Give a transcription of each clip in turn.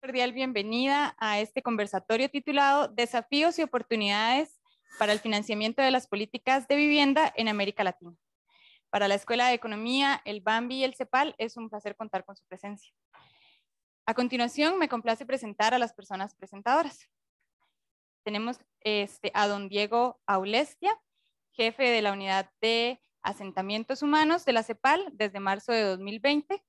Cordial bienvenida a este conversatorio titulado Desafíos y oportunidades para el financiamiento de las políticas de vivienda en América Latina. Para la Escuela de Economía, el BAMBI y el CEPAL es un placer contar con su presencia. A continuación, me complace presentar a las personas presentadoras. Tenemos a don Diego Aulestia, jefe de la Unidad de Asentamientos Humanos de la CEPAL desde marzo de 2020,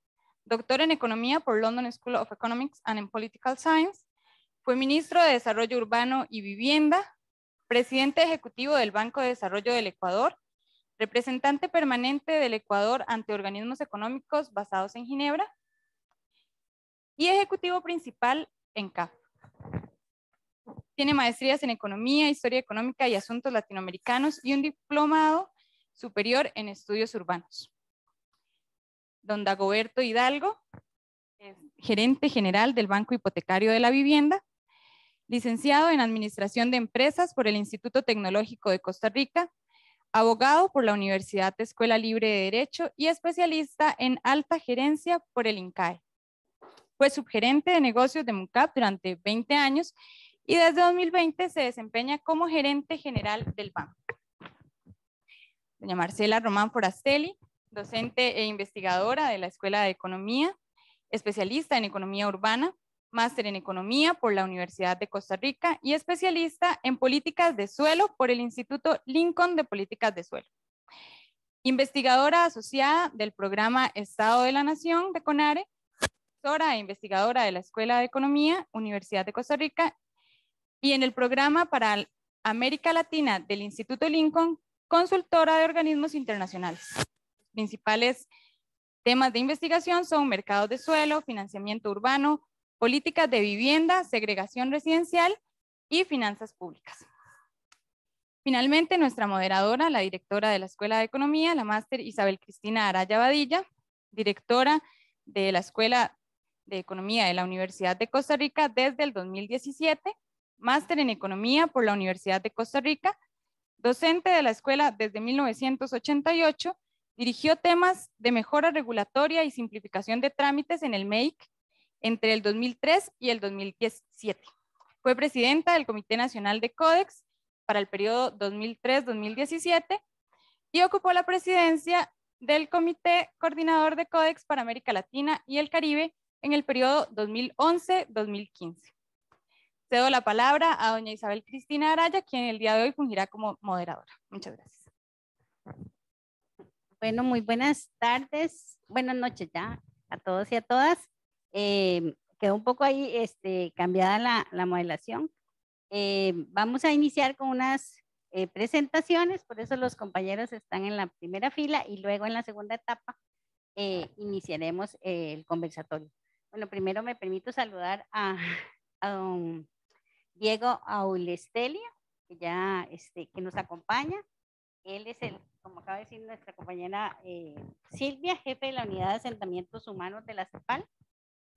doctor en Economía por London School of Economics and in Political Science, fue ministro de Desarrollo Urbano y Vivienda, presidente ejecutivo del Banco de Desarrollo del Ecuador, representante permanente del Ecuador ante organismos económicos basados en Ginebra y ejecutivo principal en CAF. Tiene maestrías en Economía, Historia Económica y Asuntos Latinoamericanos y un diplomado superior en Estudios Urbanos. Don Dagoberto Hidalgo, gerente general del Banco Hipotecario de la Vivienda, licenciado en Administración de Empresas por el Instituto Tecnológico de Costa Rica, abogado por la Universidad de Escuela Libre de Derecho y especialista en alta gerencia por el INCAE. Fue subgerente de negocios de MUCAP durante 20 años y desde 2020 se desempeña como gerente general del banco. Doña Marcela Román Forastelli, docente e investigadora de la Escuela de Economía, especialista en Economía Urbana, máster en Economía por la Universidad de Costa Rica y especialista en Políticas de Suelo por el Instituto Lincoln de Políticas de Suelo. Investigadora asociada del programa Estado de la Nación de CONARE, profesora e investigadora de la Escuela de Economía, Universidad de Costa Rica, y en el programa para América Latina del Instituto Lincoln, consultora de organismos internacionales. Los principales temas de investigación son mercados de suelo, financiamiento urbano, políticas de vivienda, segregación residencial y finanzas públicas. Finalmente, nuestra moderadora, la directora de la Escuela de Economía, la máster Isabel Cristina Araya Badilla, directora de la Escuela de Economía de la Universidad de Costa Rica desde el 2017, máster en Economía por la Universidad de Costa Rica, docente de la escuela desde 1988, dirigió temas de mejora regulatoria y simplificación de trámites en el MEIC entre el 2003 y el 2017. Fue presidenta del Comité Nacional de Códex para el periodo 2003-2017 y ocupó la presidencia del Comité Coordinador de Códex para América Latina y el Caribe en el periodo 2011-2015. Cedo la palabra a doña Isabel Cristina Araya, quien el día de hoy fungirá como moderadora. Muchas gracias. Bueno, muy buenas tardes, buenas noches ya a todos y a todas. Quedó un poco ahí cambiada la modelación. Vamos a iniciar con unas presentaciones, por eso los compañeros están en la primera fila y luego en la segunda etapa iniciaremos el conversatorio. Bueno, primero me permito saludar a don Diego Aulestia, que ya que nos acompaña. Él es como acaba de decir nuestra compañera Silvia, jefe de la Unidad de Asentamientos Humanos de la CEPAL,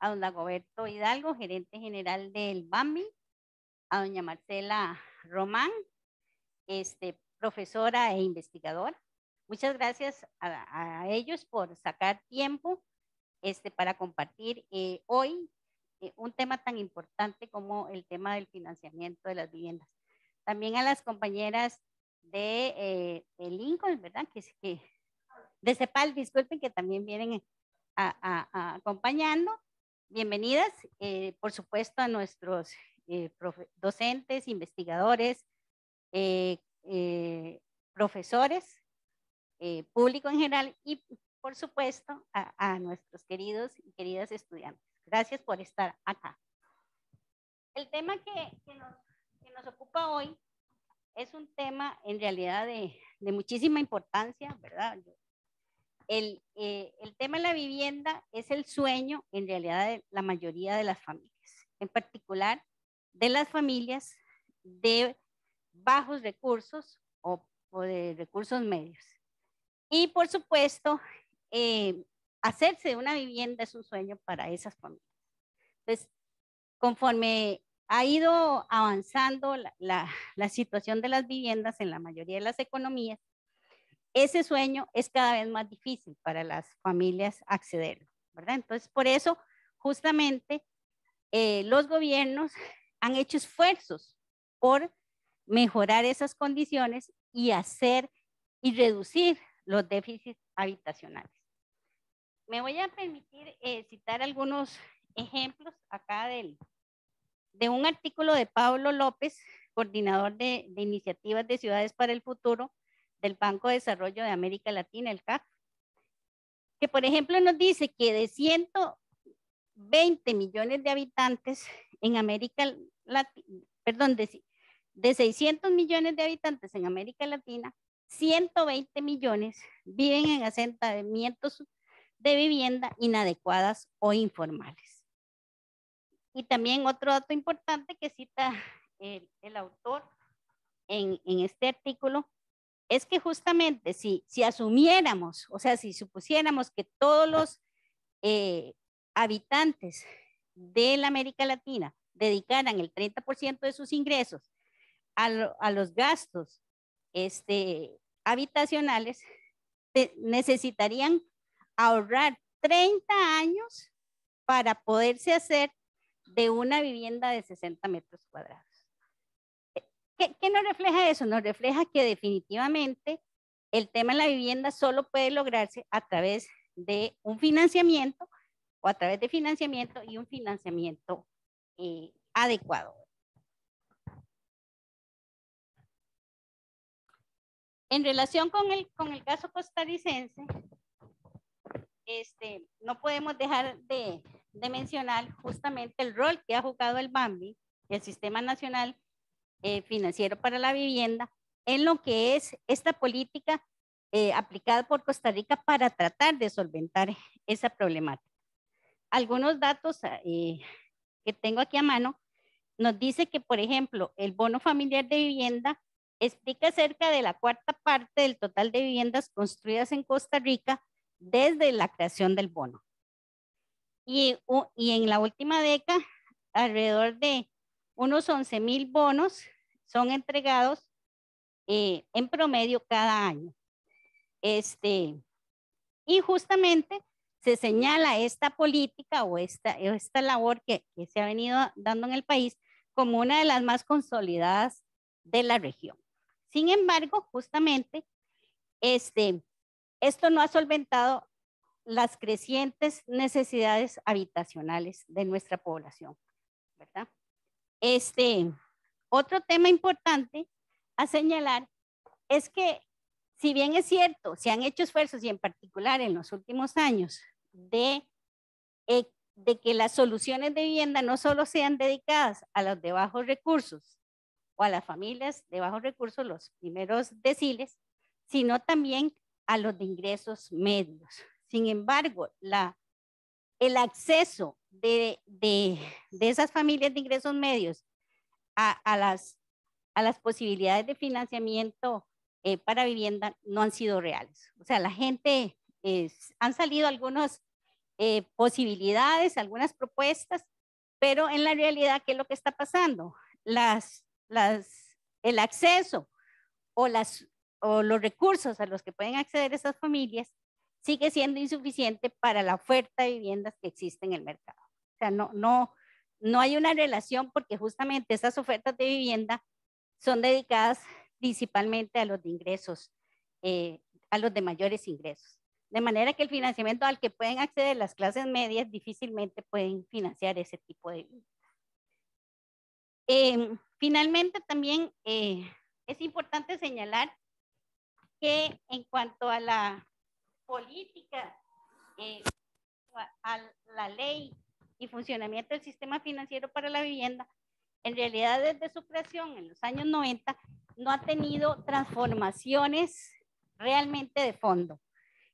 a don Dagoberto Hidalgo, gerente general del BAMBI, a doña Marcela Román, profesora e investigadora. Muchas gracias a ellos por sacar tiempo para compartir hoy un tema tan importante como el tema del financiamiento de las viviendas. También a las compañeras de Lincoln, ¿verdad? De CEPAL, disculpen, que también vienen acompañando. Bienvenidas, por supuesto, a nuestros docentes, investigadores, profesores, público en general y, por supuesto, a nuestros queridos y queridas estudiantes. Gracias por estar acá. El tema que nos ocupa hoy es un tema en realidad de muchísima importancia, ¿verdad? El tema de la vivienda es el sueño en realidad de la mayoría de las familias, en particular de las familias de bajos recursos o de recursos medios. Y por supuesto, hacerse de una vivienda es un sueño para esas familias. Entonces, conforme ha ido avanzando la situación de las viviendas en la mayoría de las economías, ese sueño es cada vez más difícil para las familias accederlo, ¿verdad? Entonces, por eso, justamente, los gobiernos han hecho esfuerzos por mejorar esas condiciones y hacer y reducir los déficits habitacionales. Me voy a permitir citar algunos ejemplos acá de un artículo de Pablo López, coordinador de iniciativas de ciudades para el futuro del Banco de Desarrollo de América Latina, el CAF, que por ejemplo nos dice que de 120 millones de habitantes en América Latina, perdón, de 600 millones de habitantes en América Latina, 120 millones viven en asentamientos de vivienda inadecuadas o informales. Y también otro dato importante que cita el autor en este artículo es que justamente si asumiéramos, o sea, si supusiéramos que todos los habitantes de la América Latina dedicaran el 30% de sus ingresos a los gastos habitacionales, necesitarían ahorrar 30 años para poderse hacer de una vivienda de 60 metros cuadrados. ¿Qué nos refleja eso? Nos refleja que definitivamente el tema de la vivienda solo puede lograrse a través de un financiamiento o a través de financiamiento y un financiamiento adecuado. En relación con el caso costarricense, no podemos dejar de mencionar justamente el rol que ha jugado el BAMBI, el Sistema Nacional Financiero para la Vivienda, en lo que es esta política aplicada por Costa Rica para tratar de solventar esa problemática. Algunos datos que tengo aquí a mano nos dice que, por ejemplo, el bono familiar de vivienda explica cerca de la cuarta parte del total de viviendas construidas en Costa Rica desde la creación del bono. Y en la última década, alrededor de unos 11,000 bonos son entregados en promedio cada año. Y justamente se señala esta política o esta labor que se ha venido dando en el país como una de las más consolidadas de la región. Sin embargo, justamente, esto no ha solventado las crecientes necesidades habitacionales de nuestra población, ¿verdad? Otro tema importante a señalar es que, si bien es cierto, se han hecho esfuerzos, y en particular en los últimos años, de que las soluciones de vivienda no solo sean dedicadas a los de bajos recursos o a las familias de bajos recursos, los primeros deciles, sino también a los de ingresos medios. Sin embargo, el acceso de esas familias de ingresos medios a las posibilidades de financiamiento para vivienda no han sido reales. O sea, la gente, han salido algunas posibilidades, algunas propuestas, pero en la realidad, ¿qué es lo que está pasando? El acceso o los recursos a los que pueden acceder esas familias sigue siendo insuficiente para la oferta de viviendas que existe en el mercado. O sea, no hay una relación, porque justamente esas ofertas de vivienda son dedicadas principalmente a los de ingresos, a los de mayores ingresos. De manera que el financiamiento al que pueden acceder las clases medias difícilmente pueden financiar ese tipo de viviendas. Finalmente, también es importante señalar que en cuanto a la política, a la ley y funcionamiento del sistema financiero para la vivienda, en realidad desde su creación en los años 90 no ha tenido transformaciones realmente de fondo.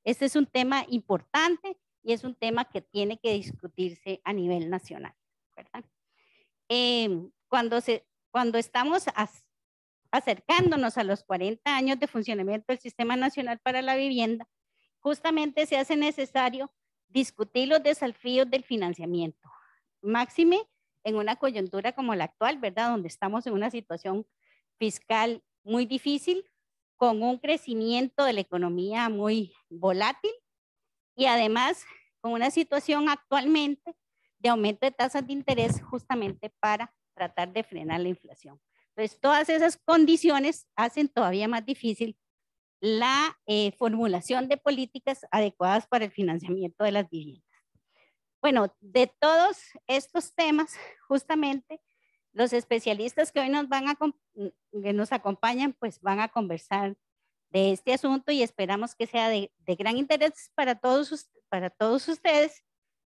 Este es un tema importante y es un tema que tiene que discutirse a nivel nacional, ¿verdad? Cuando estamos acercándonos a los 40 años de funcionamiento del Sistema Nacional para la Vivienda, justamente se hace necesario discutir los desafíos del financiamiento. Máxime en una coyuntura como la actual, ¿verdad? Donde estamos en una situación fiscal muy difícil, con un crecimiento de la economía muy volátil y además con una situación actualmente de aumento de tasas de interés justamente para tratar de frenar la inflación. Entonces, todas esas condiciones hacen todavía más difícil la formulación de políticas adecuadas para el financiamiento de las viviendas. Bueno, de todos estos temas, justamente, los especialistas que hoy que nos acompañan, pues van a conversar de este asunto y esperamos que sea de gran interés para todos ustedes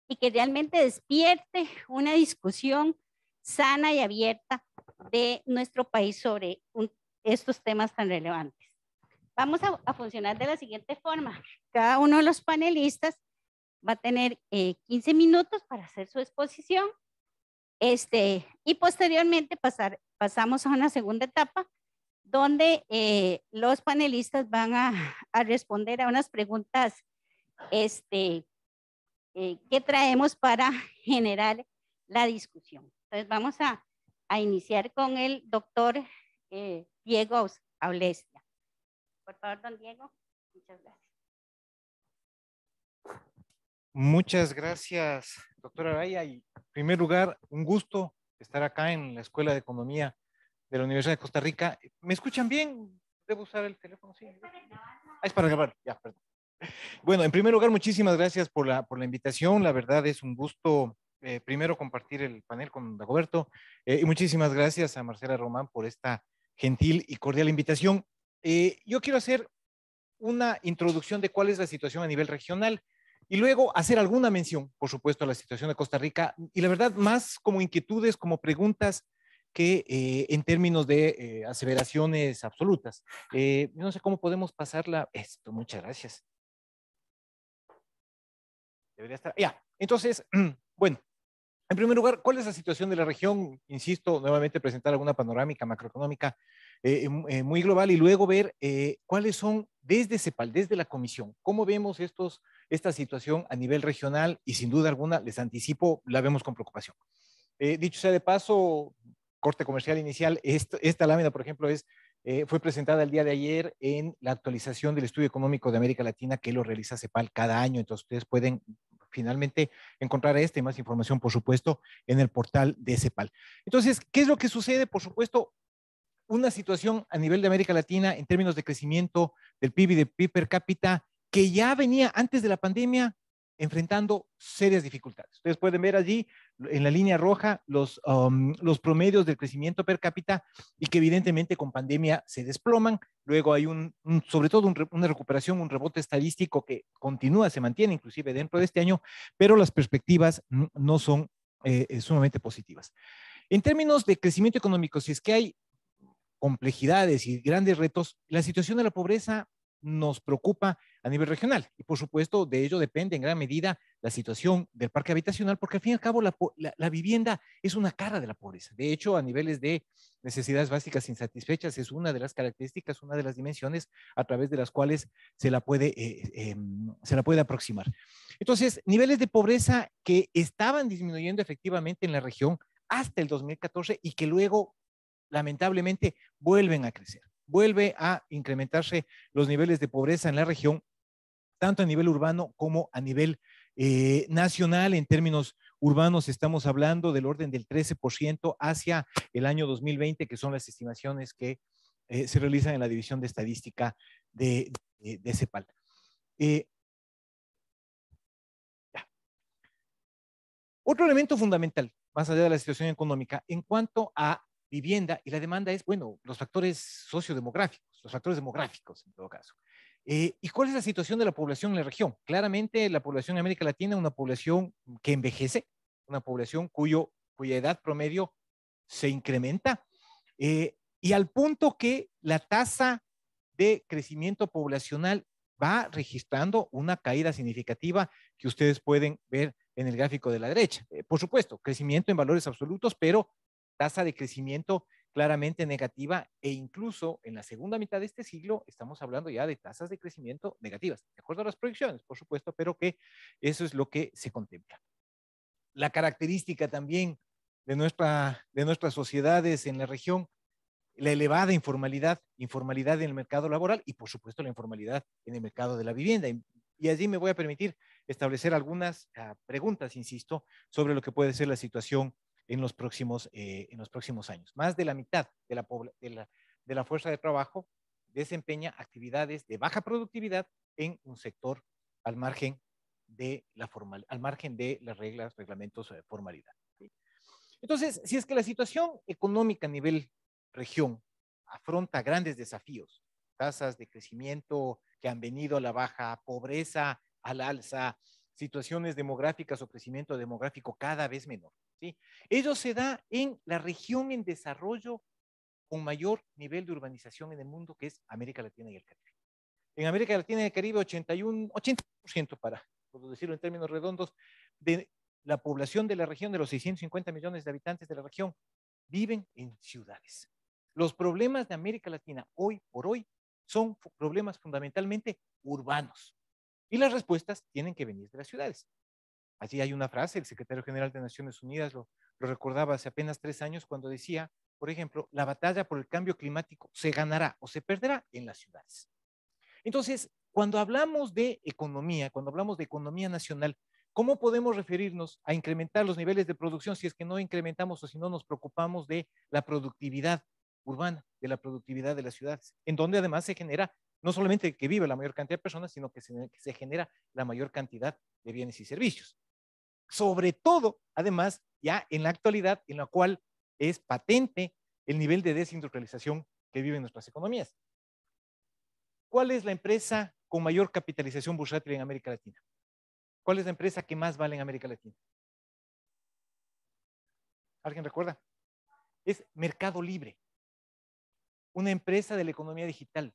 y que realmente despierte una discusión sana y abierta de nuestro país sobre estos temas tan relevantes. Vamos a funcionar de la siguiente forma. Cada uno de los panelistas va a tener 15 minutos para hacer su exposición y posteriormente pasamos a una segunda etapa donde los panelistas van a responder a unas preguntas que traemos para generar la discusión. Entonces vamos a iniciar con el doctor Diego Aulestia. Por favor, don Diego, muchas gracias. Muchas gracias, doctora Araya. Y en primer lugar, un gusto estar acá en la Escuela de Economía de la Universidad de Costa Rica. ¿Me escuchan bien? ¿Debo usar el teléfono? Sí. Es para grabar, ya, perdón. Bueno, en primer lugar, muchísimas gracias por la invitación. La verdad es un gusto, primero, compartir el panel con Dagoberto. Y muchísimas gracias a Marcela Román por esta gentil y cordial invitación. Yo quiero hacer una introducción de cuál es la situación a nivel regional y luego hacer alguna mención, por supuesto, a la situación de Costa Rica y la verdad más como inquietudes, como preguntas que en términos de aseveraciones absolutas. No sé cómo podemos pasarla. Esto, muchas gracias. Debería estar. Ya, entonces, bueno, en primer lugar, ¿cuál es la situación de la región? Insisto, nuevamente presentar alguna panorámica macroeconómica muy global y luego ver cuáles son desde CEPAL, desde la Comisión, cómo vemos esta situación a nivel regional y sin duda alguna, les anticipo, la vemos con preocupación. Dicho sea de paso, corte comercial inicial, esta lámina, por ejemplo, fue presentada el día de ayer en la actualización del Estudio Económico de América Latina que lo realiza CEPAL cada año, entonces ustedes pueden finalmente encontrar y más información, por supuesto, en el portal de CEPAL. Entonces, ¿qué es lo que sucede? Por supuesto, una situación a nivel de América Latina en términos de crecimiento del PIB y del PIB per cápita que ya venía antes de la pandemia enfrentando serias dificultades. Ustedes pueden ver allí en la línea roja los promedios del crecimiento per cápita y que evidentemente con pandemia se desploman. Luego hay sobre todo una recuperación, un rebote estadístico que continúa, se mantiene inclusive dentro de este año, pero las perspectivas no son sumamente positivas. En términos de crecimiento económico, si es que hay complejidades y grandes retos, la situación de la pobreza nos preocupa a nivel regional y por supuesto de ello depende en gran medida la situación del parque habitacional porque al fin y al cabo la vivienda es una cara de la pobreza. De hecho, a niveles de necesidades básicas insatisfechas es una de las características, una de las dimensiones a través de las cuales se la puede aproximar. Entonces, niveles de pobreza que estaban disminuyendo efectivamente en la región hasta el 2014 y que luego lamentablemente vuelven a crecer, vuelve a incrementarse los niveles de pobreza en la región, tanto a nivel urbano como a nivel nacional. En términos urbanos estamos hablando del orden del 13% hacia el año 2020, que son las estimaciones que se realizan en la División de Estadística de CEPAL. Otro elemento fundamental, más allá de la situación económica, en cuanto a vivienda y la demanda es, bueno, los factores sociodemográficos, los factores demográficos en todo caso. ¿Y cuál es la situación de la población en la región? Claramente la población en América Latina es una población que envejece, una población cuya edad promedio se incrementa y al punto que la tasa de crecimiento poblacional va registrando una caída significativa que ustedes pueden ver en el gráfico de la derecha. Por supuesto, crecimiento en valores absolutos, pero tasa de crecimiento claramente negativa e incluso en la segunda mitad de este siglo estamos hablando ya de tasas de crecimiento negativas, de acuerdo a las proyecciones, por supuesto, pero que eso es lo que se contempla. La característica también de nuestras sociedades en la región, la elevada informalidad en el mercado laboral y por supuesto la informalidad en el mercado de la vivienda. Y allí me voy a permitir establecer algunas preguntas, insisto, sobre lo que puede ser la situación en los próximos años. Más de la mitad de la fuerza de trabajo desempeña actividades de baja productividad en un sector al margen de las reglas, reglamentos de formalidad. ¿Sí? Entonces, si es que la situación económica a nivel región afronta grandes desafíos, tasas de crecimiento que han venido a la baja, pobreza al alza, situaciones demográficas o crecimiento demográfico cada vez menor, ¿sí? Ello se da en la región en desarrollo con mayor nivel de urbanización en el mundo, que es América Latina y el Caribe. En América Latina y el Caribe, 80%, para decirlo en términos redondos, de la población de la región, de los 650 millones de habitantes de la región, viven en ciudades. Los problemas de América Latina hoy por hoy son problemas fundamentalmente urbanos. Y las respuestas tienen que venir de las ciudades. Allí hay una frase, el secretario general de Naciones Unidas lo recordaba hace apenas 3 años cuando decía, por ejemplo, la batalla por el cambio climático se ganará o se perderá en las ciudades. Entonces, cuando hablamos de economía, cuando hablamos de economía nacional, ¿cómo podemos referirnos a incrementar los niveles de producción si es que no incrementamos o si no nos preocupamos de la productividad urbana, de la productividad de las ciudades, en donde además se genera no solamente que vive la mayor cantidad de personas, sino que se genera la mayor cantidad de bienes y servicios? Sobre todo, además, ya en la actualidad, en la cual es patente el nivel de desindustrialización que viven nuestras economías. ¿Cuál es la empresa con mayor capitalización bursátil en América Latina? ¿Cuál es la empresa que más vale en América Latina? ¿Alguien recuerda? Es Mercado Libre, una empresa de la economía digital,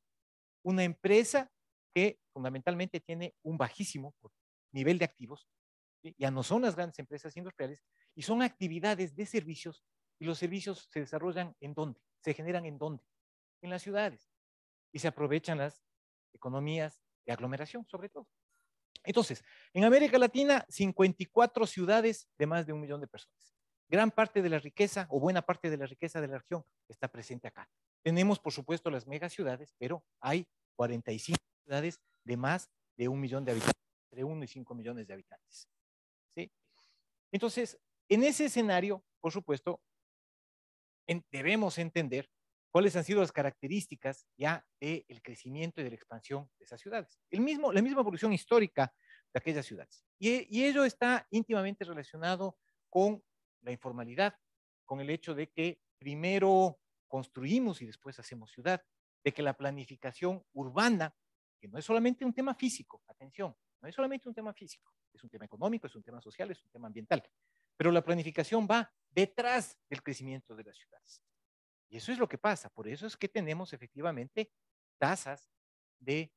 una empresa que fundamentalmente tiene un bajísimo nivel de activos, ¿sí? Ya no son las grandes empresas industriales y son actividades de servicios, y los servicios se desarrollan ¿en dónde? Se generan ¿en dónde? En las ciudades, y se aprovechan las economías de aglomeración sobre todo. Entonces, en América Latina, 54 ciudades de más de 1 millón de personas. Gran parte de la riqueza o buena parte de la riqueza de la región está presente acá. Tenemos, por supuesto, las megaciudades, pero hay 45 ciudades de más de 1 millón de habitantes, entre 1 y 5 millones de habitantes. ¿Sí? Entonces, en ese escenario, por supuesto, debemos entender cuáles han sido las características ya del crecimiento y de la expansión de esas ciudades. La misma evolución histórica de aquellas ciudades. Y ello está íntimamente relacionado con la informalidad, con el hecho de que primero construimos y después hacemos ciudad, de que la planificación urbana, que no es solamente un tema físico, atención, no es solamente un tema físico, es un tema económico, es un tema social, es un tema ambiental, pero la planificación va detrás del crecimiento de las ciudades. Y eso es lo que pasa, por eso es que tenemos efectivamente tasas de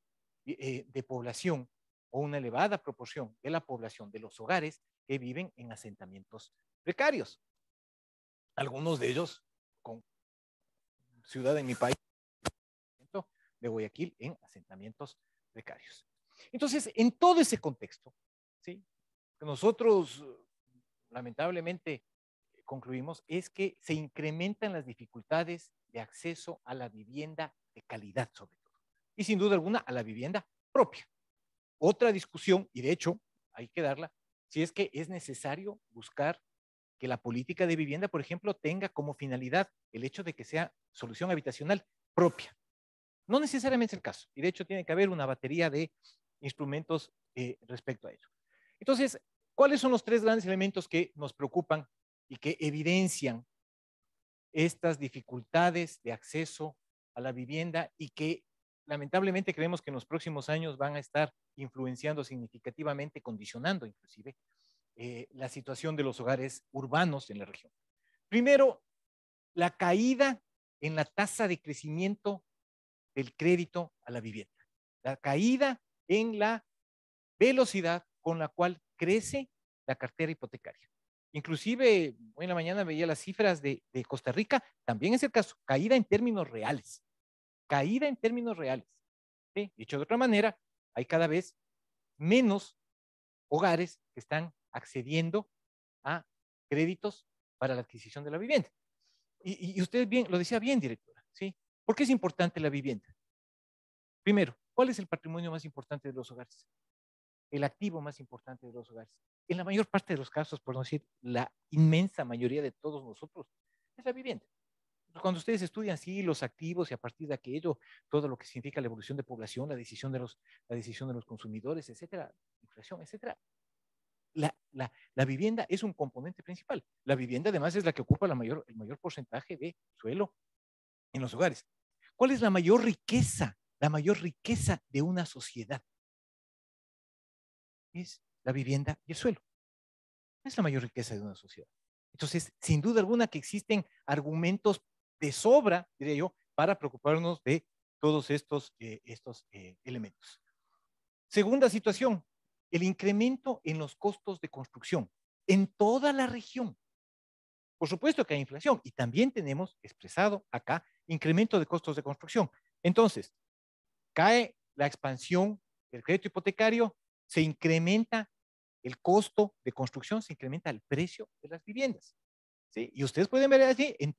población o una elevada proporción de la población de los hogares que viven en asentamientos precarios. Algunos de ellos con ciudad en mi país, de Guayaquil, en asentamientos precarios. Entonces, en todo ese contexto, ¿sí? Nosotros lamentablemente concluimos es que se incrementan las dificultades de acceso a la vivienda de calidad, sobre todo. Y sin duda alguna, a la vivienda propia. Otra discusión, y de hecho hay que darla, si es que es necesario buscar que la política de vivienda, por ejemplo, tenga como finalidad el hecho de que sea solución habitacional propia. No necesariamente es el caso, y de hecho tiene que haber una batería de instrumentos respecto a ello. Entonces, ¿cuáles son los 3 grandes elementos que nos preocupan y que evidencian estas dificultades de acceso a la vivienda y que lamentablemente creemos que en los próximos años van a estar influenciando significativamente, condicionando inclusive la situación de los hogares urbanos en la región? Primero, la caída en la tasa de crecimiento del crédito a la vivienda, la caída en la velocidad con la cual crece la cartera hipotecaria. Inclusive, hoy en la mañana veía las cifras de Costa Rica, también es el caso, caída en términos reales, caída en términos reales. ¿Sí? Dicho de otra manera, hay cada vez menos hogares que están accediendo a créditos para la adquisición de la vivienda. Y usted bien, lo decía bien, directora, ¿sí? ¿Por qué es importante la vivienda? Primero, ¿cuál es el patrimonio más importante de los hogares? el activo más importante de los hogares. En la mayor parte de los casos, por no decir la inmensa mayoría de todos nosotros, es la vivienda. Cuando ustedes estudian, sí, los activos y a partir de aquello, todo lo que significa la evolución de población, la decisión de los consumidores, etcétera, inflación, etcétera, la vivienda es un componente principal. La vivienda además es la que ocupa el mayor porcentaje de suelo en los hogares. ¿Cuál es la mayor riqueza? La mayor riqueza de una sociedad es la vivienda y el suelo. Es la mayor riqueza de una sociedad. Entonces, sin duda alguna que existen argumentos de sobra, diría yo, para preocuparnos de todos estos elementos. Segunda situación, el incremento en los costos de construcción en toda la región. Por supuesto que hay inflación y también tenemos expresado acá incremento de costos de construcción. Entonces, cae la expansión del crédito hipotecario, se incrementa el costo de construcción, se incrementa el precio de las viviendas. ¿Sí? Y ustedes pueden ver allí en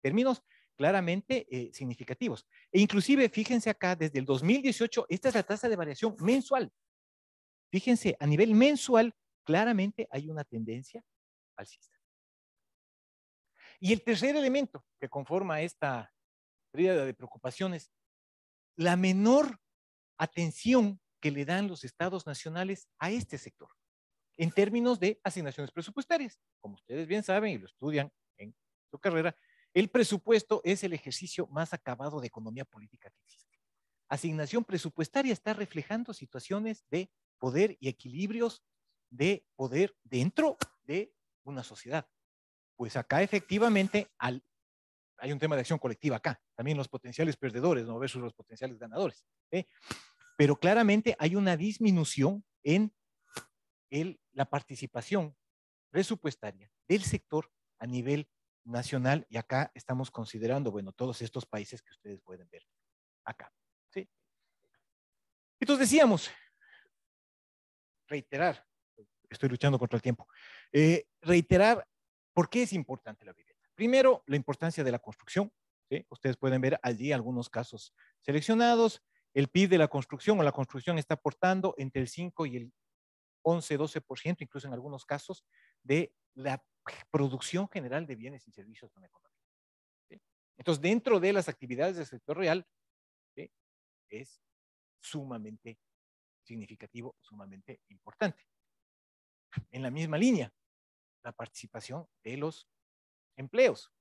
términos claramente significativos. E inclusive, fíjense acá, desde el 2018, esta es la tasa de variación mensual. Fíjense, a nivel mensual, claramente hay una tendencia alcista. Y el tercer elemento que conforma esta tríada de preocupaciones, la menor atención que le dan los estados nacionales a este sector, en términos de asignaciones presupuestarias. Como ustedes bien saben y lo estudian en su carrera, el presupuesto es el ejercicio más acabado de economía política que existe. Asignación presupuestaria está reflejando situaciones de poder y equilibrios de poder dentro de una sociedad. Pues acá efectivamente hay un tema de acción colectiva acá, también los potenciales perdedores, ¿no? Versus los potenciales ganadores. ¿Sí? Pero claramente hay una disminución en la participación presupuestaria del sector a nivel nacional y acá estamos considerando, bueno, todos estos países que ustedes pueden ver acá. ¿Sí? Entonces decíamos, reiterar, estoy luchando contra el tiempo, reiterar por qué es importante la vivienda. Primero, la importancia de la construcción. ¿Sí? Ustedes pueden ver allí algunos casos seleccionados. El PIB de la construcción o la construcción está aportando entre el 5 y el 11-12%, incluso en algunos casos, de la producción general de bienes y servicios de una economía. ¿Sí? Entonces, dentro de las actividades del sector real, ¿sí? Es sumamente significativo, sumamente importante. En la misma línea, la participación de los empleos.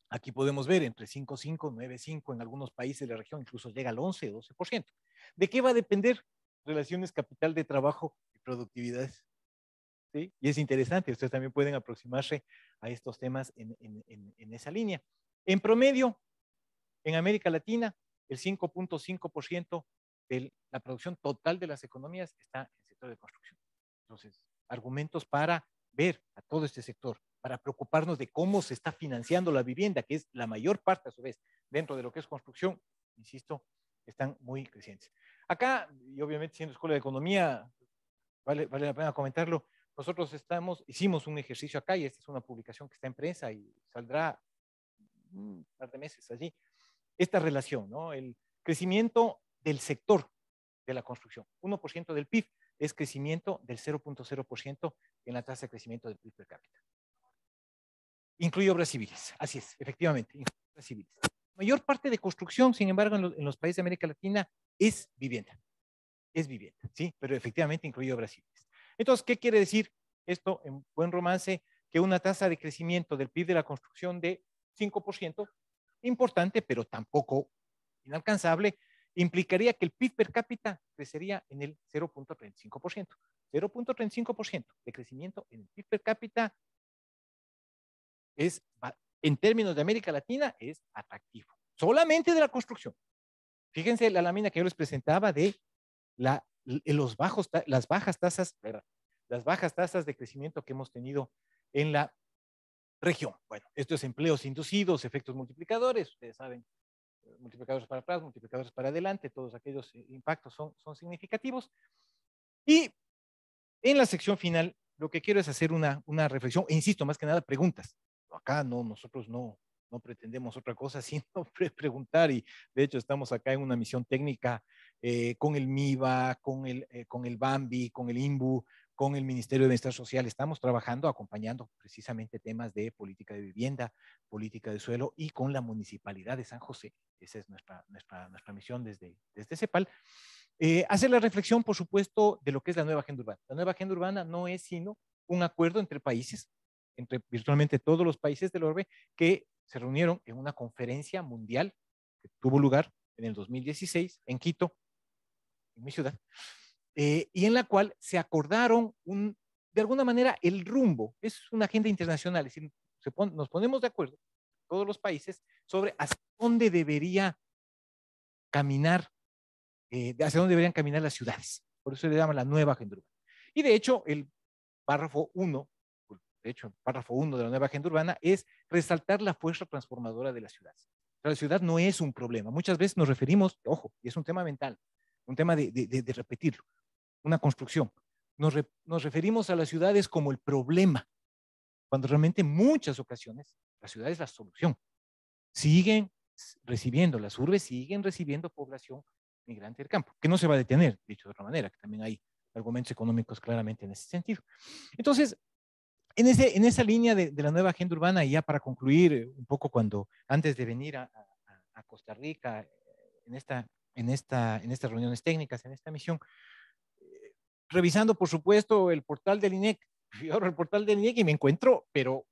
Aquí podemos ver entre 5,5, 9,5 en algunos países de la región, incluso llega al 11-12%. ¿De qué va a depender? Relaciones capital de trabajo y productividades. ¿Sí? Y es interesante, ustedes también pueden aproximarse a estos temas en esa línea. En promedio, en América Latina, el 5,5% de la producción total de las economías está en el sector de construcción. Entonces, argumentos para ver a todo este sector, para preocuparnos de cómo se está financiando la vivienda, que es la mayor parte a su vez dentro de lo que es construcción, insisto, están muy crecientes. Acá, y obviamente siendo Escuela de Economía, vale la pena comentarlo, nosotros hicimos un ejercicio acá y esta es una publicación que está en prensa y saldrá un par de meses allí. Esta relación, ¿no? El crecimiento del sector de la construcción. 1% del PIB es crecimiento del 0,0% en la tasa de crecimiento del PIB per cápita. Incluye obras civiles, así es, efectivamente, obras civiles. La mayor parte de construcción, sin embargo, en los países de América Latina es vivienda, ¿sí? Pero efectivamente incluye obras civiles. Entonces, ¿qué quiere decir esto en buen romance? Que una tasa de crecimiento del PIB de la construcción de 5%, importante, pero tampoco inalcanzable, implicaría que el PIB per cápita crecería en el 0,35%. 0,35% de crecimiento en el PIB per cápita es, en términos de América Latina, es atractivo. Solamente de la construcción. Fíjense la lámina que yo les presentaba de las bajas tasas de crecimiento que hemos tenido en la región. Bueno, esto es empleos inducidos, efectos multiplicadores, ustedes saben, multiplicadores para atrás, multiplicadores para adelante, todos aquellos impactos son significativos. Y en la sección final, lo que quiero es hacer una reflexión, e insisto, más que nada preguntas. Acá nosotros no pretendemos otra cosa sino preguntar, y de hecho estamos acá en una misión técnica con el MIBA, con el BAMBI, con el INBU, con el Ministerio de Bienestar Social. Estamos trabajando, acompañando precisamente temas de política de vivienda, política de suelo y con la Municipalidad de San José. Esa es nuestra misión desde CEPAL. Hacer la reflexión, por supuesto, de lo que es la nueva agenda urbana. La nueva agenda urbana no es sino un acuerdo entre países, entre virtualmente todos los países del orbe, que se reunieron en una conferencia mundial que tuvo lugar en el 2016 en Quito, en mi ciudad, y en la cual se acordaron de alguna manera el rumbo. Es una agenda internacional, es decir, nos ponemos de acuerdo todos los países sobre hacia dónde debería caminar, hacia dónde deberían caminar las ciudades. Por eso se le llama la nueva agenda urbana. Y de hecho, el párrafo 1, el párrafo 1 de la nueva agenda urbana es resaltar la fuerza transformadora de las ciudades. La ciudad no es un problema. Muchas veces nos referimos, ojo, y es un tema mental, un tema de repetirlo, una construcción. Nos referimos a las ciudades como el problema, cuando realmente en muchas ocasiones la ciudad es la solución. Siguen recibiendo, las urbes siguen recibiendo población migrante del campo, que no se va a detener, dicho de otra manera, que también hay argumentos económicos claramente en ese sentido. Entonces, en esa línea de la nueva agenda urbana, y ya para concluir un poco antes de venir a Costa Rica, en estas reuniones técnicas, en esta misión, revisando, por supuesto, el portal del INEC, y ahora el portal del INEC y me encuentro, pero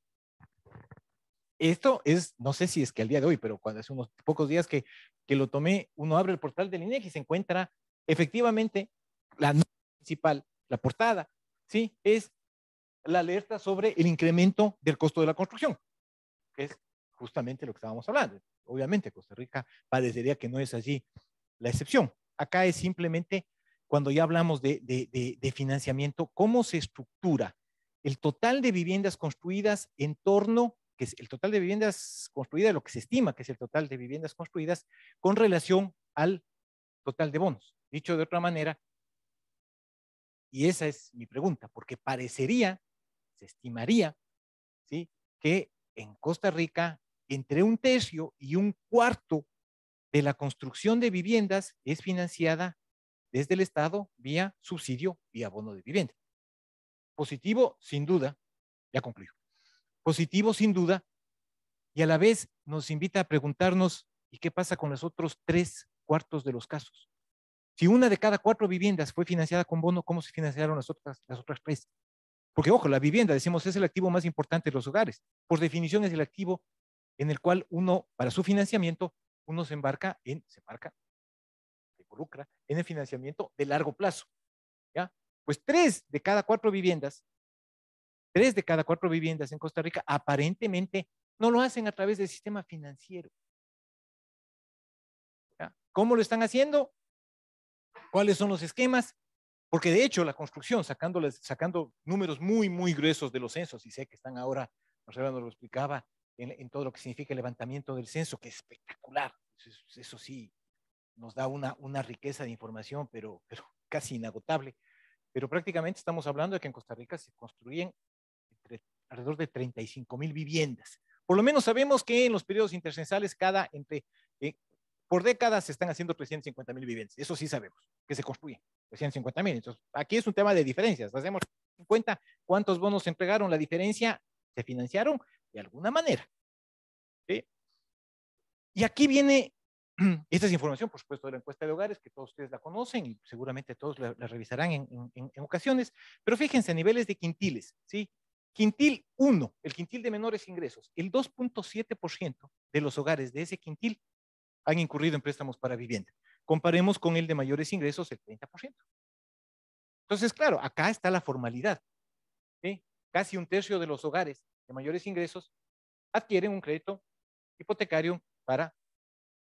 esto es, no sé si es que al día de hoy, pero cuando hace unos pocos días que lo tomé, uno abre el portal del INEC y se encuentra efectivamente la principal, la portada, ¿sí? Es la alerta sobre el incremento del costo de la construcción, que es justamente lo que estábamos hablando. Obviamente, Costa Rica parecería que no es allí la excepción. Acá es simplemente cuando ya hablamos de financiamiento, cómo se estructura el total de viviendas construidas en torno, que es el total de viviendas construidas, lo que se estima que es el total de viviendas construidas, con relación al total de bonos. Dicho de otra manera, y esa es mi pregunta, porque parecería, se estimaría, ¿sí?, que en Costa Rica entre 1/3 y 1/4 de la construcción de viviendas es financiada desde el Estado vía subsidio, vía bono de vivienda. Positivo, sin duda, ya concluyo. Positivo, sin duda, y a la vez nos invita a preguntarnos, ¿y qué pasa con los otros 3/4 de los casos? Si una de cada 4 viviendas fue financiada con bono, ¿cómo se financiaron las otras 3? Porque, ojo, la vivienda, decimos, es el activo más importante de los hogares. Por definición, es el activo en el cual uno, para su financiamiento, uno se involucra en el financiamiento de largo plazo. ¿Ya? Pues 3 de cada 4 viviendas en Costa Rica aparentemente no lo hacen a través del sistema financiero. ¿Ya? ¿Cómo lo están haciendo? ¿Cuáles son los esquemas? Porque de hecho la construcción, sacando números muy, muy gruesos de los censos, y sé que están ahora, Marcela nos lo explicaba, en todo lo que significa el levantamiento del censo, que es espectacular. Eso sí, nos da una riqueza de información, pero casi inagotable. Pero prácticamente estamos hablando de que en Costa Rica se construyen alrededor de 35,000 viviendas. Por lo menos sabemos que en los periodos intercensales por décadas se están haciendo 350,000 viviendas. Eso sí sabemos, que se construyen 350,000. Entonces, aquí es un tema de diferencias. Hacemos en cuenta cuántos bonos se entregaron, la diferencia se financiaron de alguna manera. ¿Sí? Y aquí viene, esta es información, por supuesto, de la encuesta de hogares, que todos ustedes la conocen y seguramente todos la revisarán en ocasiones, pero fíjense a niveles de quintiles, ¿sí? Quintil 1, el quintil de menores ingresos, el 2.7% de los hogares de ese quintil han incurrido en préstamos para vivienda. Comparemos con el de mayores ingresos, el 30%. Entonces, claro, acá está la formalidad. ¿Sí? Casi 1/3 de los hogares de mayores ingresos adquieren un crédito hipotecario para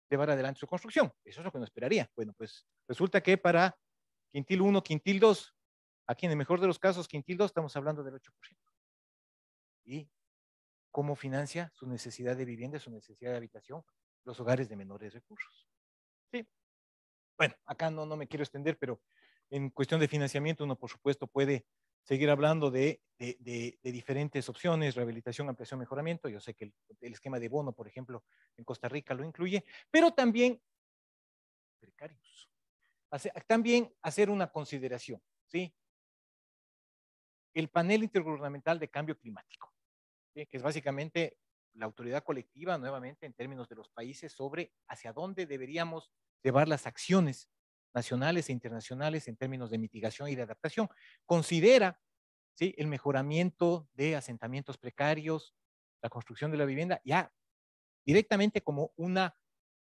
llevar adelante su construcción. Eso es lo que uno esperaría. Bueno, pues resulta que para quintil 1, quintil 2, aquí en el mejor de los casos, quintil 2, estamos hablando del 8%. ¿Y cómo financia su necesidad de vivienda, su necesidad de habitación, los hogares de menores recursos? Sí. Bueno, acá no me quiero extender, pero en cuestión de financiamiento uno, por supuesto, puede seguir hablando de diferentes opciones, rehabilitación, ampliación, mejoramiento. Yo sé que el esquema de bono, por ejemplo, en Costa Rica lo incluye, pero también precarios. también hacer una consideración, ¿sí? El panel intergubernamental de cambio climático, ¿sí? Que es básicamente la autoridad colectiva, nuevamente, en términos de los países, sobre hacia dónde deberíamos llevar las acciones nacionales e internacionales en términos de mitigación y de adaptación. Considera, ¿sí?, el mejoramiento de asentamientos precarios, la construcción de la vivienda, ya directamente como una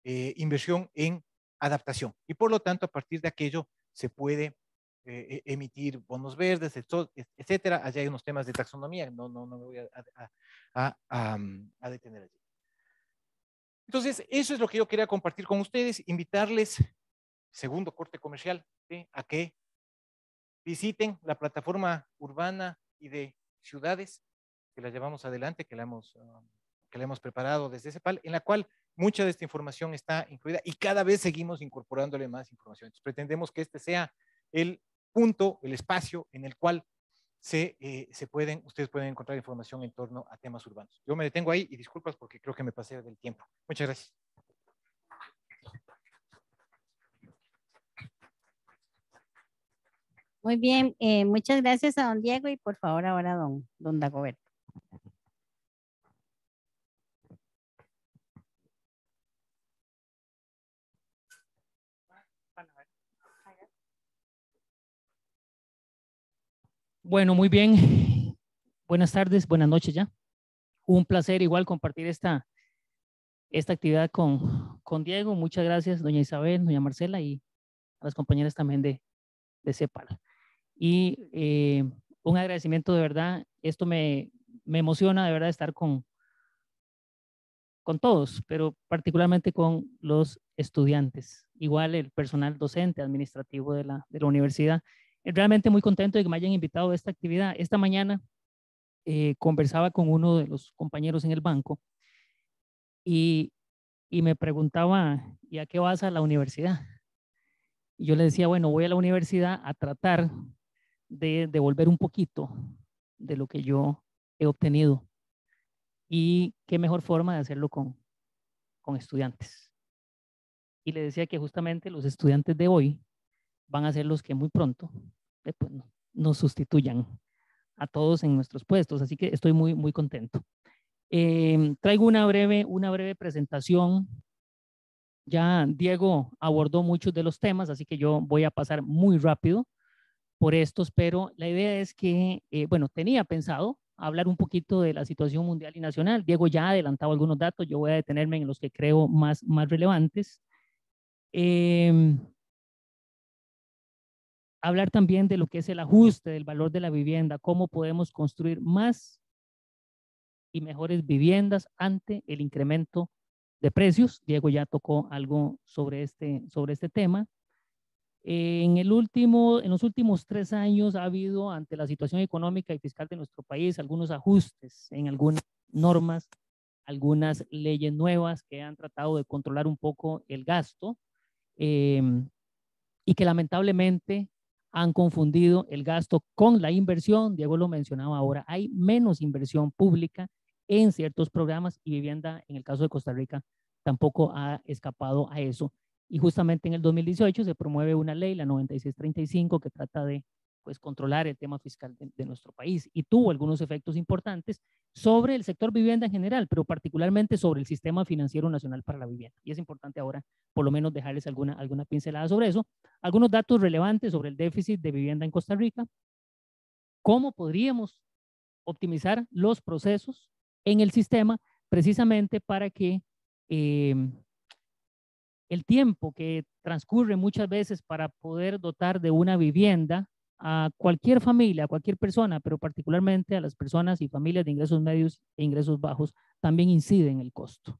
inversión en adaptación. Y por lo tanto, a partir de aquello se puede emitir bonos verdes, etcétera. Allá hay unos temas de taxonomía, no me voy a detener allí. Entonces, eso es lo que yo quería compartir con ustedes, invitarles, segundo corte comercial, ¿sí?, a que visiten la plataforma urbana y de ciudades, que la llevamos adelante, que la hemos preparado desde CEPAL, en la cual mucha de esta información está incluida y cada vez seguimos incorporándole más información. Entonces, pretendemos que este sea el punto, el espacio en el cual ustedes pueden encontrar información en torno a temas urbanos. Yo me detengo ahí y disculpas porque creo que me pasé del tiempo. Muchas gracias. Muy bien, muchas gracias a don Diego y por favor ahora don Dagoberto. Bueno, muy bien. Buenas tardes, buenas noches ya. Un placer igual compartir esta actividad con Diego. Muchas gracias, doña Isabel, doña Marcela y a las compañeras también de CEPAL. Y un agradecimiento de verdad. Esto me emociona de verdad estar con todos, pero particularmente con los estudiantes. Igual el personal docente, administrativo de la universidad. Realmente muy contento de que me hayan invitado a esta actividad. Esta mañana conversaba con uno de los compañeros en el banco y me preguntaba, ¿y a qué vas a la universidad? Y yo le decía, bueno, voy a la universidad a tratar de devolver un poquito de lo que yo he obtenido. Y qué mejor forma de hacerlo con estudiantes. Y le decía que justamente los estudiantes de hoy van a ser los que muy pronto pues, nos sustituyan a todos en nuestros puestos. Así que estoy muy, muy contento. Traigo una breve presentación. Ya Diego abordó muchos de los temas, así que yo voy a pasar muy rápido por estos, pero la idea es que, bueno, tenía pensado hablar un poquito de la situación mundial y nacional. Diego ya ha adelantado algunos datos, yo voy a detenerme en los que creo más relevantes. Hablar también de lo que es el ajuste del valor de la vivienda, cómo podemos construir más y mejores viviendas ante el incremento de precios. Diego ya tocó algo sobre este tema. En los últimos 3 años ha habido, ante la situación económica y fiscal de nuestro país, algunos ajustes en algunas normas, algunas leyes nuevas que han tratado de controlar un poco el gasto y que lamentablemente han confundido el gasto con la inversión. Diego lo mencionaba ahora, hay menos inversión pública en ciertos programas y vivienda, en el caso de Costa Rica, tampoco ha escapado a eso. Y justamente en el 2018 se promueve una ley, la 9635, que trata de pues, controlar el tema fiscal de nuestro país y tuvo algunos efectos importantes sobre el sector vivienda en general, pero particularmente sobre el sistema financiero nacional para la vivienda. Y es importante ahora por lo menos dejarles alguna pincelada sobre eso. Algunos datos relevantes sobre el déficit de vivienda en Costa Rica, cómo podríamos optimizar los procesos en el sistema precisamente para que el tiempo que transcurre muchas veces para poder dotar de una vivienda a cualquier familia, a cualquier persona, pero particularmente a las personas y familias de ingresos medios e ingresos bajos, también incide en el costo.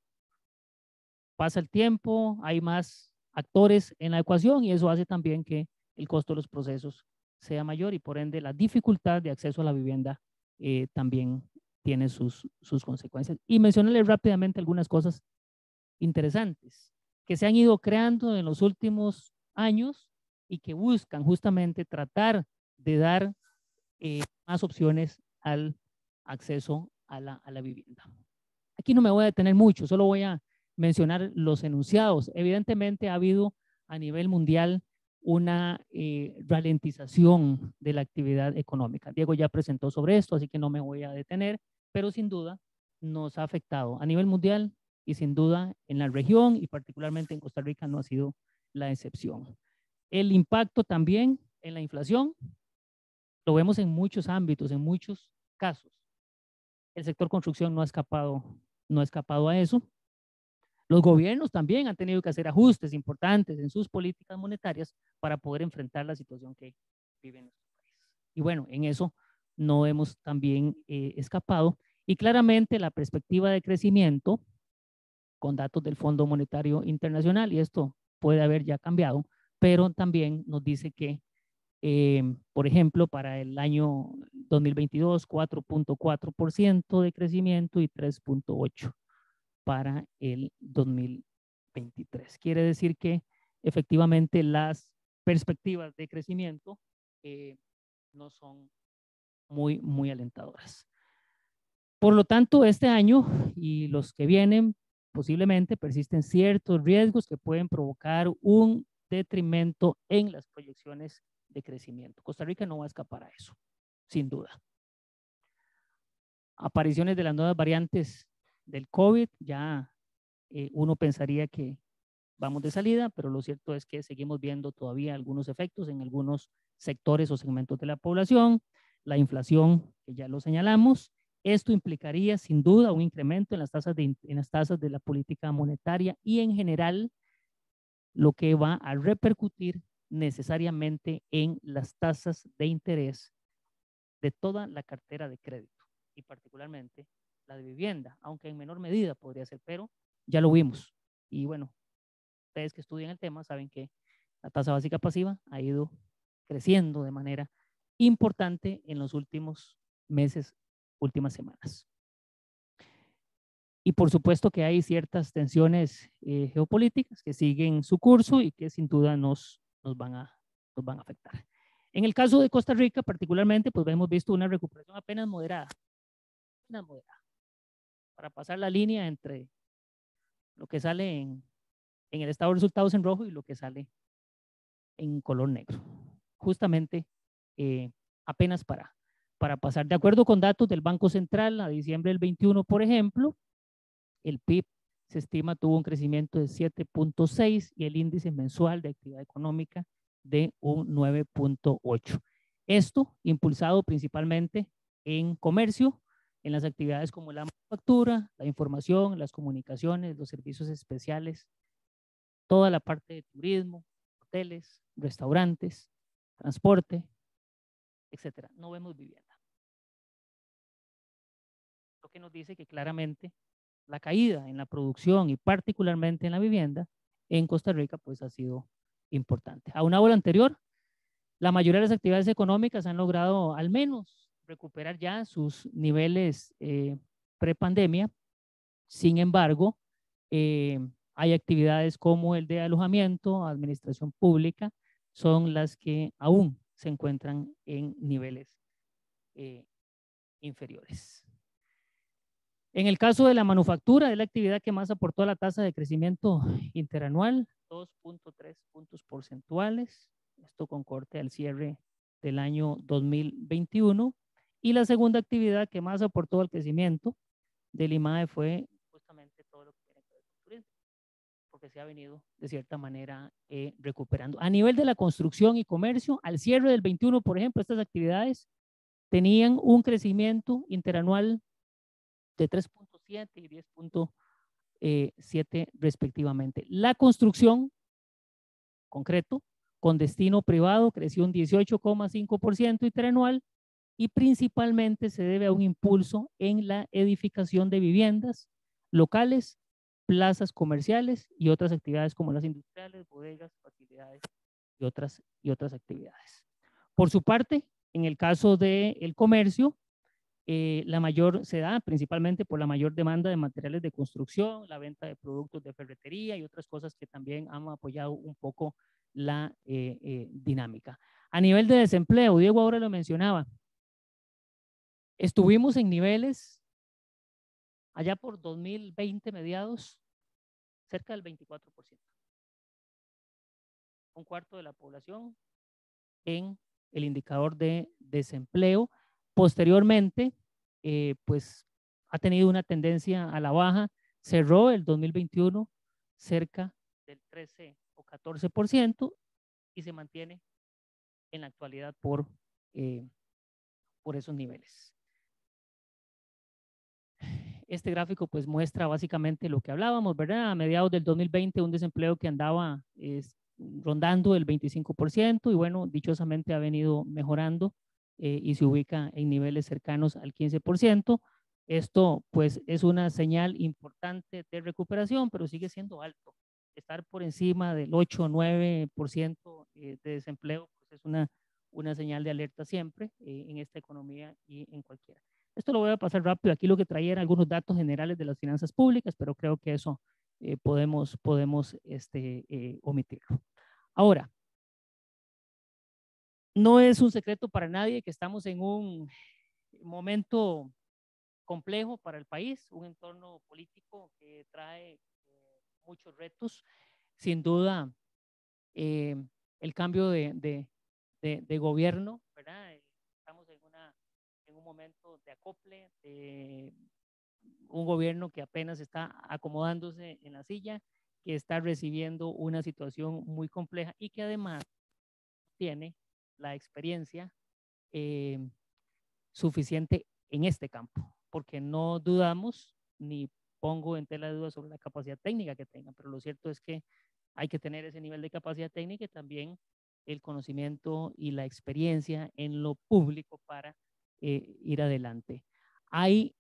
Pasa el tiempo, hay más actores en la ecuación y eso hace también que el costo de los procesos sea mayor y por ende la dificultad de acceso a la vivienda también tiene sus consecuencias. Y mencionarles rápidamente algunas cosas interesantes que se han ido creando en los últimos años y que buscan justamente tratar de dar más opciones al acceso a la vivienda. Aquí no me voy a detener mucho, solo voy a mencionar los enunciados. Evidentemente ha habido a nivel mundial una ralentización de la actividad económica. Diego ya presentó sobre esto, así que no me voy a detener, pero sin duda nos ha afectado a nivel mundial y sin duda en la región y particularmente en Costa Rica no ha sido la excepción. El impacto también en la inflación lo vemos en muchos ámbitos, en muchos casos. El sector construcción no ha escapado a eso. Los gobiernos también han tenido que hacer ajustes importantes en sus políticas monetarias para poder enfrentar la situación que vive nuestro país. Y bueno, en eso no hemos también escapado. Y claramente la perspectiva de crecimiento, con datos del Fondo Monetario Internacional, y esto puede haber ya cambiado, pero también nos dice que, por ejemplo, para el año 2022, 4.4% de crecimiento y 3.8% para el 2023. Quiere decir que efectivamente las perspectivas de crecimiento no son muy alentadoras. Por lo tanto, este año y los que vienen posiblemente persisten ciertos riesgos que pueden provocar un detrimento en las proyecciones de crecimiento. Costa Rica no va a escapar a eso, sin duda. Apariciones de las nuevas variantes del COVID, ya uno pensaría que vamos de salida, pero lo cierto es que seguimos viendo todavía algunos efectos en algunos sectores o segmentos de la población, la inflación, que ya lo señalamos. Esto implicaría sin duda un incremento en las tasas de la política monetaria y en general lo que va a repercutir necesariamente en las tasas de interés de toda la cartera de crédito y particularmente la de vivienda, aunque en menor medida podría ser, pero ya lo vimos. Y bueno, ustedes que estudian el tema saben que la tasa básica pasiva ha ido creciendo de manera importante en los últimos meses, últimas semanas. Y por supuesto que hay ciertas tensiones geopolíticas que siguen su curso y que sin duda nos van a afectar. En el caso de Costa Rica particularmente, pues hemos visto una recuperación apenas moderada, para pasar la línea entre lo que sale en el estado de resultados en rojo y lo que sale en color negro. Justamente apenas para pasar. De acuerdo con datos del Banco Central a diciembre del 21, por ejemplo, el PIB se estima tuvo un crecimiento de 7.6 y el índice mensual de actividad económica de un 9.8. Esto impulsado principalmente en comercio, en las actividades como la manufactura, la información, las comunicaciones, los servicios especiales, toda la parte de turismo, hoteles, restaurantes, transporte, etcétera. No vemos vivienda. Lo que nos dice que claramente la caída en la producción y particularmente en la vivienda en Costa Rica pues ha sido importante. Aunado a lo anterior, la mayoría de las actividades económicas han logrado al menos recuperar ya sus niveles prepandemia. Sin embargo, hay actividades como el de alojamiento, administración pública, son las que aún se encuentran en niveles inferiores. En el caso de la manufactura, es la actividad que más aportó a la tasa de crecimiento interanual, 2.3 puntos porcentuales, esto con corte al cierre del año 2021. Y la segunda actividad que más aportó al crecimiento del IMAE fue justamente todo lo que tiene que ver con turismo, porque se ha venido de cierta manera recuperando. A nivel de la construcción y comercio, al cierre del 21, por ejemplo, estas actividades tenían un crecimiento interanual de 3.7 y 10.7 respectivamente. La construcción, concreto, con destino privado, creció un 18.5% interanual y principalmente se debe a un impulso en la edificación de viviendas locales, plazas comerciales y otras actividades como las industriales, bodegas, facilidades y otras actividades. Por su parte, en el caso del comercio, la mayor se da principalmente por la mayor demanda de materiales de construcción, la venta de productos de ferretería y otras cosas que también han apoyado un poco la dinámica. A nivel de desempleo, Diego ahora lo mencionaba, estuvimos en niveles allá por 2020 mediados, cerca del 24%. un cuarto de la población en el indicador de desempleo. Posteriormente, pues ha tenido una tendencia a la baja, cerró el 2021 cerca del 13 o 14% y se mantiene en la actualidad por esos niveles. Este gráfico pues muestra básicamente lo que hablábamos, ¿verdad? A mediados del 2020 un desempleo que andaba rondando el 25% y bueno, dichosamente ha venido mejorando y se ubica en niveles cercanos al 15%. Esto pues es una señal importante de recuperación, pero sigue siendo alto. Estar por encima del 8 o 9% de desempleo pues es una señal de alerta siempre en esta economía y en cualquiera. Esto lo voy a pasar rápido. Aquí lo que traía eran algunos datos generales de las finanzas públicas, pero creo que eso podemos omitirlo. Ahora, no es un secreto para nadie que estamos en un momento complejo para el país, un entorno político que trae muchos retos. Sin duda, el cambio de gobierno, ¿verdad? Estamos en un momento de acople, un gobierno que apenas está acomodándose en la silla, que está recibiendo una situación muy compleja y que además tiene la experiencia suficiente en este campo, porque no dudamos ni pongo en tela de duda sobre la capacidad técnica que tengan, pero lo cierto es que hay que tener ese nivel de capacidad técnica y también el conocimiento y la experiencia en lo público para ir adelante. Hay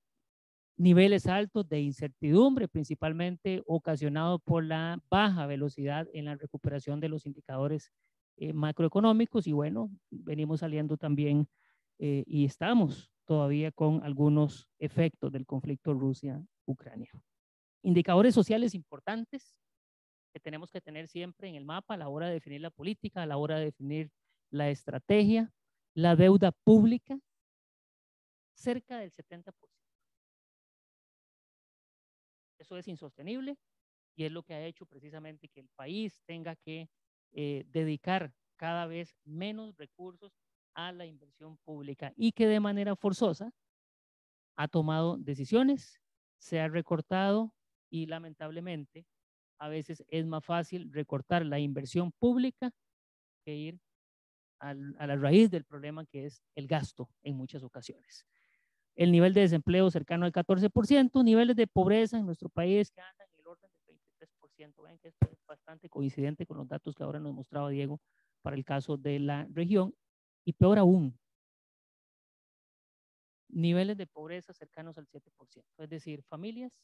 niveles altos de incertidumbre, principalmente ocasionado por la baja velocidad en la recuperación de los indicadores macroeconómicos y bueno, venimos saliendo también y estamos todavía con algunos efectos del conflicto Rusia-Ucrania. Indicadores sociales importantes que tenemos que tener siempre en el mapa a la hora de definir la política, a la hora de definir la estrategia, la deuda pública, cerca del 70%. Eso es insostenible y es lo que ha hecho precisamente que el país tenga que dedicar cada vez menos recursos a la inversión pública y que de manera forzosa ha tomado decisiones, se ha recortado y lamentablemente a veces es más fácil recortar la inversión pública que ir a la raíz del problema que es el gasto en muchas ocasiones. El nivel de desempleo cercano al 14%, niveles de pobreza en nuestro país que andan en el orden del 23%. Ven que esto es bastante coincidente con los datos que ahora nos mostraba Diego para el caso de la región. Y peor aún, niveles de pobreza cercanos al 7%. Es decir, familias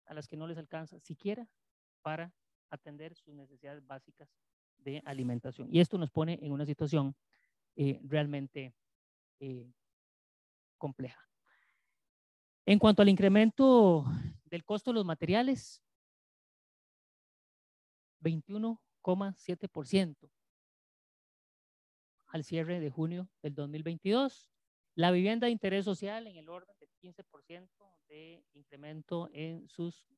a las que no les alcanza siquiera para atender sus necesidades básicas de alimentación. Y esto nos pone en una situación realmente compleja. En cuanto al incremento del costo de los materiales, 21,7% al cierre de junio del 2022. La vivienda de interés social en el orden del 15% de incremento en sus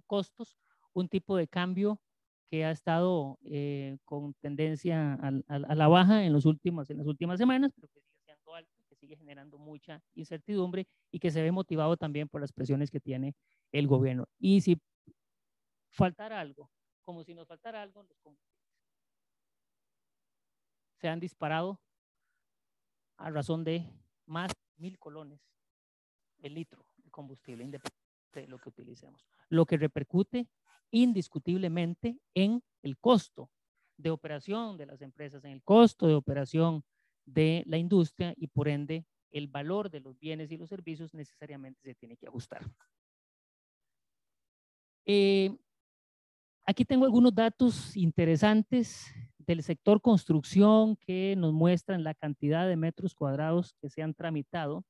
costos, un tipo de cambio que ha estado con tendencia a la baja en las últimas semanas, pero que sigue siendo alto, que sigue generando mucha incertidumbre y que se ve motivado también por las presiones que tiene el gobierno. Y si faltara algo, como si nos faltara algo, los combustibles se han disparado a razón de más de 1,000 colones el litro de combustible, independientemente de lo que utilicemos, lo que repercute indiscutiblemente en el costo de operación de las empresas, en el costo de operación de la industria y por ende el valor de los bienes y los servicios necesariamente se tiene que ajustar. Aquí tengo algunos datos interesantes del sector construcción que nos muestran la cantidad de metros cuadrados que se han tramitado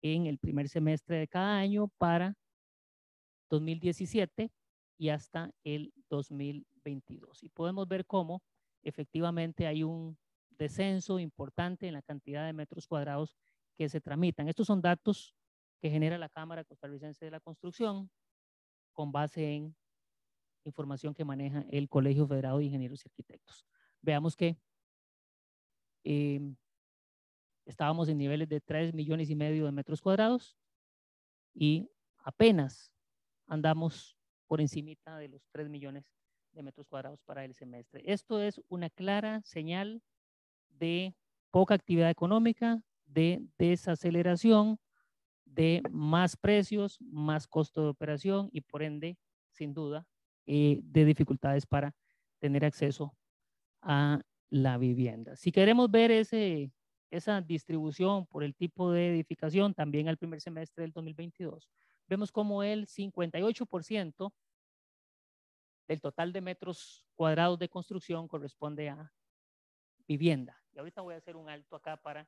en el primer semestre de cada año para 2017 y hasta el 2022. Y podemos ver cómo efectivamente hay un descenso importante en la cantidad de metros cuadrados que se tramitan. Estos son datos que genera la Cámara Costarricense de la Construcción con base en información que maneja el Colegio Federado de Ingenieros y Arquitectos. Veamos que estábamos en niveles de 3,5 millones de metros cuadrados y apenas andamos por encimita de los 3 millones de metros cuadrados para el semestre. Esto es una clara señal de poca actividad económica, de desaceleración, de más precios, más costo de operación y por ende, sin duda, de dificultades para tener acceso a la vivienda. Si queremos ver esa distribución por el tipo de edificación, también al primer semestre del 2022, vemos como el 58% del total de metros cuadrados de construcción corresponde a vivienda. Y ahorita voy a hacer un alto acá para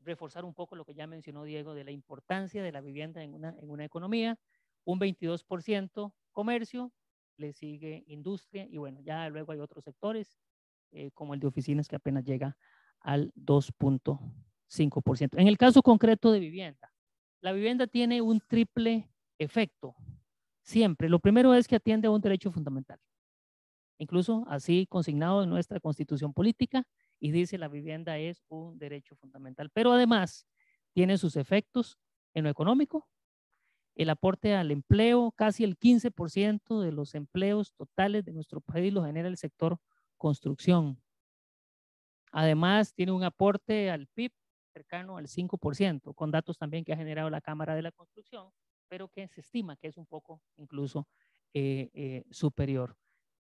reforzar un poco lo que ya mencionó Diego de la importancia de la vivienda en una economía. Un 22% comercio, le sigue industria y bueno, ya luego hay otros sectores como el de oficinas que apenas llega al 2,5%. En el caso concreto de vivienda, la vivienda tiene un triple efecto siempre. Lo primero es que atiende a un derecho fundamental, incluso así consignado en nuestra constitución política, y dice la vivienda es un derecho fundamental, pero además tiene sus efectos en lo económico, el aporte al empleo, casi el 15% de los empleos totales de nuestro país lo genera el sector construcción. Además tiene un aporte al PIB cercano al 5%, con datos también que ha generado la Cámara de la Construcción, pero que se estima que es un poco incluso superior.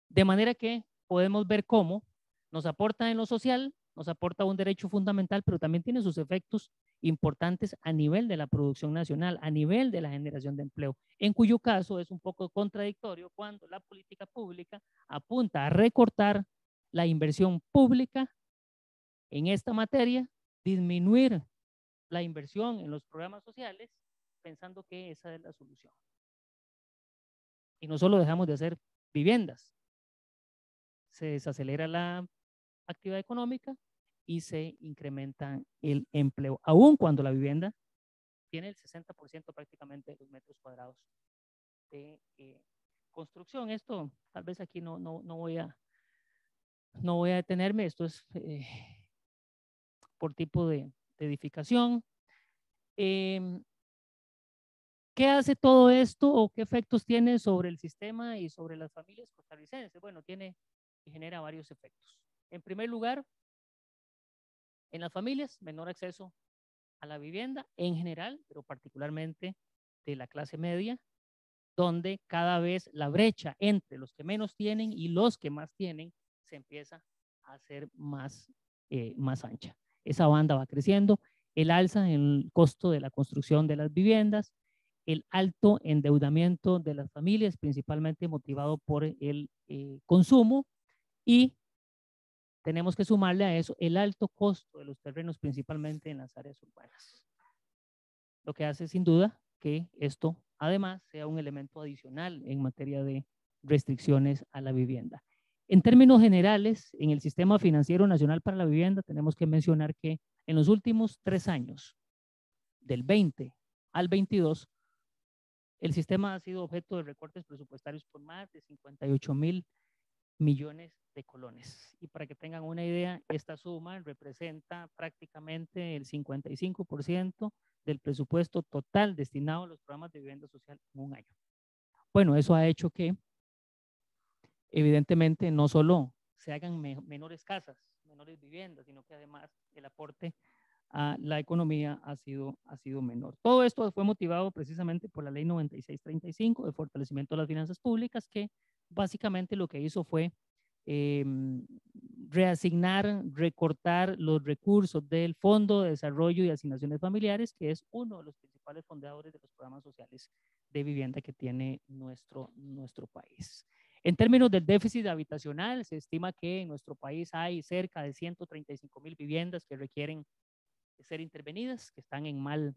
De manera que podemos ver cómo nos aporta en lo social, nos aporta un derecho fundamental, pero también tiene sus efectos importantes a nivel de la producción nacional, a nivel de la generación de empleo, en cuyo caso es un poco contradictorio cuando la política pública apunta a recortar la inversión pública en esta materia, disminuir la inversión en los programas sociales, pensando que esa es la solución. Y no solo dejamos de hacer viviendas, se desacelera la actividad económica y se incrementa el empleo, aun cuando la vivienda tiene el 60% prácticamente de los metros cuadrados de construcción. Esto tal vez aquí no voy a detenerme, esto es por tipo de edificación. ¿Qué hace todo esto o qué efectos tiene sobre el sistema y sobre las familias costarricenses? Bueno, tiene y genera varios efectos. En primer lugar, en las familias, menor acceso a la vivienda en general, pero particularmente de la clase media, donde cada vez la brecha entre los que menos tienen y los que más tienen se empieza a hacer más ancha. Esa banda va creciendo, el alza en el costo de la construcción de las viviendas, el alto endeudamiento de las familias, principalmente motivado por el consumo, y tenemos que sumarle a eso el alto costo de los terrenos, principalmente en las áreas urbanas. Lo que hace sin duda que esto además sea un elemento adicional en materia de restricciones a la vivienda. En términos generales, en el Sistema Financiero Nacional para la Vivienda tenemos que mencionar que en los últimos 3 años, del 20 al 22, el sistema ha sido objeto de recortes presupuestarios por más de 58,000 millones de colones. Y para que tengan una idea, esta suma representa prácticamente el 55% del presupuesto total destinado a los programas de vivienda social en un año. Bueno, eso ha hecho que evidentemente no solo se hagan menores casas, menores viviendas, sino que además el aporte a la economía ha sido menor. Todo esto fue motivado precisamente por la ley 9635 de fortalecimiento de las finanzas públicas, que básicamente lo que hizo fue reasignar, recortar los recursos del Fondo de Desarrollo y Asignaciones Familiares, que es uno de los principales fundadores de los programas sociales de vivienda que tiene nuestro país. En términos del déficit habitacional, se estima que en nuestro país hay cerca de 135,000 viviendas que requieren ser intervenidas, que están en mal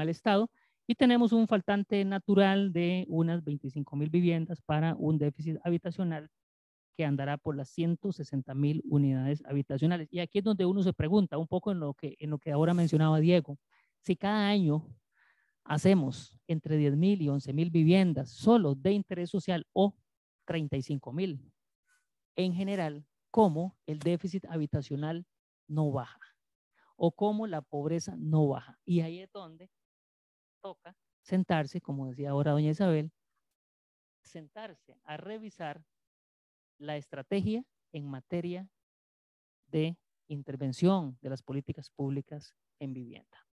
estado, y tenemos un faltante natural de unas 25,000 viviendas para un déficit habitacional que andará por las 160,000 unidades habitacionales. Y aquí es donde uno se pregunta, un poco en lo que ahora mencionaba Diego, si cada año hacemos entre 10.000 y 11.000 viviendas solo de interés social o 35.000 en general, cómo el déficit habitacional no baja o cómo la pobreza no baja. Y ahí es donde toca sentarse, como decía ahora doña Isabel, sentarse a revisar la estrategia en materia de intervención de las políticas públicas en vivienda.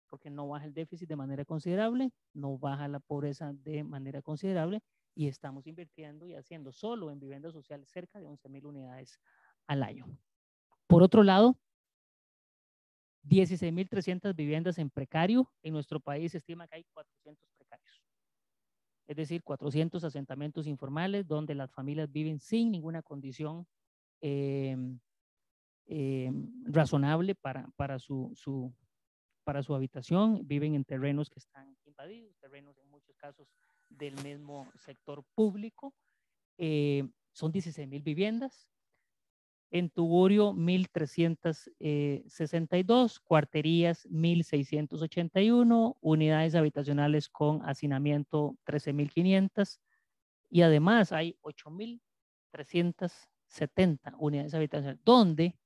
Porque no baja el déficit de manera considerable, no baja la pobreza de manera considerable y estamos invirtiendo y haciendo solo en vivienda social cerca de 11.000 unidades al año. Por otro lado, 16.300 viviendas en precario. En nuestro país se estima que hay 400 precarios. Es decir, 400 asentamientos informales donde las familias viven sin ninguna condición razonable para su habitación, viven en terrenos que están invadidos, terrenos en muchos casos del mismo sector público. Son 16.000 viviendas. En Tugurio, 1.362, Cuarterías, 1.681, unidades habitacionales con hacinamiento, 13.500, y además hay 8.370 unidades habitacionales, donde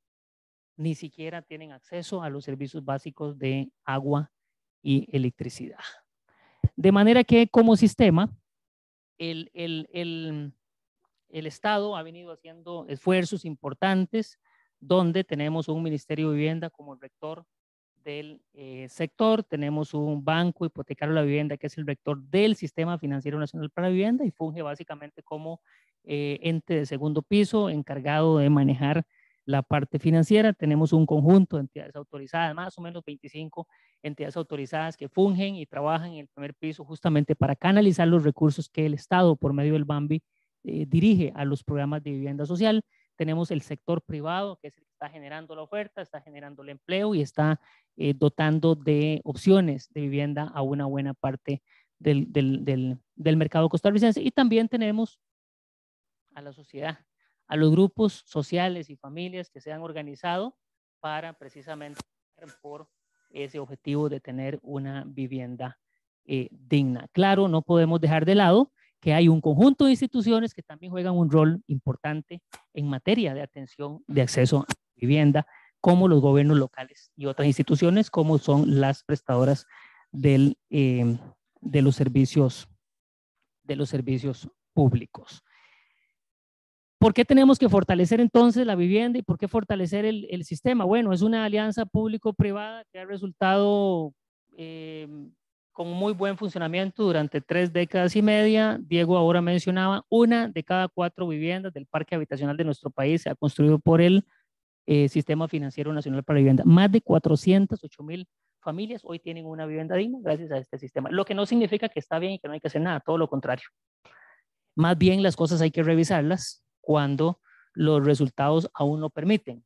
ni siquiera tienen acceso a los servicios básicos de agua y electricidad. De manera que como sistema, el Estado ha venido haciendo esfuerzos importantes donde tenemos un Ministerio de Vivienda como el rector del sector, tenemos un banco hipotecario de la vivienda que es el rector del Sistema Financiero Nacional para la Vivienda y funge básicamente como ente de segundo piso encargado de manejar la parte financiera. Tenemos un conjunto de entidades autorizadas, más o menos 25 entidades autorizadas que fungen y trabajan en el primer piso justamente para canalizar los recursos que el Estado por medio del BAMBI dirige a los programas de vivienda social. Tenemos el sector privado, que es el que está generando la oferta, está generando el empleo y está dotando de opciones de vivienda a una buena parte del mercado costarricense. Y también tenemos a la sociedad, a los grupos sociales y familias que se han organizado para precisamente por ese objetivo de tener una vivienda digna. Claro, no podemos dejar de lado que hay un conjunto de instituciones que también juegan un rol importante en materia de atención de acceso a vivienda, como los gobiernos locales y otras instituciones como son las prestadoras de los servicios públicos. ¿Por qué tenemos que fortalecer entonces la vivienda y por qué fortalecer el sistema? Bueno, es una alianza público-privada que ha resultado con muy buen funcionamiento durante 3 décadas y media. Diego ahora mencionaba, 1 de cada 4 viviendas del parque habitacional de nuestro país se ha construido por el Sistema Financiero Nacional para la Vivienda. Más de 408.000 familias hoy tienen una vivienda digna gracias a este sistema. Lo que no significa que está bien y que no hay que hacer nada, todo lo contrario. Más bien las cosas hay que revisarlas cuando los resultados aún lo permiten,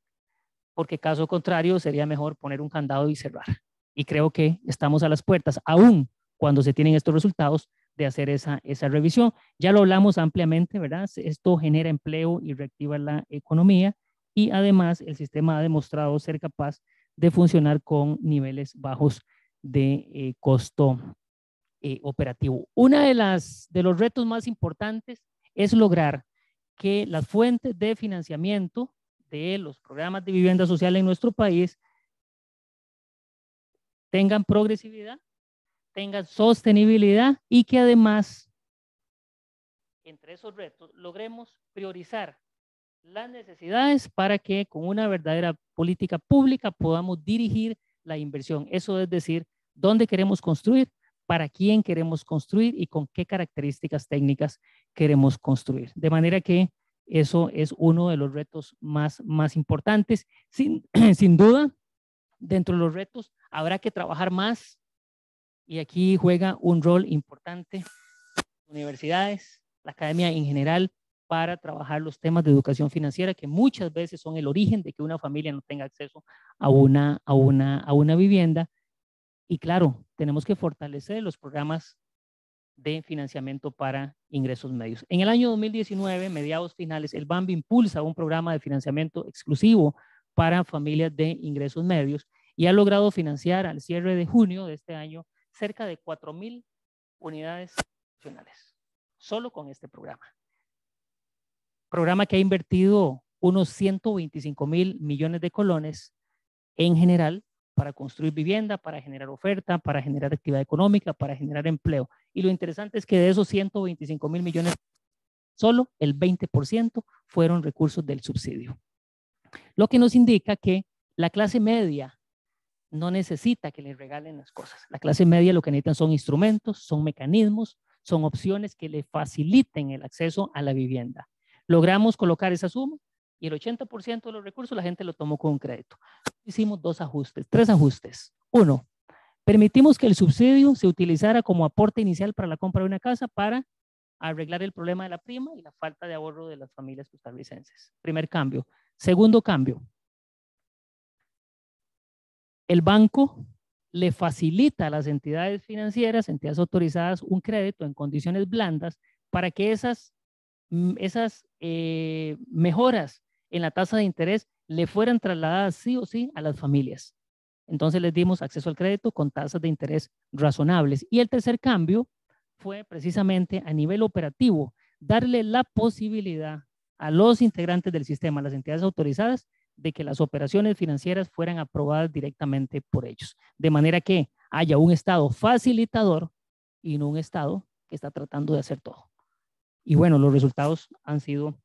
porque caso contrario sería mejor poner un candado y cerrar. Y creo que estamos a las puertas, aún cuando se tienen estos resultados, de hacer esa revisión. Ya lo hablamos ampliamente, ¿verdad? Esto genera empleo y reactiva la economía y además el sistema ha demostrado ser capaz de funcionar con niveles bajos de costo operativo. Una de los retos más importantes es lograr que las fuentes de financiamiento de los programas de vivienda social en nuestro país tengan progresividad, tengan sostenibilidad y que además, entre esos retos, logremos priorizar las necesidades para que con una verdadera política pública podamos dirigir la inversión. Eso es decir, dónde queremos construir, para quién queremos construir y con qué características técnicas queremos construir. De manera que eso es uno de los retos más importantes. Sin duda, dentro de los retos habrá que trabajar más y aquí juega un rol importante universidades, la academia en general, para trabajar los temas de educación financiera que muchas veces son el origen de que una familia no tenga acceso a una vivienda. Y claro, tenemos que fortalecer los programas de financiamiento para ingresos medios. En el año 2019, mediados finales, el BAMBI impulsa un programa de financiamiento exclusivo para familias de ingresos medios y ha logrado financiar al cierre de junio de este año cerca de 4.000 unidades nacionales, solo con este programa. Programa que ha invertido unos 125.000 millones de colones en general para construir vivienda, para generar oferta, para generar actividad económica, para generar empleo. Y lo interesante es que de esos 125.000 millones, solo el 20% fueron recursos del subsidio. Lo que nos indica que la clase media no necesita que le regalen las cosas. La clase media lo que necesitan son instrumentos, son mecanismos, son opciones que le faciliten el acceso a la vivienda. Logramos colocar esa suma y el 80% de los recursos la gente lo tomó con un crédito. Hicimos tres ajustes. Uno, permitimos que el subsidio se utilizara como aporte inicial para la compra de una casa para arreglar el problema de la prima y la falta de ahorro de las familias costarricenses. Primer cambio. Segundo cambio. El banco le facilita a las entidades financieras, entidades autorizadas, un crédito en condiciones blandas para que esas mejoras en la tasa de interés le fueran trasladadas sí o sí a las familias. Entonces les dimos acceso al crédito con tasas de interés razonables. Y el tercer cambio fue precisamente a nivel operativo, darle la posibilidad a los integrantes del sistema, a las entidades autorizadas, de que las operaciones financieras fueran aprobadas directamente por ellos. De manera que haya un Estado facilitador y no un Estado que está tratando de hacer todo. Y bueno, los resultados han sido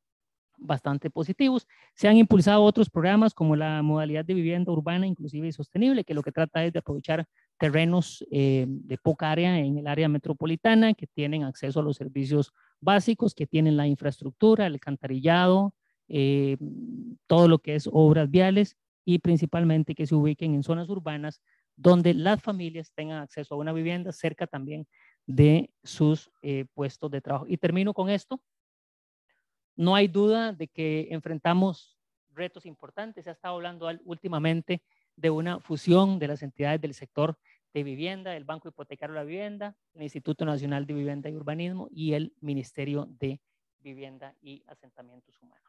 bastante positivos. Se han impulsado otros programas como la modalidad de vivienda urbana inclusiva y sostenible, que lo que trata es de aprovechar terrenos de poca área en el área metropolitana, que tienen acceso a los servicios básicos, que tienen la infraestructura, el alcantarillado, todo lo que es obras viales y principalmente que se ubiquen en zonas urbanas donde las familias tengan acceso a una vivienda cerca también de sus puestos de trabajo. Y termino con esto. No hay duda de que enfrentamos retos importantes. Se ha estado hablando últimamente de una fusión de las entidades del sector de vivienda, el Banco Hipotecario de la Vivienda, el Instituto Nacional de Vivienda y Urbanismo y el Ministerio de Vivienda y Asentamientos Humanos.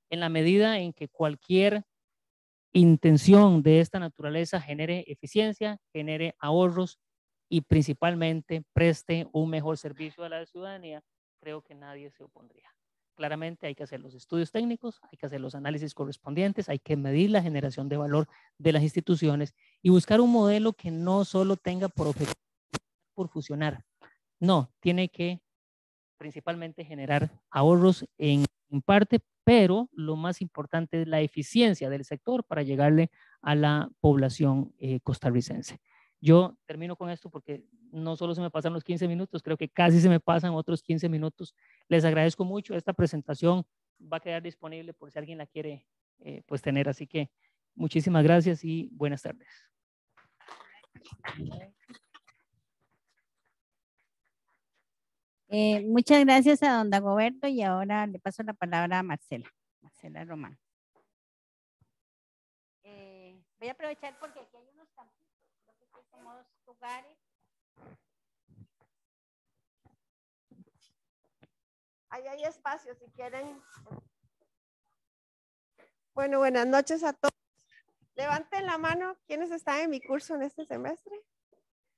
En la medida en que cualquier intención de esta naturaleza genere eficiencia, genere ahorros y principalmente preste un mejor servicio a la ciudadanía, creo que nadie se opondría. Claramente hay que hacer los estudios técnicos, hay que hacer los análisis correspondientes, hay que medir la generación de valor de las instituciones y buscar un modelo que no solo tenga por objetivo por fusionar, no, tiene que principalmente generar ahorros en parte, pero lo más importante es la eficiencia del sector para llegarle a la población costarricense. Yo termino con esto porque no solo se me pasan los 15 minutos, creo que casi se me pasan otros 15 minutos. Les agradezco mucho. Esta presentación va a quedar disponible por si alguien la quiere pues tener. Así que muchísimas gracias y buenas tardes. Muchas gracias a don Dagoberto y ahora le paso la palabra a Marcela Román. Voy a aprovechar porque aquí hay unos campitos, creo que aquí somos lugares. Ahí hay espacio si quieren. Bueno, buenas noches a todos. Levanten la mano quienes están en mi curso en este semestre.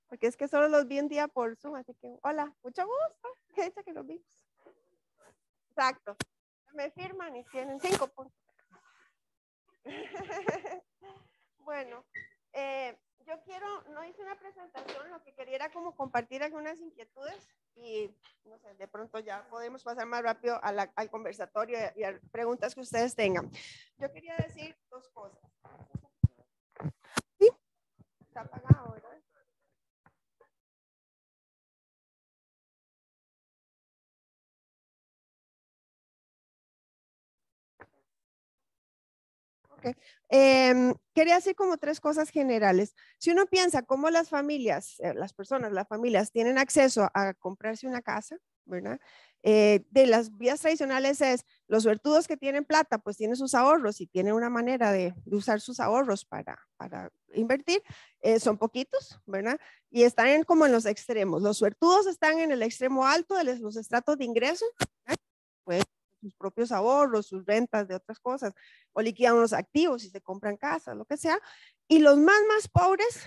Porque es que solo los vi un día por Zoom, así que hola, mucho gusto. Qué dicha que los vimos. Exacto. Me firman y tienen 5 puntos. Bueno, yo no hice una presentación, lo que quería era como compartir algunas inquietudes y no sé, de pronto ya podemos pasar más rápido al conversatorio y a preguntas que ustedes tengan. Yo quería decir 2 cosas. ¿Sí? Está apagado, ¿verdad? Okay. Quería decir como 3 cosas generales. Si uno piensa cómo las familias, las familias tienen acceso a comprarse una casa, ¿verdad? De las vías tradicionales es los suertudos que tienen plata, pues tienen sus ahorros y tienen una manera de usar sus ahorros para invertir. Son poquitos, ¿verdad? Y están como en los extremos. Los suertudos están en el extremo alto de los estratos de ingreso, ¿verdad? Pues sus propios ahorros, sus rentas de otras cosas, o liquidan unos activos y se compran casas, lo que sea. Y los más pobres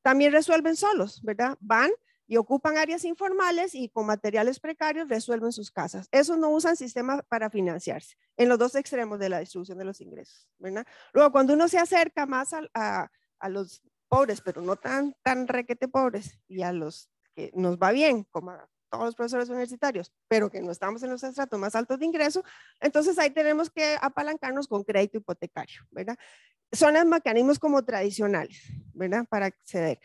también resuelven solos, ¿verdad? Van y ocupan áreas informales y con materiales precarios resuelven sus casas. Esos no usan sistema para financiarse, en los dos extremos de la distribución de los ingresos, ¿verdad? Luego, cuando uno se acerca más a los pobres, pero no tan requete pobres, y a los que nos va bien, como a todos los profesores universitarios, pero que no estamos en los estratos más altos de ingreso, entonces ahí tenemos que apalancarnos con crédito hipotecario, ¿verdad? Son los mecanismos como tradicionales, ¿verdad? Para acceder.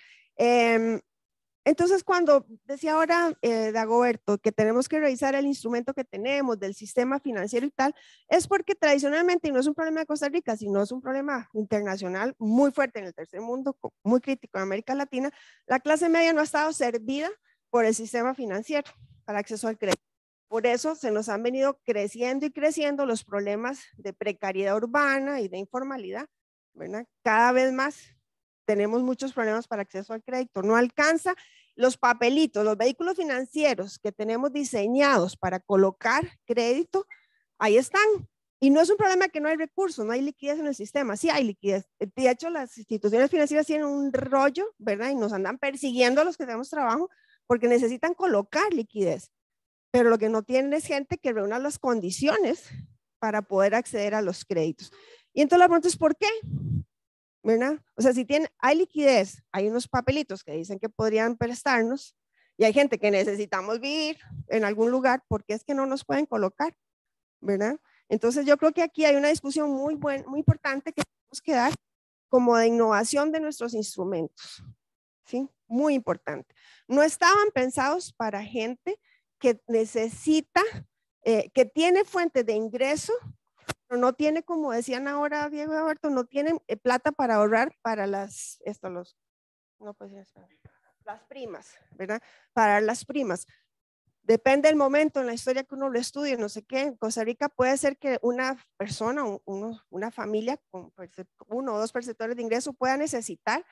Entonces, cuando decía ahora Dagoberto que tenemos que revisar el instrumento que tenemos del sistema financiero y tal, es porque tradicionalmente, y no es un problema de Costa Rica, sino es un problema internacional muy fuerte en el tercer mundo, muy crítico en América Latina, la clase media no ha estado servida por el sistema financiero para acceso al crédito. Por eso se nos han venido creciendo y creciendo los problemas de precariedad urbana y de informalidad, ¿verdad? Cada vez más tenemos muchos problemas para acceso al crédito. No alcanza los papelitos, los vehículos financieros que tenemos diseñados para colocar crédito, ahí están. Y no es un problema que no hay recursos, no hay liquidez en el sistema, sí hay liquidez. De hecho, las instituciones financieras tienen un rollo, ¿verdad? Y nos andan persiguiendo a los que tenemos trabajo porque necesitan colocar liquidez. Pero lo que no tienen es gente que reúna las condiciones para poder acceder a los créditos. Y entonces la pregunta es, ¿por qué? ¿Verdad? O sea, si hay liquidez, hay unos papelitos que dicen que podrían prestarnos y hay gente que necesitamos vivir en algún lugar, ¿por qué es que no nos pueden colocar? ¿Verdad? Entonces yo creo que aquí hay una discusión muy importante que tenemos que dar como de innovación de nuestros instrumentos. ¿Sí? Muy importante. No estaban pensados para gente que necesita, que tiene fuentes de ingreso, pero no tiene, como decían ahora Diego y Alberto, no tienen plata para ahorrar para las primas, ¿verdad? Para las primas. Depende del momento en la historia que uno lo estudie, no sé qué. En Costa Rica puede ser que una persona, una familia con 1 o 2 perceptores de ingreso pueda necesitar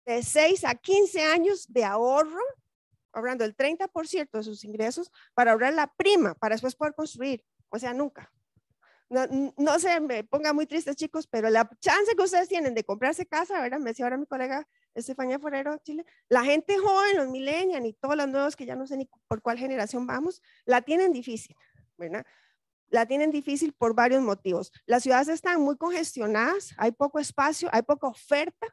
de 6 a 15 años de ahorro, ahorrando el 30% de sus ingresos para ahorrar la prima, para después poder construir. O sea, nunca. No se me ponga muy tristes, chicos, pero la chance que ustedes tienen de comprarse casa, ¿verdad? Me decía ahora mi colega Estefanía Forero, Chile, la gente joven, los millennials y todos los nuevos que ya no sé ni por cuál generación vamos, la tienen difícil, ¿verdad? La tienen difícil por varios motivos. Las ciudades están muy congestionadas, hay poco espacio, hay poca oferta.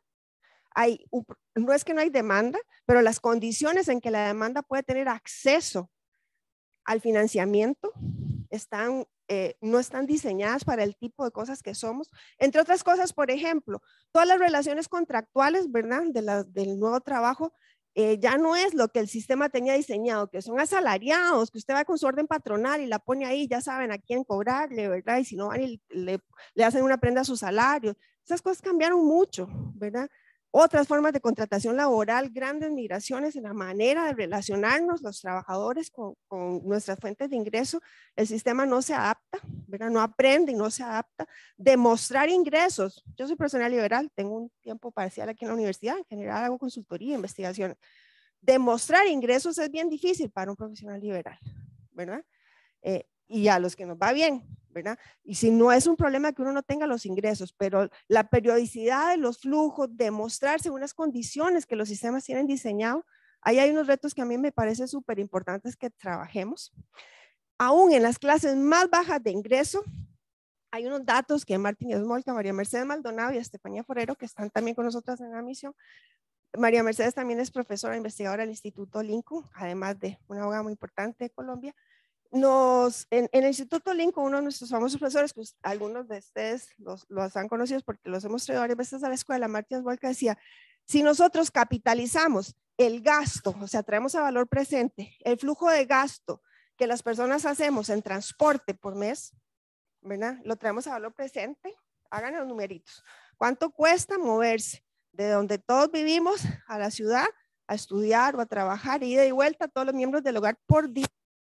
No es que no hay demanda, pero las condiciones en que la demanda puede tener acceso al financiamiento no están diseñadas para el tipo de cosas que somos. Entre otras cosas, por ejemplo, todas las relaciones contractuales, ¿verdad? Del nuevo trabajo, ya no es lo que el sistema tenía diseñado, que son asalariados, que usted va con su orden patronal y la pone ahí, ya saben a quién cobrarle, ¿verdad? Y si no van y le hacen una prenda a su salario. Esas cosas cambiaron mucho, ¿verdad? Otras formas de contratación laboral, grandes migraciones en la manera de relacionarnos los trabajadores con nuestras fuentes de ingreso. El sistema no se adapta, ¿verdad? No aprende y no se adapta. Demostrar ingresos. Yo soy profesional liberal, tengo un tiempo parcial aquí en la universidad, en general hago consultoría e investigación. Demostrar ingresos es bien difícil para un profesional liberal, ¿verdad? Y a los que nos va bien, ¿verdad? Y si no es un problema que uno no tenga los ingresos, pero la periodicidad de los flujos, demostrarse unas condiciones que los sistemas tienen diseñado, ahí hay unos retos que a mí me parece súper importantes que trabajemos. Aún en las clases más bajas de ingreso, hay unos datos que Martín Smolka, María Mercedes Maldonado y Estefanía Forero, que están también con nosotras en la misión. María Mercedes también es profesora investigadora del Instituto Lincoln, además de una abogada muy importante de Colombia. En el Instituto Lincoln, uno de nuestros famosos profesores, pues algunos de ustedes los han conocido porque los hemos traído varias veces a la escuela, Martín Smolka decía, si nosotros capitalizamos el gasto, o sea, traemos a valor presente el flujo de gasto que las personas hacemos en transporte por mes, ¿verdad? Lo traemos a valor presente, hagan los numeritos. ¿Cuánto cuesta moverse de donde todos vivimos a la ciudad a estudiar o a trabajar, ida y vuelta, todos los miembros del hogar por día?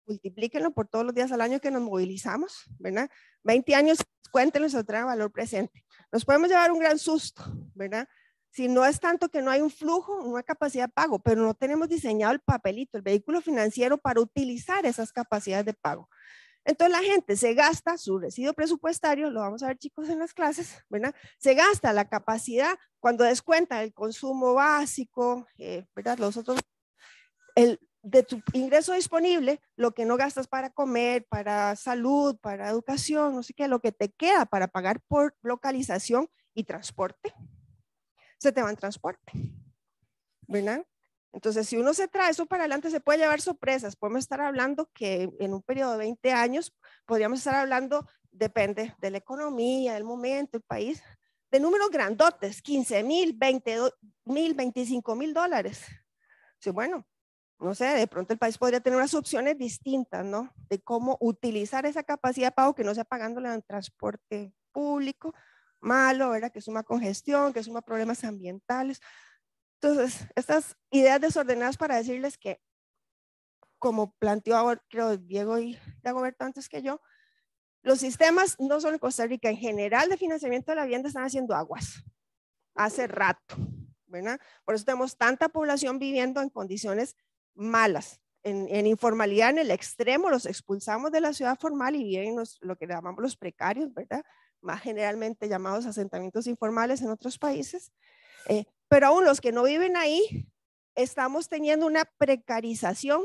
Multiplíquenlo por todos los días al año que nos movilizamos, ¿verdad? 20 años, cuéntenlo y se lo traen valor presente. Nos podemos llevar un gran susto, ¿verdad? Si no es tanto que no hay un flujo, no hay capacidad de pago, pero no tenemos diseñado el papelito, el vehículo financiero para utilizar esas capacidades de pago. Entonces la gente se gasta su residuo presupuestario, lo vamos a ver chicos en las clases, ¿verdad? Se gasta la capacidad cuando descuenta el consumo básico, ¿verdad? Los otros, de tu ingreso disponible, lo que no gastas para comer, para salud, para educación, no sé qué, lo que te queda para pagar por localización y transporte, se te va en transporte, ¿verdad? Entonces, si uno se trae eso para adelante, se puede llevar sorpresas. Podemos estar hablando que en un periodo de 20 años, podríamos estar hablando, depende de la economía, del momento, el país, de números grandotes, 15,000, 20,000, 25,000 dólares. Sí, bueno, no sé, de pronto el país podría tener unas opciones distintas, ¿no? De cómo utilizar esa capacidad de pago que no sea pagándola en transporte público, malo, ¿verdad? Que suma congestión, que suma problemas ambientales. Entonces, estas ideas desordenadas para decirles que, como planteó ahora, creo, Diego y Dagoberto antes que yo, los sistemas, no solo en Costa Rica, en general de financiamiento de la vivienda están haciendo aguas hace rato, ¿verdad? Por eso tenemos tanta población viviendo en condiciones malas, en informalidad en el extremo, los expulsamos de la ciudad formal y viven lo que llamamos los precarios, ¿verdad? Más generalmente llamados asentamientos informales en otros países. Pero aún los que no viven ahí, estamos teniendo una precarización,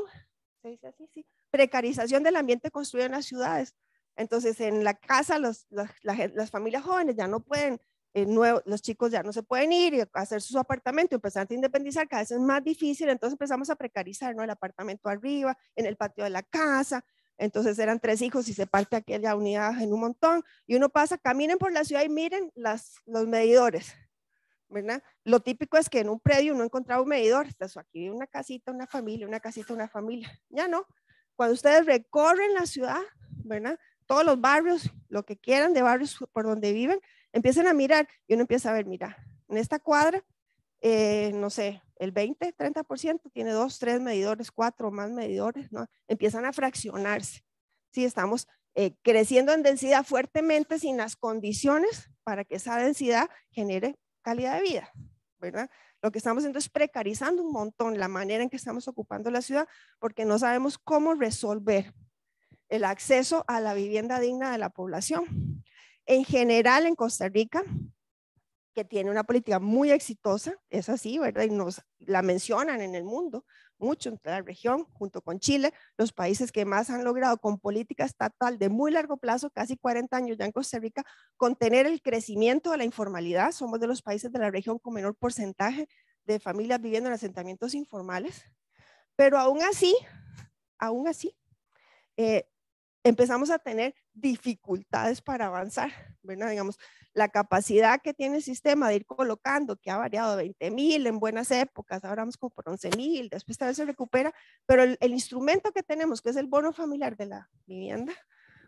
¿se dice así? Sí, precarización del ambiente construido en las ciudades. Entonces, en la casa, las familias jóvenes ya no pueden, los chicos ya no se pueden ir y hacer su apartamento, empezar a independizar, cada vez es más difícil, entonces empezamos a precarizar, ¿no? El apartamento arriba, en el patio de la casa. Entonces eran 3 hijos y se parte aquella unidad en un montón, y uno pasa, caminen por la ciudad y miren los medidores, ¿verdad? Lo típico es que en un predio uno encontraba un medidor, aquí una casita, una familia, una casita, una familia. Ya no. Cuando ustedes recorren la ciudad, ¿verdad? Todos los barrios, lo que quieran de barrios por donde viven, empiezan a mirar y uno empieza a ver, mira, en esta cuadra, no sé, el 20, 30% tiene 2, 3 medidores, 4 más medidores, ¿no? Empiezan a fraccionarse. Sí, estamos creciendo en densidad fuertemente sin las condiciones para que esa densidad genere calidad de vida, ¿verdad? Lo que estamos haciendo es precarizando un montón la manera en que estamos ocupando la ciudad porque no sabemos cómo resolver el acceso a la vivienda digna de la población. En general, en Costa Rica, que tiene una política muy exitosa, es así, ¿verdad? Y nos la mencionan en el mundo, mucho en la región, junto con Chile, los países que más han logrado con política estatal de muy largo plazo, casi 40 años ya en Costa Rica, contener el crecimiento de la informalidad. Somos de los países de la región con menor porcentaje de familias viviendo en asentamientos informales, pero aún así, empezamos a tener dificultades para avanzar, ¿verdad? Digamos, la capacidad que tiene el sistema de ir colocando, que ha variado de 20,000 en buenas épocas, ahora vamos como por 11,000, después tal vez se recupera, pero el instrumento que tenemos, que es el bono familiar de la vivienda,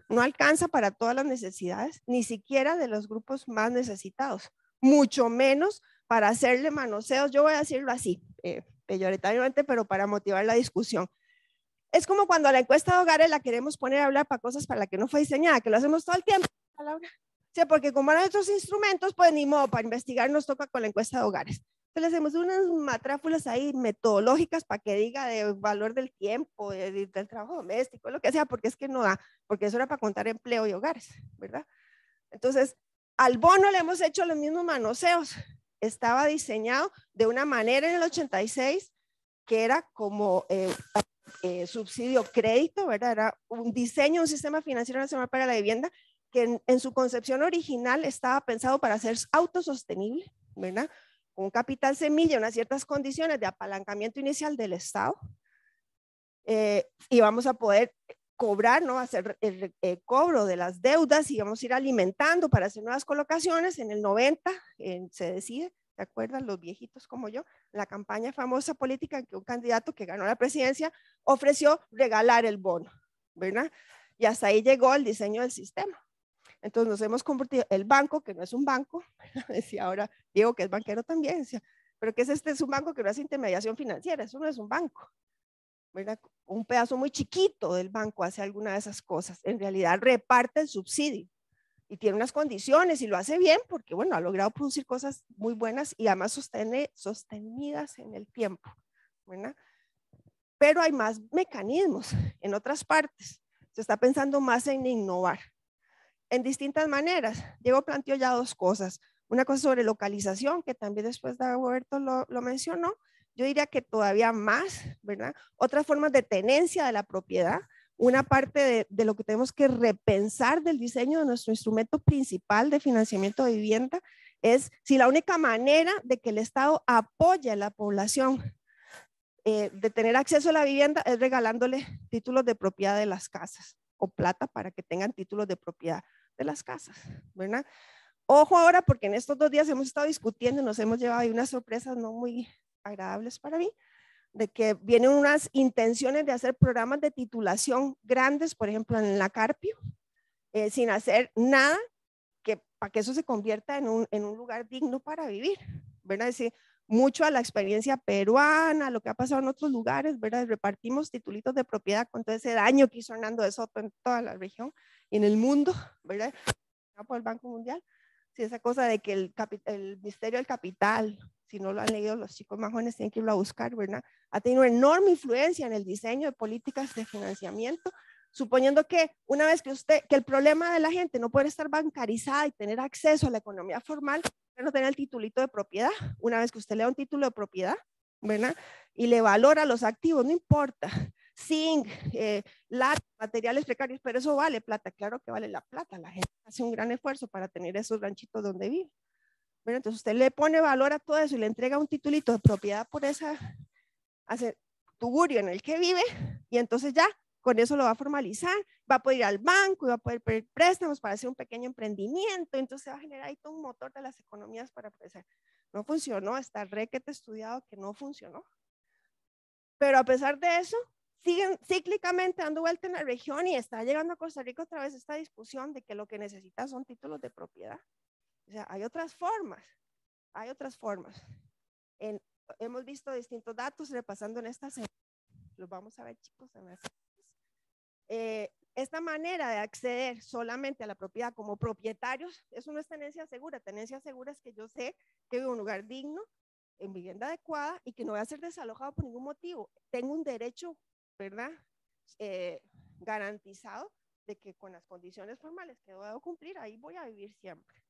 no alcanza para todas las necesidades, ni siquiera de los grupos más necesitados, mucho menos para hacerle manoseos, yo voy a decirlo así, peyorativamente, pero para motivar la discusión. Es como cuando a la encuesta de hogares la queremos poner a hablar para cosas para las que no fue diseñada, que lo hacemos todo el tiempo, Laura. Sí, porque como eran otros instrumentos, pues ni modo, para investigar nos toca con la encuesta de hogares. Entonces le hacemos unas matráfulas ahí metodológicas para que diga de valor del tiempo, del trabajo doméstico, lo que sea, porque es que no da, porque eso era para contar empleo y hogares, ¿verdad? Entonces, al bono le hemos hecho los mismos manoseos. Estaba diseñado de una manera en el 86 que era como subsidio crédito, ¿verdad? Era un diseño, un sistema financiero nacional para la vivienda que en su concepción original estaba pensado para ser autosostenible, ¿verdad? Con un capital semilla, unas ciertas condiciones de apalancamiento inicial del Estado, y vamos a poder cobrar, ¿no? Hacer el cobro de las deudas y vamos a ir alimentando para hacer nuevas colocaciones. En el 90 se decide, ¿se acuerdan los viejitos como yo? La campaña famosa política en que un candidato que ganó la presidencia ofreció regalar el bono, ¿verdad? Y hasta ahí llegó el diseño del sistema. Entonces nos hemos convertido, el banco, que no es un banco, decía ahora Diego que es banquero también, decía, pero que es un banco que no hace intermediación financiera, eso no es un banco, ¿verdad? Un pedazo muy chiquito del banco hace alguna de esas cosas, en realidad reparte el subsidio y tiene unas condiciones y lo hace bien porque, bueno, ha logrado producir cosas muy buenas y además sostenidas en el tiempo, ¿verdad? Pero hay más mecanismos en otras partes. se está pensando más en innovar en distintas maneras. Diego planteó ya dos cosas. Una cosa sobre localización, que también después Dagoberto lo mencionó. Yo diría que todavía más, ¿verdad? Otras formas de tenencia de la propiedad. Una parte de lo que tenemos que repensar del diseño de nuestro instrumento principal de financiamiento de vivienda es si la única manera de que el Estado apoye a la población de tener acceso a la vivienda es regalándole títulos de propiedad de las casas o plata para que tengan títulos de propiedad de las casas, ¿verdad? Ojo ahora, porque en estos 2 días hemos estado discutiendo y nos hemos llevado ahí unas sorpresas no muy agradables para mí, de que vienen unas intenciones de hacer programas de titulación grandes, por ejemplo en la Carpio, sin hacer nada para que eso se convierta en un lugar digno para vivir, ¿verdad? Es decir, mucho a la experiencia peruana, lo que ha pasado en otros lugares, ¿verdad? Repartimos titulitos de propiedad con todo ese daño que hizo Hernando de Soto en toda la región y en el mundo, ¿verdad? Por el Banco Mundial. Sí, esa cosa de que el Ministerio del Capital, si no lo han leído los chicos más jóvenes tienen que irlo a buscar, ¿verdad? Ha tenido una enorme influencia en el diseño de políticas de financiamiento, suponiendo que una vez que el problema de la gente no puede estar bancarizada y tener acceso a la economía formal, no tener el titulito de propiedad. Una vez que usted le da un título de propiedad, ¿verdad? Y le valora los activos, no importa, zinc, materiales precarios, pero eso vale plata, claro que vale la plata, la gente hace un gran esfuerzo para tener esos ranchitos donde vive. Bueno, entonces usted le pone valor a todo eso y le entrega un titulito de propiedad por ese tugurio en el que vive y entonces ya con eso lo va a formalizar, va a poder ir al banco y va a poder pedir préstamos para hacer un pequeño emprendimiento, entonces se va a generar ahí todo un motor de las economías para crecer. No funcionó, está requete estudiado que no funcionó. Pero a pesar de eso, siguen cíclicamente dando vuelta en la región y está llegando a Costa Rica otra vez esta discusión de que lo que necesita son títulos de propiedad. O sea, hay otras formas, hay otras formas. Hemos visto distintos datos repasando en esta semana. Los vamos a ver, chicos, en las esta manera de acceder solamente a la propiedad como propietarios, eso no es tenencia segura. Tenencia segura es que yo sé que vivo en un lugar digno, en vivienda adecuada y que no voy a ser desalojado por ningún motivo. Tengo un derecho, ¿verdad? Garantizado de que con las condiciones formales que debo cumplir, ahí voy a vivir siempre.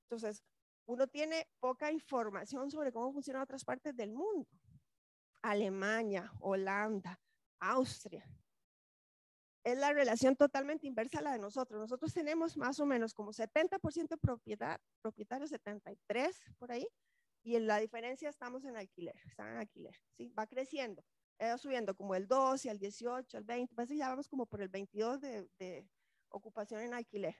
Entonces, uno tiene poca información sobre cómo funcionan otras partes del mundo. Alemania, Holanda, Austria. Es la relación totalmente inversa a la de nosotros. Nosotros tenemos más o menos como 70% de propietarios, 73% por ahí, y en la diferencia estamos en alquiler, están en alquiler, ¿sí? Va creciendo, subiendo como el 12, el 18, el 20, pues ya vamos como por el 22 de ocupación en alquiler.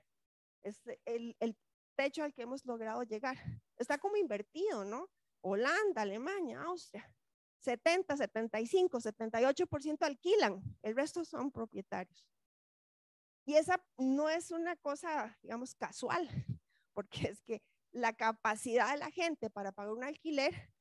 Es el techo al que hemos logrado llegar. Está como invertido, ¿no? Holanda, Alemania, Austria. 70, 75, 78% alquilan, el resto son propietarios. Y esa no es una cosa, digamos, casual, porque es que la capacidad de la gente para pagar un alquiler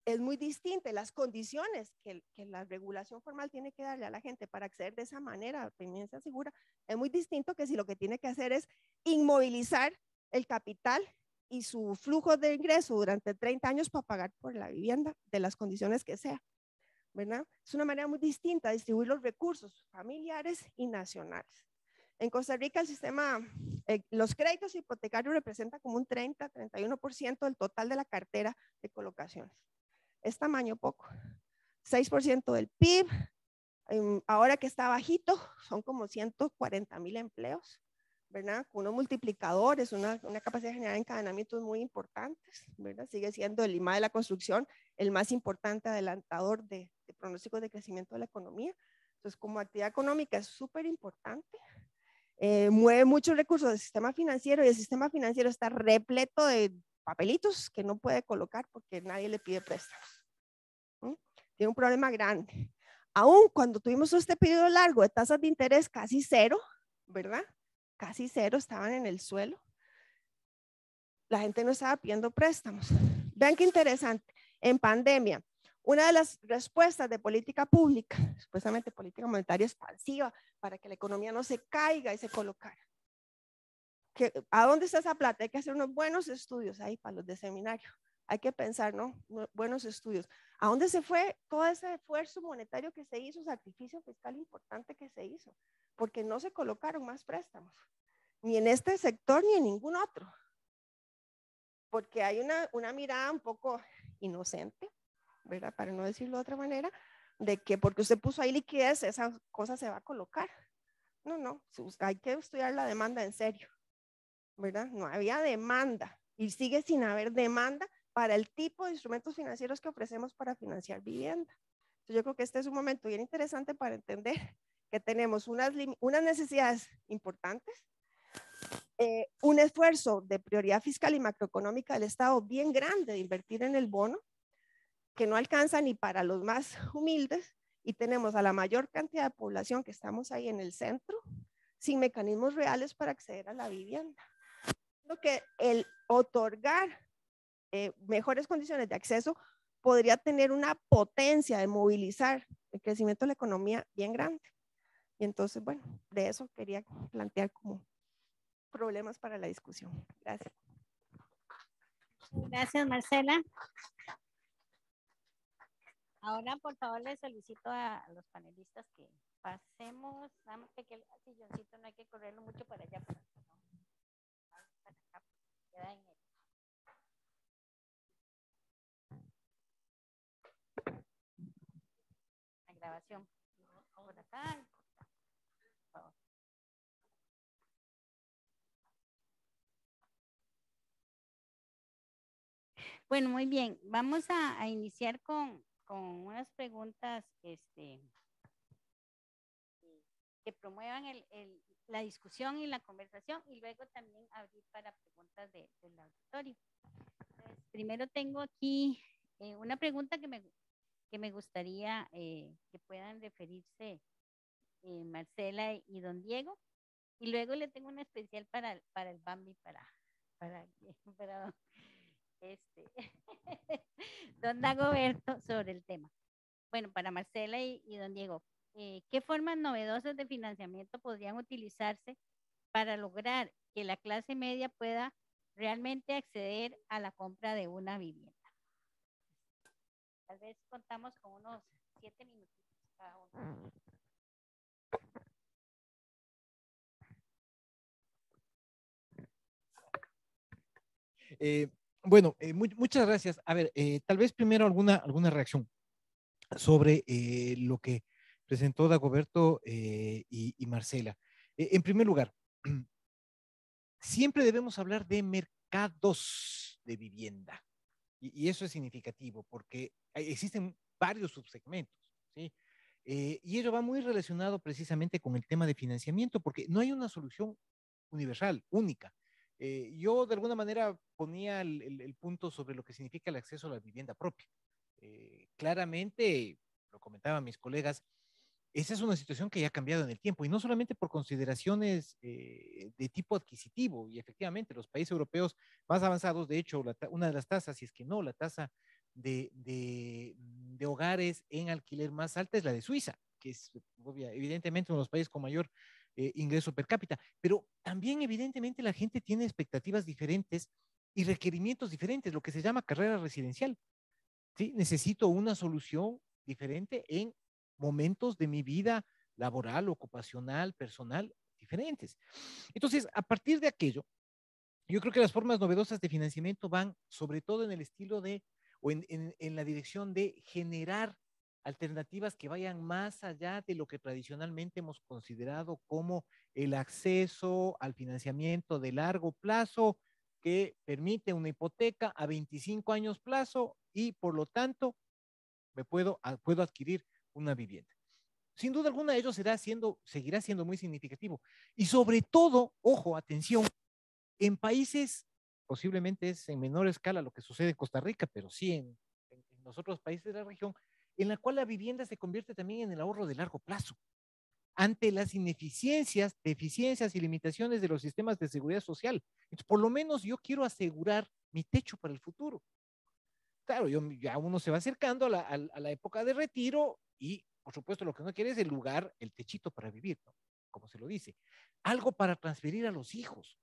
es muy distinta. Las condiciones que la regulación formal tiene que darle a la gente para acceder de esa manera a tenencia segura es muy distinto que si lo que tiene que hacer es inmovilizar el capital y su flujo de ingreso durante 30 años para pagar por la vivienda de las condiciones que sea, ¿verdad? Es una manera muy distinta de distribuir los recursos familiares y nacionales. En Costa Rica el sistema, los créditos hipotecarios representan como un 30-31% del total de la cartera de colocaciones. Es tamaño poco, 6% del PIB, ahora que está bajito, son como 140,000 empleos, ¿verdad? Con unos multiplicadores, una capacidad de generar encadenamientos muy importantes, ¿verdad? Sigue siendo el IMA de la construcción el más importante adelantador de pronósticos de crecimiento de la economía. Entonces, como actividad económica es súper importante. Mueve muchos recursos del sistema financiero y el sistema financiero está repleto de papelitos que no puede colocar porque nadie le pide préstamos. Tiene un problema grande. Aún cuando tuvimos este periodo largo de tasas de interés casi cero, ¿verdad? Casi cero, estaban en el suelo. La gente no estaba pidiendo préstamos. Vean qué interesante. En pandemia, una de las respuestas de política pública, supuestamente política monetaria expansiva, para que la economía no se caiga y se colocara. ¿A dónde está esa plata? Hay que hacer unos buenos estudios ahí para los de seminario. Hay que pensar, ¿no? Buenos estudios. ¿A dónde se fue todo ese esfuerzo monetario que se hizo, sacrificio fiscal importante que se hizo? Porque no se colocaron más préstamos, ni en este sector ni en ningún otro. Porque hay una mirada un poco inocente, ¿verdad? Para no decirlo de otra manera, de que porque usted puso ahí liquidez, esa cosa se va a colocar. No, no, hay que estudiar la demanda en serio, ¿verdad? No había demanda y sigue sin haber demanda para el tipo de instrumentos financieros que ofrecemos para financiar vivienda. Entonces, yo creo que este es un momento bien interesante para entender que tenemos unas necesidades importantes, un esfuerzo de prioridad fiscal y macroeconómica del Estado bien grande de invertir en el bono, que no alcanza ni para los más humildes, y tenemos a la mayor cantidad de población que estamos ahí en el centro, sin mecanismos reales para acceder a la vivienda. Lo que el otorgar mejores condiciones de acceso podría tener una potencia de movilizar el crecimiento de la economía bien grande. Y entonces, bueno, de eso quería plantear como problemas para la discusión. Gracias. Gracias, Marcela. Ahora, por favor, le solicito a los panelistas que pasemos, nada más que el silloncito no hay que correrlo mucho para allá, para acá, queda en la grabación. Por acá. Por favor. Bueno, muy bien. Vamos a iniciar con unas preguntas que promuevan la discusión y la conversación, y luego también abrir para preguntas del auditorio. Entonces, primero tengo aquí una pregunta que me gustaría que puedan referirse Marcela y don Diego, y luego le tengo una especial para el Bambi, para don Dagoberto sobre el tema. Bueno, para Marcela y don Diego, ¿qué formas novedosas de financiamiento podrían utilizarse para lograr que la clase media pueda realmente acceder a la compra de una vivienda? Tal vez contamos con unos 7 minutitos cada uno. Bueno, muchas gracias. A ver, tal vez primero alguna reacción sobre lo que presentó Dagoberto y Marcela. En primer lugar, siempre debemos hablar de mercados de vivienda. Y eso es significativo porque existen varios subsegmentos, ¿sí? Y ello va muy relacionado precisamente con el tema de financiamiento, porque no hay una solución universal, única. Yo de alguna manera ponía el punto sobre lo que significa el acceso a la vivienda propia. Claramente, lo comentaban mis colegas, esa es una situación que ya ha cambiado en el tiempo y no solamente por consideraciones de tipo adquisitivo, y efectivamente los países europeos más avanzados, de hecho, una de las tasas, si es que no, la tasa de hogares en alquiler más alta es la de Suiza, que es evidentemente uno de los países con mayor ingreso per cápita, pero también evidentemente la gente tiene expectativas diferentes y requerimientos diferentes, lo que se llama carrera residencial. ¿Sí? Necesito una solución diferente en momentos de mi vida laboral, ocupacional, personal, diferentes. Entonces, a partir de aquello, yo creo que las formas novedosas de financiamiento van sobre todo en el estilo de, o en la dirección de generar alternativas que vayan más allá de lo que tradicionalmente hemos considerado como el acceso al financiamiento de largo plazo que permite una hipoteca a 25 años plazo y por lo tanto puedo adquirir una vivienda. Sin duda alguna, ello seguirá siendo muy significativo. Y sobre todo, ojo, atención, en países, posiblemente es en menor escala lo que sucede en Costa Rica, pero sí en los otros países de la región, en la cual la vivienda se convierte también en el ahorro de largo plazo. Ante las ineficiencias, deficiencias y limitaciones de los sistemas de seguridad social. Entonces, por lo menos yo quiero asegurar mi techo para el futuro. Claro, ya uno se va acercando a la época de retiro y, por supuesto, lo que uno quiere es el lugar, el techito para vivir, ¿no? Como se lo dice. Algo para transferir a los hijos,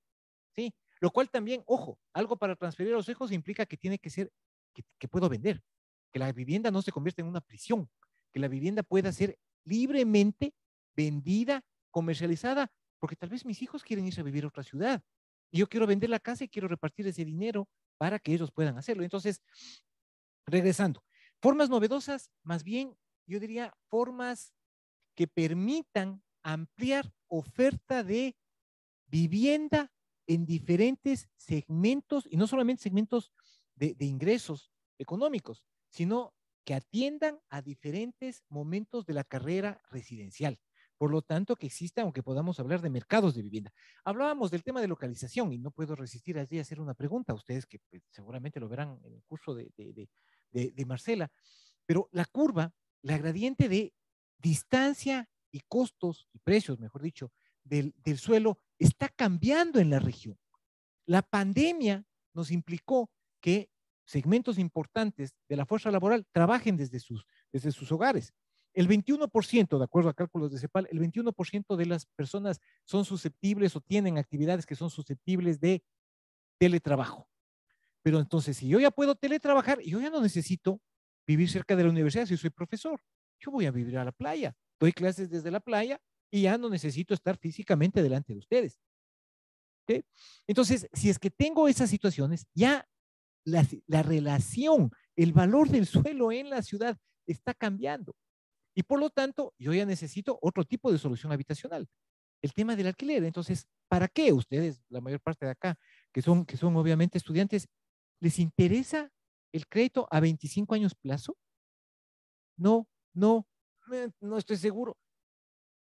¿sí? Lo cual también, ojo, algo para transferir a los hijos implica que tiene que ser, que puedo vender. que la vivienda no se convierta en una prisión, que la vivienda pueda ser libremente vendida, comercializada, porque tal vez mis hijos quieren irse a vivir a otra ciudad y yo quiero vender la casa y quiero repartir ese dinero para que ellos puedan hacerlo. Entonces, regresando, formas novedosas, más bien, yo diría formas que permitan ampliar oferta de vivienda en diferentes segmentos, y no solamente segmentos de ingresos económicos, sino que atiendan a diferentes momentos de la carrera residencial. Por lo tanto, que exista, aunque podamos hablar de mercados de vivienda. Hablábamos del tema de localización y no puedo resistir allí a hacer una pregunta a ustedes que pues, seguramente lo verán en el curso de Marcela, pero la curva, la gradiente de distancia y costos y precios, mejor dicho, del suelo está cambiando en la región. La pandemia nos implicó que segmentos importantes de la fuerza laboral trabajen desde sus hogares. El 21%, de acuerdo a cálculos de CEPAL, el 21% de las personas son susceptibles o tienen actividades que son susceptibles de teletrabajo. Pero entonces, si yo ya puedo teletrabajar, yo ya no necesito vivir cerca de la universidad si soy profesor. Yo voy a vivir a la playa, doy clases desde la playa y ya no necesito estar físicamente delante de ustedes. ¿Okay? Entonces, si es que tengo esas situaciones, ya la relación, el valor del suelo en la ciudad está cambiando. Y por lo tanto, yo ya necesito otro tipo de solución habitacional. El tema del alquiler. Entonces, ¿para qué ustedes, la mayor parte de acá, que son obviamente estudiantes, les interesa el crédito a 25 años plazo? No, no estoy seguro.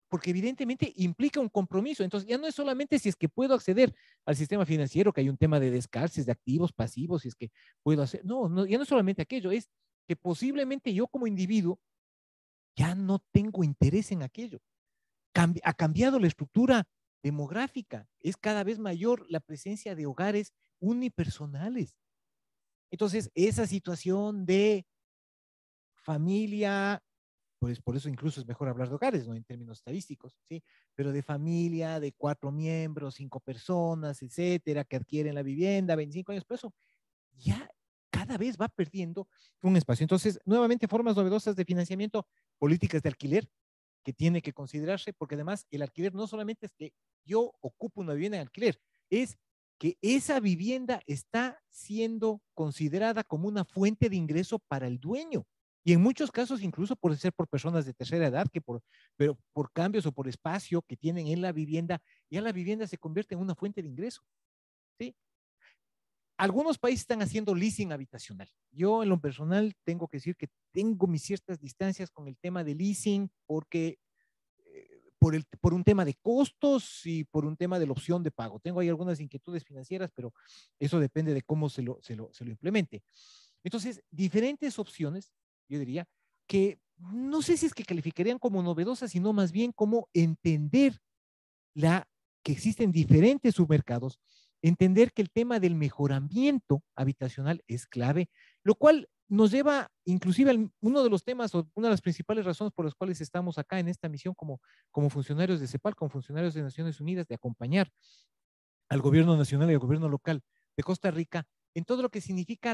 Porque evidentemente implica un compromiso. Entonces, ya no es solamente si es que puedo acceder al sistema financiero, que hay un tema de descarces de activos pasivos, si es que puedo hacer. No, ya no es solamente aquello, es que posiblemente yo como individuo ya no tengo interés en aquello. Ha cambiado la estructura demográfica, es cada vez mayor la presencia de hogares unipersonales. Entonces, esa situación de familia, pues por eso incluso es mejor hablar de hogares, ¿no? En términos estadísticos, ¿sí? Pero de familia, de 4 miembros, 5 personas, etcétera, que adquieren la vivienda, 25 años, pero eso ya cada vez va perdiendo un espacio. Entonces, nuevamente, formas novedosas de financiamiento, políticas de alquiler, que tiene que considerarse, porque además el alquiler no solamente es que yo ocupo una vivienda en alquiler, es que esa vivienda está siendo considerada como una fuente de ingreso para el dueño. Y en muchos casos, incluso puede ser por personas de tercera edad, pero por cambios o por espacio que tienen en la vivienda, ya la vivienda se convierte en una fuente de ingreso. ¿Sí? Algunos países están haciendo leasing habitacional. Yo en lo personal tengo que decir que tengo mis ciertas distancias con el tema de leasing porque por un tema de costos y por un tema de la opción de pago. Tengo ahí algunas inquietudes financieras, pero eso depende de cómo se lo implemente. Entonces, diferentes opciones, yo diría, que no sé si es que calificarían como novedosas, sino más bien como entender que existen diferentes submercados, entender que el tema del mejoramiento habitacional es clave, lo cual nos lleva inclusive a uno de los temas o una de las principales razones por las cuales estamos acá en esta misión como funcionarios de CEPAL, como funcionarios de Naciones Unidas, de acompañar al gobierno nacional y al gobierno local de Costa Rica en todo lo que significa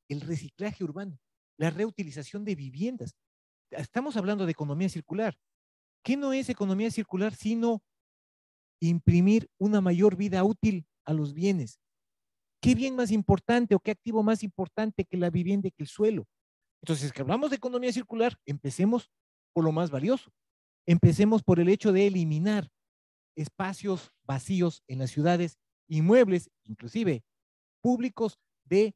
el reciclaje urbano, la reutilización de viviendas. Estamos hablando de economía circular. ¿Qué no es economía circular sino imprimir una mayor vida útil a los bienes? ¿Qué bien más importante o qué activo más importante que la vivienda y que el suelo? Entonces, que hablamos de economía circular, empecemos por lo más valioso. Empecemos por el hecho de eliminar espacios vacíos en las ciudades, inmuebles, inclusive públicos, que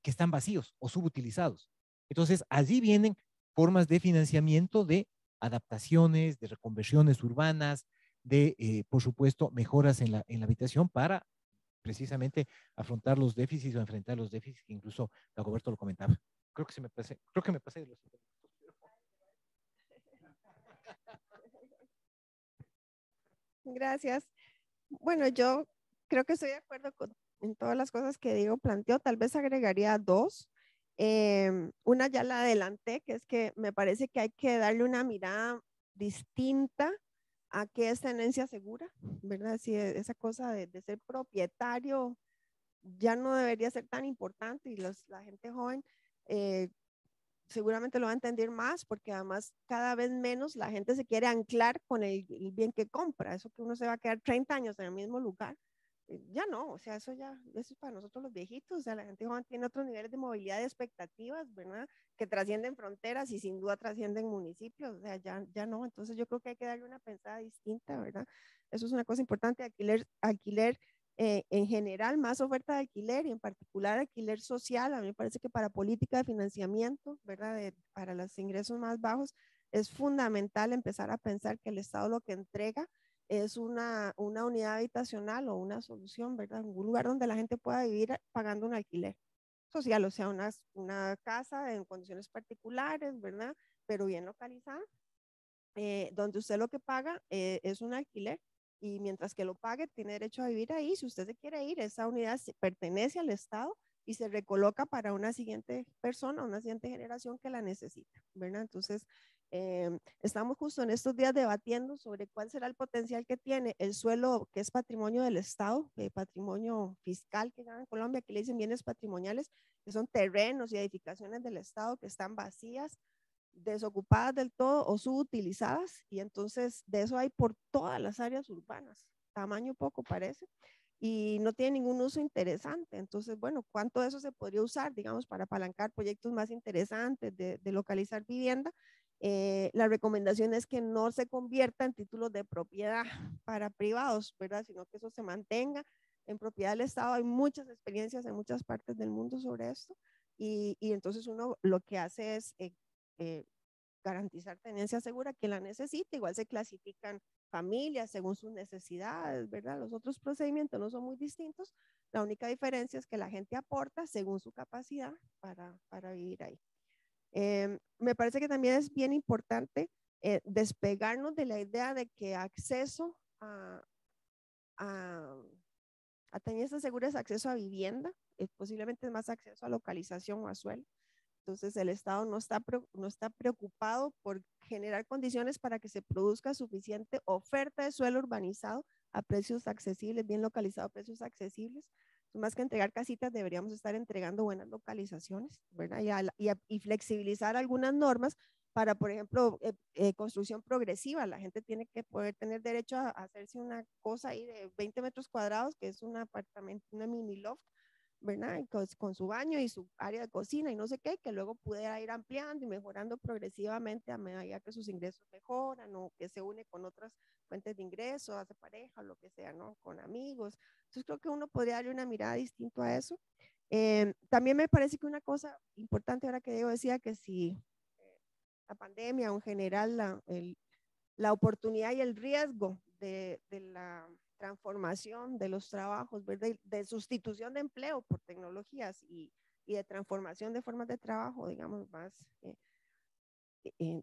están vacíos o subutilizados. Entonces, allí vienen formas de financiamiento de adaptaciones, de reconversiones urbanas, por supuesto, mejoras en la habitación para precisamente afrontar los déficits o enfrentar los déficits que incluso Dagoberto lo comentaba. Creo que me pasé de los... Gracias. Bueno, yo creo que estoy de acuerdo en todas las cosas que Diego planteó. Tal vez agregaría dos. Una ya la adelanté, que es que me parece que hay que darle una mirada distinta a qué es tenencia segura, ¿verdad? Si esa cosa de ser propietario ya no debería ser tan importante y la gente joven seguramente lo va a entender más porque además cada vez menos la gente se quiere anclar con el bien que compra. Eso que uno se va a quedar 30 años en el mismo lugar, ya no, o sea, eso es para nosotros los viejitos, o sea, la gente joven tiene otros niveles de movilidad y expectativas, ¿verdad? Que trascienden fronteras y sin duda trascienden municipios, o sea, ya no, entonces yo creo que hay que darle una pensada distinta, ¿verdad? Eso es una cosa importante, alquiler en general, más oferta de alquiler y en particular alquiler social. A mí me parece que para política de financiamiento, ¿verdad? Para los ingresos más bajos, es fundamental empezar a pensar que el Estado lo que entrega es una unidad habitacional o una solución, ¿verdad? Un lugar donde la gente pueda vivir pagando un alquiler social, o sea, una casa en condiciones particulares, ¿verdad? Pero bien localizada, donde usted lo que paga es un alquiler y mientras que lo pague tiene derecho a vivir ahí. Si usted se quiere ir, esa unidad pertenece al Estado y se recoloca para una siguiente persona, una siguiente generación que la necesita, ¿verdad? Entonces, estamos justo en estos días debatiendo sobre cuál será el potencial que tiene el suelo que es patrimonio del Estado, patrimonio fiscal que llaman en Colombia, que le dicen bienes patrimoniales, que son terrenos y edificaciones del Estado que están vacías, desocupadas del todo o subutilizadas, y entonces de eso hay por todas las áreas urbanas, tamaño poco parece, y no tiene ningún uso interesante. Entonces, bueno, ¿cuánto de eso se podría usar, digamos, para apalancar proyectos más interesantes de localizar vivienda? La recomendación es que no se convierta en títulos de propiedad para privados, ¿verdad? Sino que eso se mantenga en propiedad del Estado. Hay muchas experiencias en muchas partes del mundo sobre esto, y entonces uno lo que hace es eh, garantizar tenencia segura que la necesita. Igual se clasifican familias según sus necesidades, ¿verdad? Los otros procedimientos no son muy distintos. La única diferencia es que la gente aporta según su capacidad para vivir ahí. Me parece que también es bien importante despegarnos de la idea de que acceso a tenencia segura es acceso a vivienda, posiblemente es más acceso a localización o a suelo. Entonces el Estado no está preocupado por generar condiciones para que se produzca suficiente oferta de suelo urbanizado a precios accesibles, bien localizado a precios accesibles. Más que entregar casitas, deberíamos estar entregando buenas localizaciones, ¿verdad? Y flexibilizar algunas normas para, por ejemplo, construcción progresiva. La gente tiene que poder tener derecho a hacerse una cosa ahí de 20 metros cuadrados, que es un apartamento, una mini loft, ¿verdad? Con su baño y su área de cocina y no sé qué, que luego pudiera ir ampliando y mejorando progresivamente a medida que sus ingresos mejoran o que se une con otras fuentes de ingreso, hace pareja, lo que sea, ¿no? Con amigos. Entonces creo que uno podría darle una mirada distinta a eso. También me parece que una cosa importante ahora que Diego decía que si la pandemia o en general la oportunidad y el riesgo de la transformación de los trabajos, ¿verdad? De sustitución de empleo por tecnologías y de transformación de formas de trabajo, digamos, más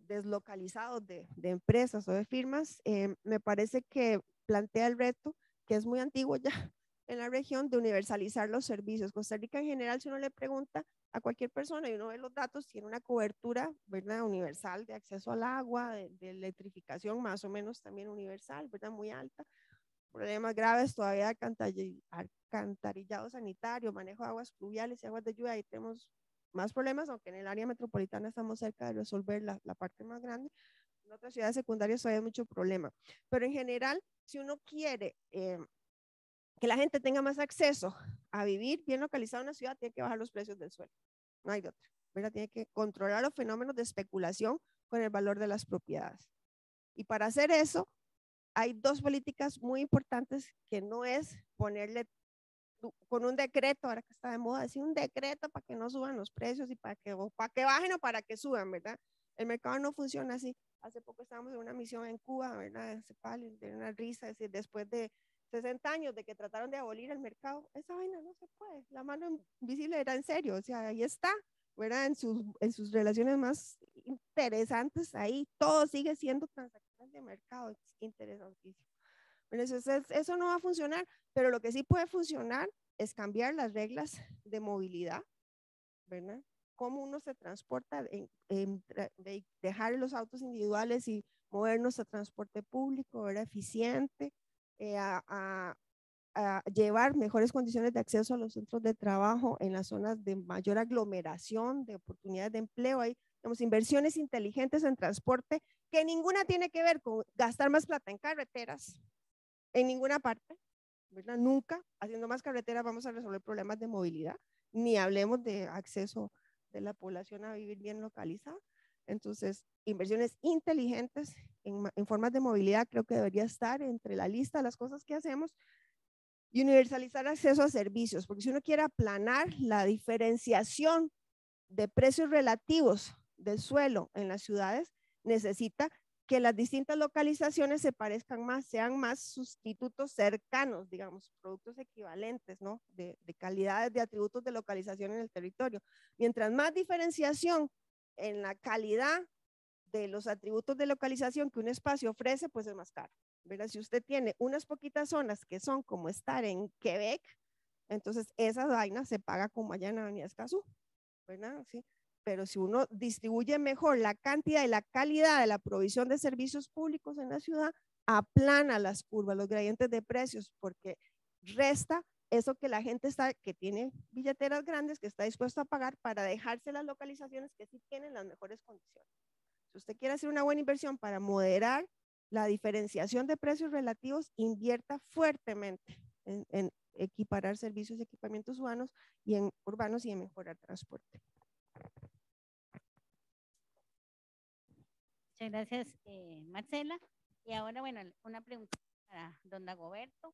deslocalizados de empresas o de firmas, me parece que plantea el reto, que es muy antiguo ya en la región, de universalizar los servicios. Costa Rica en general, si uno le pregunta a cualquier persona y uno ve los datos, tiene una cobertura, ¿verdad? Universal de acceso al agua, de electrificación más o menos también universal, ¿verdad? Muy alta. Problemas graves todavía de alcantarillado sanitario, manejo de aguas pluviales y aguas de lluvia. Ahí tenemos más problemas, aunque en el área metropolitana estamos cerca de resolver la parte más grande. En otras ciudades secundarias todavía hay mucho problema. Pero en general, si uno quiere que la gente tenga más acceso a vivir bien localizado en una ciudad, tiene que bajar los precios del suelo. No hay de otra, ¿verdad? Tiene que controlar los fenómenos de especulación con el valor de las propiedades. Y para hacer eso, hay dos políticas muy importantes que no es ponerle con un decreto, ahora que está de moda, decir un decreto para que no suban los precios y para que bajen o para que suban, ¿verdad? El mercado no funciona así. Hace poco estábamos en una misión en Cuba, ¿verdad? En CEPAL, de una risa, es decir, después de 60 años de que trataron de abolir el mercado, esa vaina no se puede. La mano invisible era en serio, o sea, ahí está, ¿verdad? En sus relaciones más interesantes, ahí todo sigue siendo transacciones de mercado, es interesantísimo. Eso no va a funcionar, pero lo que sí puede funcionar es cambiar las reglas de movilidad, ¿verdad? Cómo uno se transporta, de dejar los autos individuales y movernos a transporte público, ¿verdad? Eficiente, a llevar mejores condiciones de acceso a los centros de trabajo en las zonas de mayor aglomeración, de oportunidades de empleo. Hay Digamos, inversiones inteligentes en transporte, que ninguna tiene que ver con gastar más plata en carreteras, en ninguna parte, ¿verdad? Nunca, haciendo más carreteras vamos a resolver problemas de movilidad, ni hablemos de acceso de la población a vivir bien localizada. Entonces, inversiones inteligentes en formas de movilidad creo que debería estar entre la lista de las cosas que hacemos, y universalizar acceso a servicios, porque si uno quiere aplanar la diferenciación de precios relativos del suelo en las ciudades, necesita que las distintas localizaciones se parezcan más, sean más sustitutos cercanos, digamos, productos equivalentes, ¿no? De calidades, de atributos de localización en el territorio. Mientras más diferenciación en la calidad de los atributos de localización que un espacio ofrece, pues es más caro. ¿Verdad? Si usted tiene unas poquitas zonas que son como estar en Quebec, entonces esa vaina se paga como allá en Avenida Escazú, ¿verdad? Sí. Pero si uno distribuye mejor la cantidad y la calidad de la provisión de servicios públicos en la ciudad, aplana las curvas, los gradientes de precios, porque resta eso que la gente está, que tiene billeteras grandes, que está dispuesto a pagar para dejarse las localizaciones que sí tienen las mejores condiciones. Si usted quiere hacer una buena inversión para moderar la diferenciación de precios relativos, invierta fuertemente en equiparar servicios y equipamientos urbanos y en mejorar transporte. Muchas gracias, Marcela. Y ahora, bueno, una pregunta para don Dagoberto.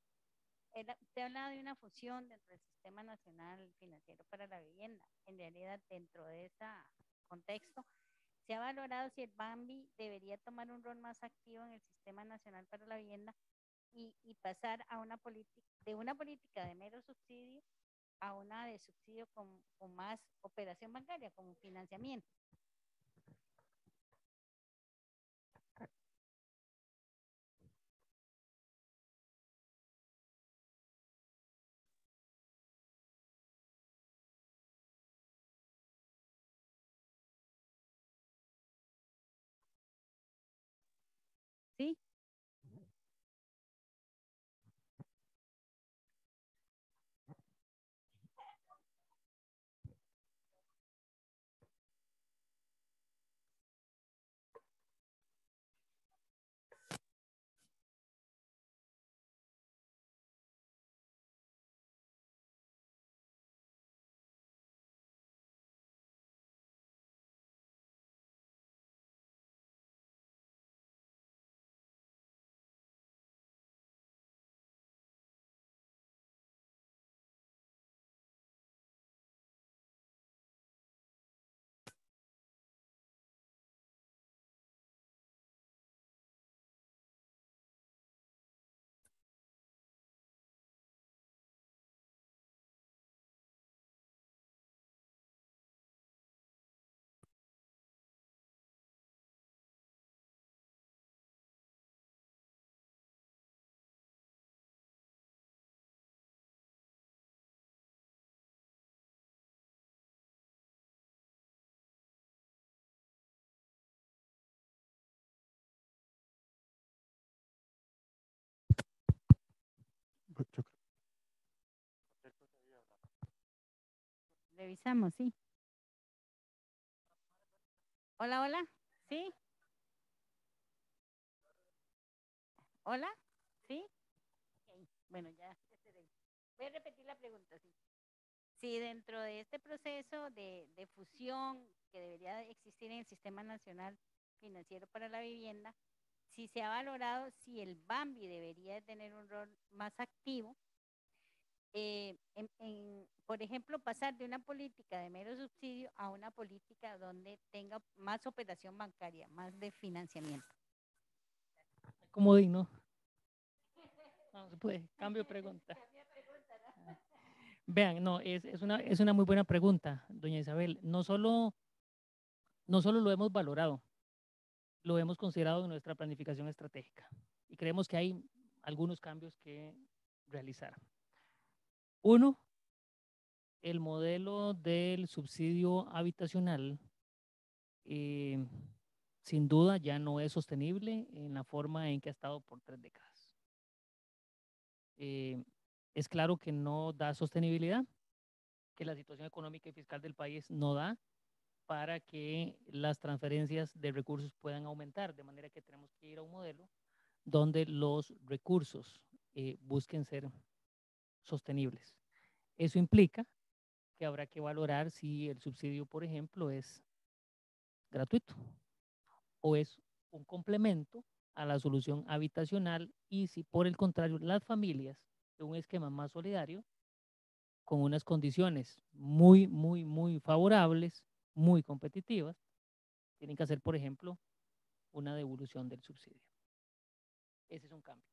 Usted hablaba de una fusión dentro del Sistema Nacional Financiero para la Vivienda. En realidad, dentro de ese contexto, ¿se ha valorado si el BAMBI debería tomar un rol más activo en el Sistema Nacional para la Vivienda y pasar a una política de mero subsidio a una de subsidio con más operación bancaria, con financiamiento? ¿Sí? Revisamos, sí. Hola, hola. ¿Sí? Hola. ¿Sí? Okay. Bueno, ya. Voy a repetir la pregunta, sí. Si dentro de este proceso de fusión que debería existir en el Sistema Nacional Financiero para la Vivienda, si se ha valorado si el BAMBI debería tener un rol más activo, por ejemplo, pasar de una política de mero subsidio a una política donde tenga más operación bancaria, más de financiamiento. Comodín, ¿no? No se puede. Cambio de pregunta. Vean, no, es una muy buena pregunta, doña Isabel. No solo lo hemos valorado, lo hemos considerado en nuestra planificación estratégica y creemos que hay algunos cambios que realizar. Uno, el modelo del subsidio habitacional sin duda ya no es sostenible en la forma en que ha estado por 3 décadas. Es claro que no da sostenibilidad, que la situación económica y fiscal del país no da, para que las transferencias de recursos puedan aumentar, de manera que tenemos que ir a un modelo donde los recursos busquen ser sostenibles. Eso implica que habrá que valorar si el subsidio, por ejemplo, es gratuito o es un complemento a la solución habitacional, y si por el contrario las familias de un esquema más solidario, con unas condiciones muy favorables, muy competitivas, tienen que hacer, por ejemplo, una devolución del subsidio. Ese es un cambio.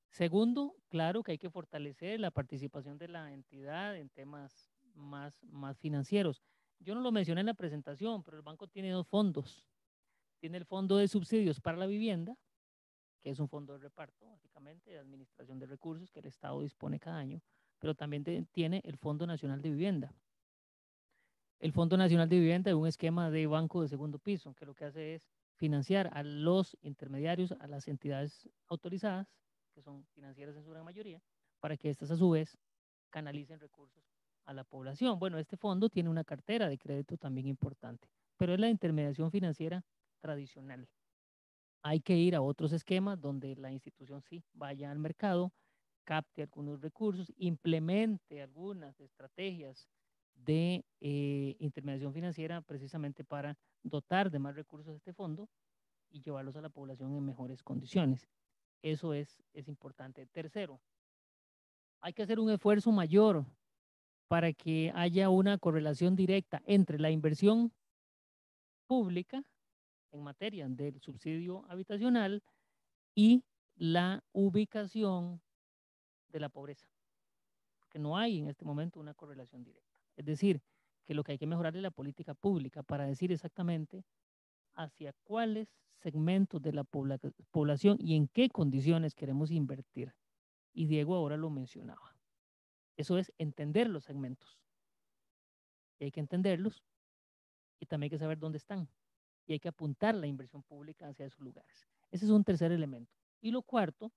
Segundo, claro que hay que fortalecer la participación de la entidad en temas más financieros. Yo no lo mencioné en la presentación, pero el banco tiene dos fondos. Tiene el fondo de subsidios para la vivienda, que es un fondo de reparto, básicamente, de administración de recursos que el Estado dispone cada año, pero también tiene el Fondo Nacional de Vivienda. El Fondo Nacional de Vivienda es un esquema de banco de segundo piso, que lo que hace es financiar a los intermediarios, a las entidades autorizadas, que son financieras en su gran mayoría, para que éstas a su vez canalicen recursos a la población. Bueno, este fondo tiene una cartera de crédito también importante, pero es la intermediación financiera tradicional. Hay que ir a otros esquemas donde la institución sí vaya al mercado, capte algunos recursos, implemente algunas estrategias de intermediación financiera precisamente para dotar de más recursos a este fondo y llevarlos a la población en mejores condiciones. Eso es importante. Tercero, hay que hacer un esfuerzo mayor para que haya una correlación directa entre la inversión pública en materia del subsidio habitacional y la ubicación de la pobreza, porque no hay en este momento una correlación directa. Es decir, que lo que hay que mejorar es la política pública para decir exactamente hacia cuáles segmentos de la población y en qué condiciones queremos invertir. Y Diego ahora lo mencionaba. Eso es entender los segmentos. Y hay que entenderlos y también hay que saber dónde están. Y hay que apuntar la inversión pública hacia esos lugares. Ese es un tercer elemento. Y lo cuarto,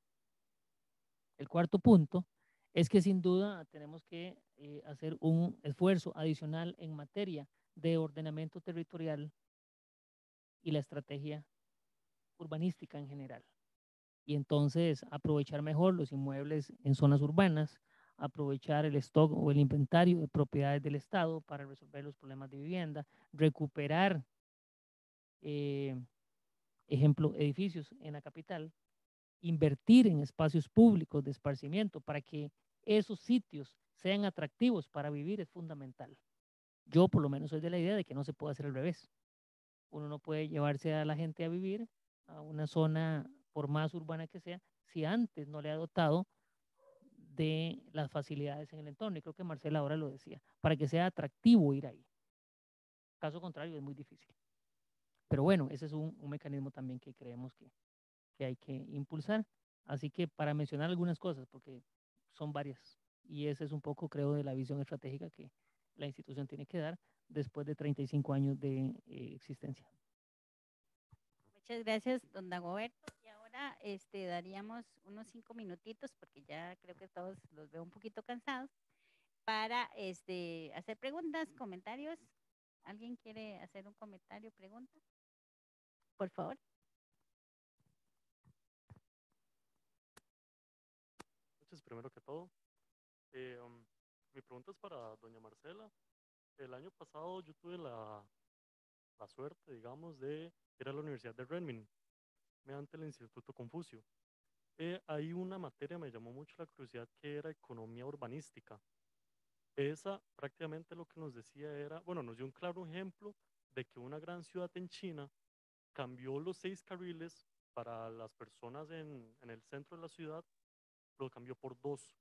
el cuarto punto, es que sin duda tenemos que hacer un esfuerzo adicional en materia de ordenamiento territorial y la estrategia urbanística en general. Y entonces aprovechar mejor los inmuebles en zonas urbanas, aprovechar el stock o el inventario de propiedades del Estado para resolver los problemas de vivienda, recuperar, ejemplo, edificios en la capital, invertir en espacios públicos de esparcimiento para que esos sitios sean atractivos para vivir es fundamental. Yo por lo menos soy de la idea de que no se puede hacer al revés. Uno no puede llevarse a la gente a vivir a una zona, por más urbana que sea, si antes no le ha dotado de las facilidades en el entorno. Y creo que Marcela ahora lo decía, para que sea atractivo ir ahí. Caso contrario es muy difícil. Pero bueno, ese es un mecanismo también que creemos que hay que impulsar. Así que para mencionar algunas cosas, porque son varias, y ese es un poco, creo, de la visión estratégica que la institución tiene que dar después de 35 años de existencia. Muchas gracias, don Dagoberto. Y ahora daríamos unos 5 minutitos, porque ya creo que todos los veo un poquito cansados, para hacer preguntas, comentarios. ¿Alguien quiere hacer un comentario, pregunta? Por favor. Primero que todo, mi pregunta es para doña Marcela. El año pasado yo tuve la suerte, digamos, de ir a la Universidad de Renmin mediante el Instituto Confucio. Ahí una materia me llamó mucho la curiosidad, que era economía urbanística. Esa prácticamente lo que nos decía era, bueno, nos dio un claro ejemplo de que una gran ciudad en China cambió los 6 carriles para las personas en el centro de la ciudad, lo cambió por 2,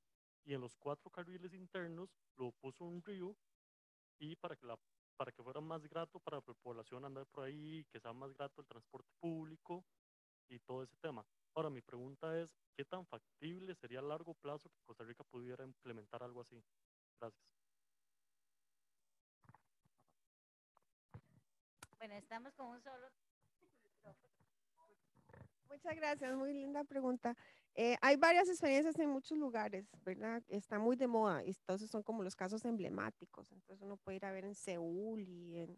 y en los 4 carriles internos lo puso un río, y para que fuera más grato para la población andar por ahí, que sea más grato el transporte público y todo ese tema. Ahora, mi pregunta es, ¿qué tan factible sería a largo plazo que Costa Rica pudiera implementar algo así? Gracias. Bueno, estamos con un solo. Muchas gracias, muy linda pregunta. Hay varias experiencias en muchos lugares, ¿verdad? Está muy de moda, y entonces son como los casos emblemáticos. Entonces uno puede ir a ver en Seúl y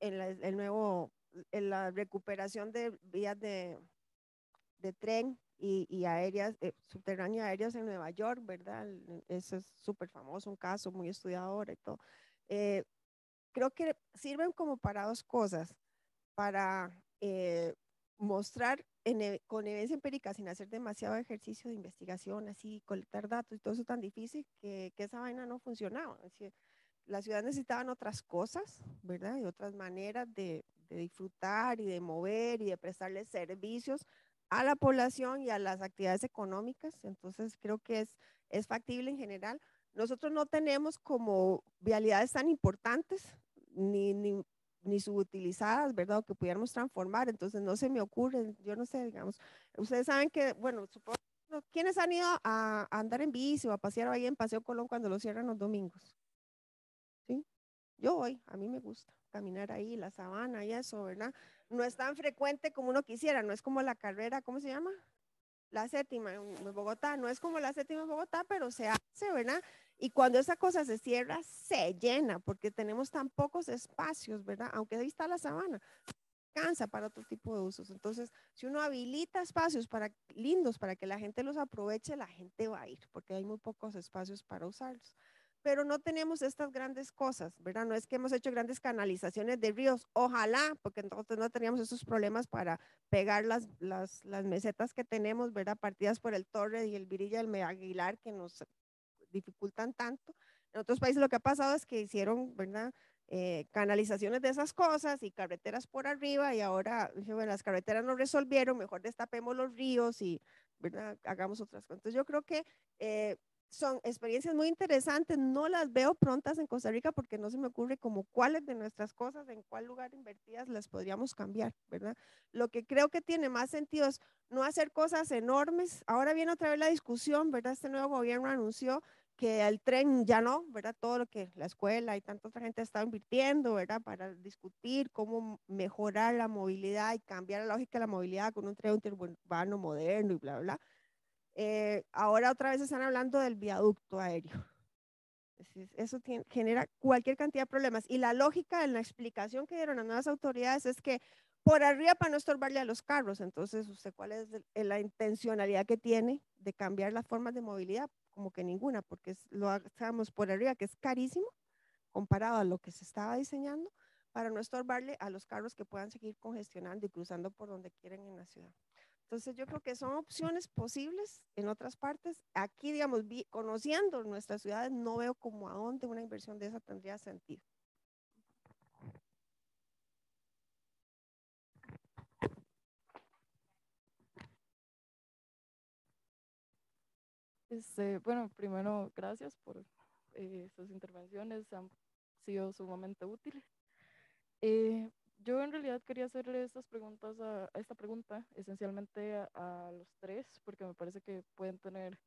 en la recuperación de vías de tren y aéreas, subterráneas aéreas en Nueva York, ¿verdad? Eso es súper famoso, un caso muy estudiado ahora y todo. Creo que sirven como para dos cosas, para mostrar con evidencia empírica, sin hacer demasiado ejercicio de investigación, así colectar datos y todo eso tan difícil, que esa vaina no funcionaba. Es decir, las ciudades necesitaban otras cosas, ¿verdad? Y otras maneras de disfrutar y de mover y de prestarles servicios a la población y a las actividades económicas. Entonces creo que es factible en general. Nosotros no tenemos como vialidades tan importantes ni subutilizadas, ¿verdad? O que pudiéramos transformar. Entonces no se me ocurre, yo no sé, digamos, ustedes saben que, bueno, supongo, ¿quiénes han ido a andar en bici o a pasear ahí en Paseo Colón cuando lo cierran los domingos? ¿Sí? Yo voy, a mí me gusta caminar ahí, la sabana y eso, ¿verdad? No es tan frecuente como uno quisiera, no es como la carrera, ¿cómo se llama? La séptima en Bogotá, no es como la séptima en Bogotá, pero se hace, ¿verdad? Y cuando esa cosa se cierra, se llena, porque tenemos tan pocos espacios, ¿verdad? Aunque ahí está la sabana, cansa para otro tipo de usos. Entonces, si uno habilita espacios lindos para que la gente los aproveche, la gente va a ir, porque hay muy pocos espacios para usarlos. Pero no tenemos estas grandes cosas, ¿verdad? No es que hemos hecho grandes canalizaciones de ríos, ojalá, porque entonces no teníamos esos problemas para pegar las mesetas que tenemos, ¿verdad? Partidas por el Torre y el Virilla del Aguilar, que nos dificultan tanto. En otros países lo que ha pasado es que hicieron, ¿verdad? Canalizaciones de esas cosas y carreteras por arriba, y ahora, bueno, las carreteras no resolvieron, mejor destapemos los ríos y, ¿verdad? Hagamos otras cosas. Entonces yo creo que son experiencias muy interesantes, no las veo prontas en Costa Rica porque no se me ocurre como cuáles de nuestras cosas, en cuál lugar invertidas las podríamos cambiar, ¿verdad? Lo que creo que tiene más sentido es no hacer cosas enormes. Ahora viene otra vez la discusión, ¿verdad? Este nuevo gobierno anunció que el tren ya no, ¿verdad? Todo lo que la escuela y tanta otra gente está invirtiendo, ¿verdad? Para discutir cómo mejorar la movilidad y cambiar la lógica de la movilidad con un tren interurbano moderno y bla, bla. Ahora otra vez están hablando del viaducto aéreo. Eso genera cualquier cantidad de problemas. Y la lógica en la explicación que dieron las nuevas autoridades es que por arriba para no estorbarle a los carros. Entonces, ¿usted cuál es la intencionalidad que tiene de cambiar las formas de movilidad? Como que ninguna, porque lo hagamos por arriba, que es carísimo comparado a lo que se estaba diseñando, para no estorbarle a los carros que puedan seguir congestionando y cruzando por donde quieren en la ciudad. Entonces yo creo que son opciones posibles en otras partes. Aquí, digamos, conociendo nuestras ciudades, no veo como a dónde una inversión de esa tendría sentido. Bueno, primero, gracias por sus intervenciones, han sido sumamente útiles. Yo en realidad quería hacerle estas preguntas a esta pregunta esencialmente a los tres, porque me parece que pueden tener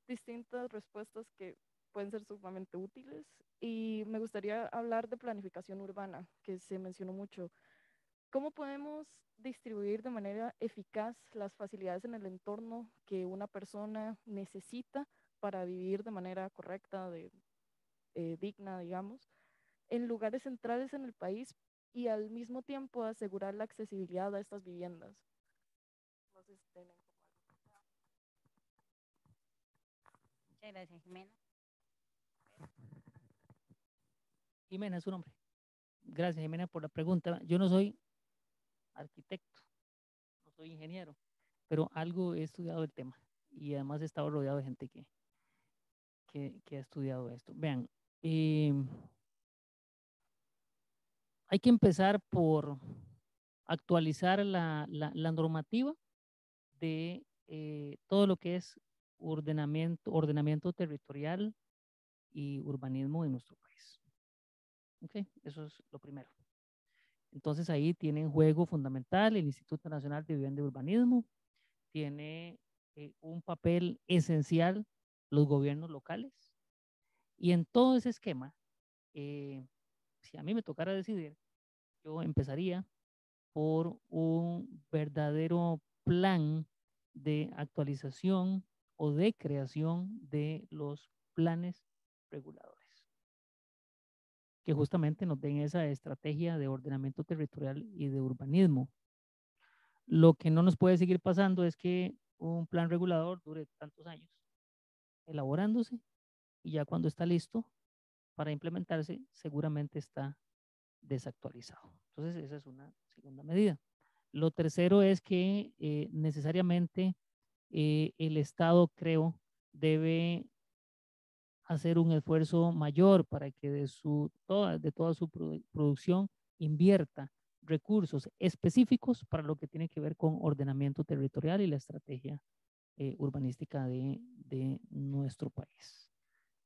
distintas respuestas que pueden ser sumamente útiles. Y me gustaría hablar de planificación urbana, que se mencionó mucho. ¿Cómo podemos distribuir de manera eficaz las facilidades en el entorno que una persona necesita para vivir de manera correcta, digna, digamos, en lugares centrales en el país y al mismo tiempo asegurar la accesibilidad a estas viviendas? No sé si tienen como algo. Muchas gracias, Jimena. Jimena es su nombre. Gracias, Jimena, por la pregunta. Yo no soy arquitecto, no soy ingeniero, pero algo he estudiado el tema y además he estado rodeado de gente que ha estudiado esto. Vean, hay que empezar por actualizar la normativa de todo lo que es ordenamiento territorial y urbanismo en nuestro país. Okay, eso es lo primero. Entonces ahí tiene en juego fundamental el Instituto Nacional de Vivienda y Urbanismo, tiene un papel esencial los gobiernos locales, y en todo ese esquema, si a mí me tocara decidir, yo empezaría por un verdadero plan de actualización o de creación de los planes reguladores. que justamente nos den esa estrategia de ordenamiento territorial y de urbanismo. Lo que no nos puede seguir pasando es que un plan regulador dure tantos años elaborándose y ya cuando está listo para implementarse seguramente está desactualizado. Entonces esa es una segunda medida. Lo tercero es que necesariamente el Estado, creo, debe hacer un esfuerzo mayor para que de toda su producción invierta recursos específicos para lo que tiene que ver con ordenamiento territorial y la estrategia urbanística de nuestro país.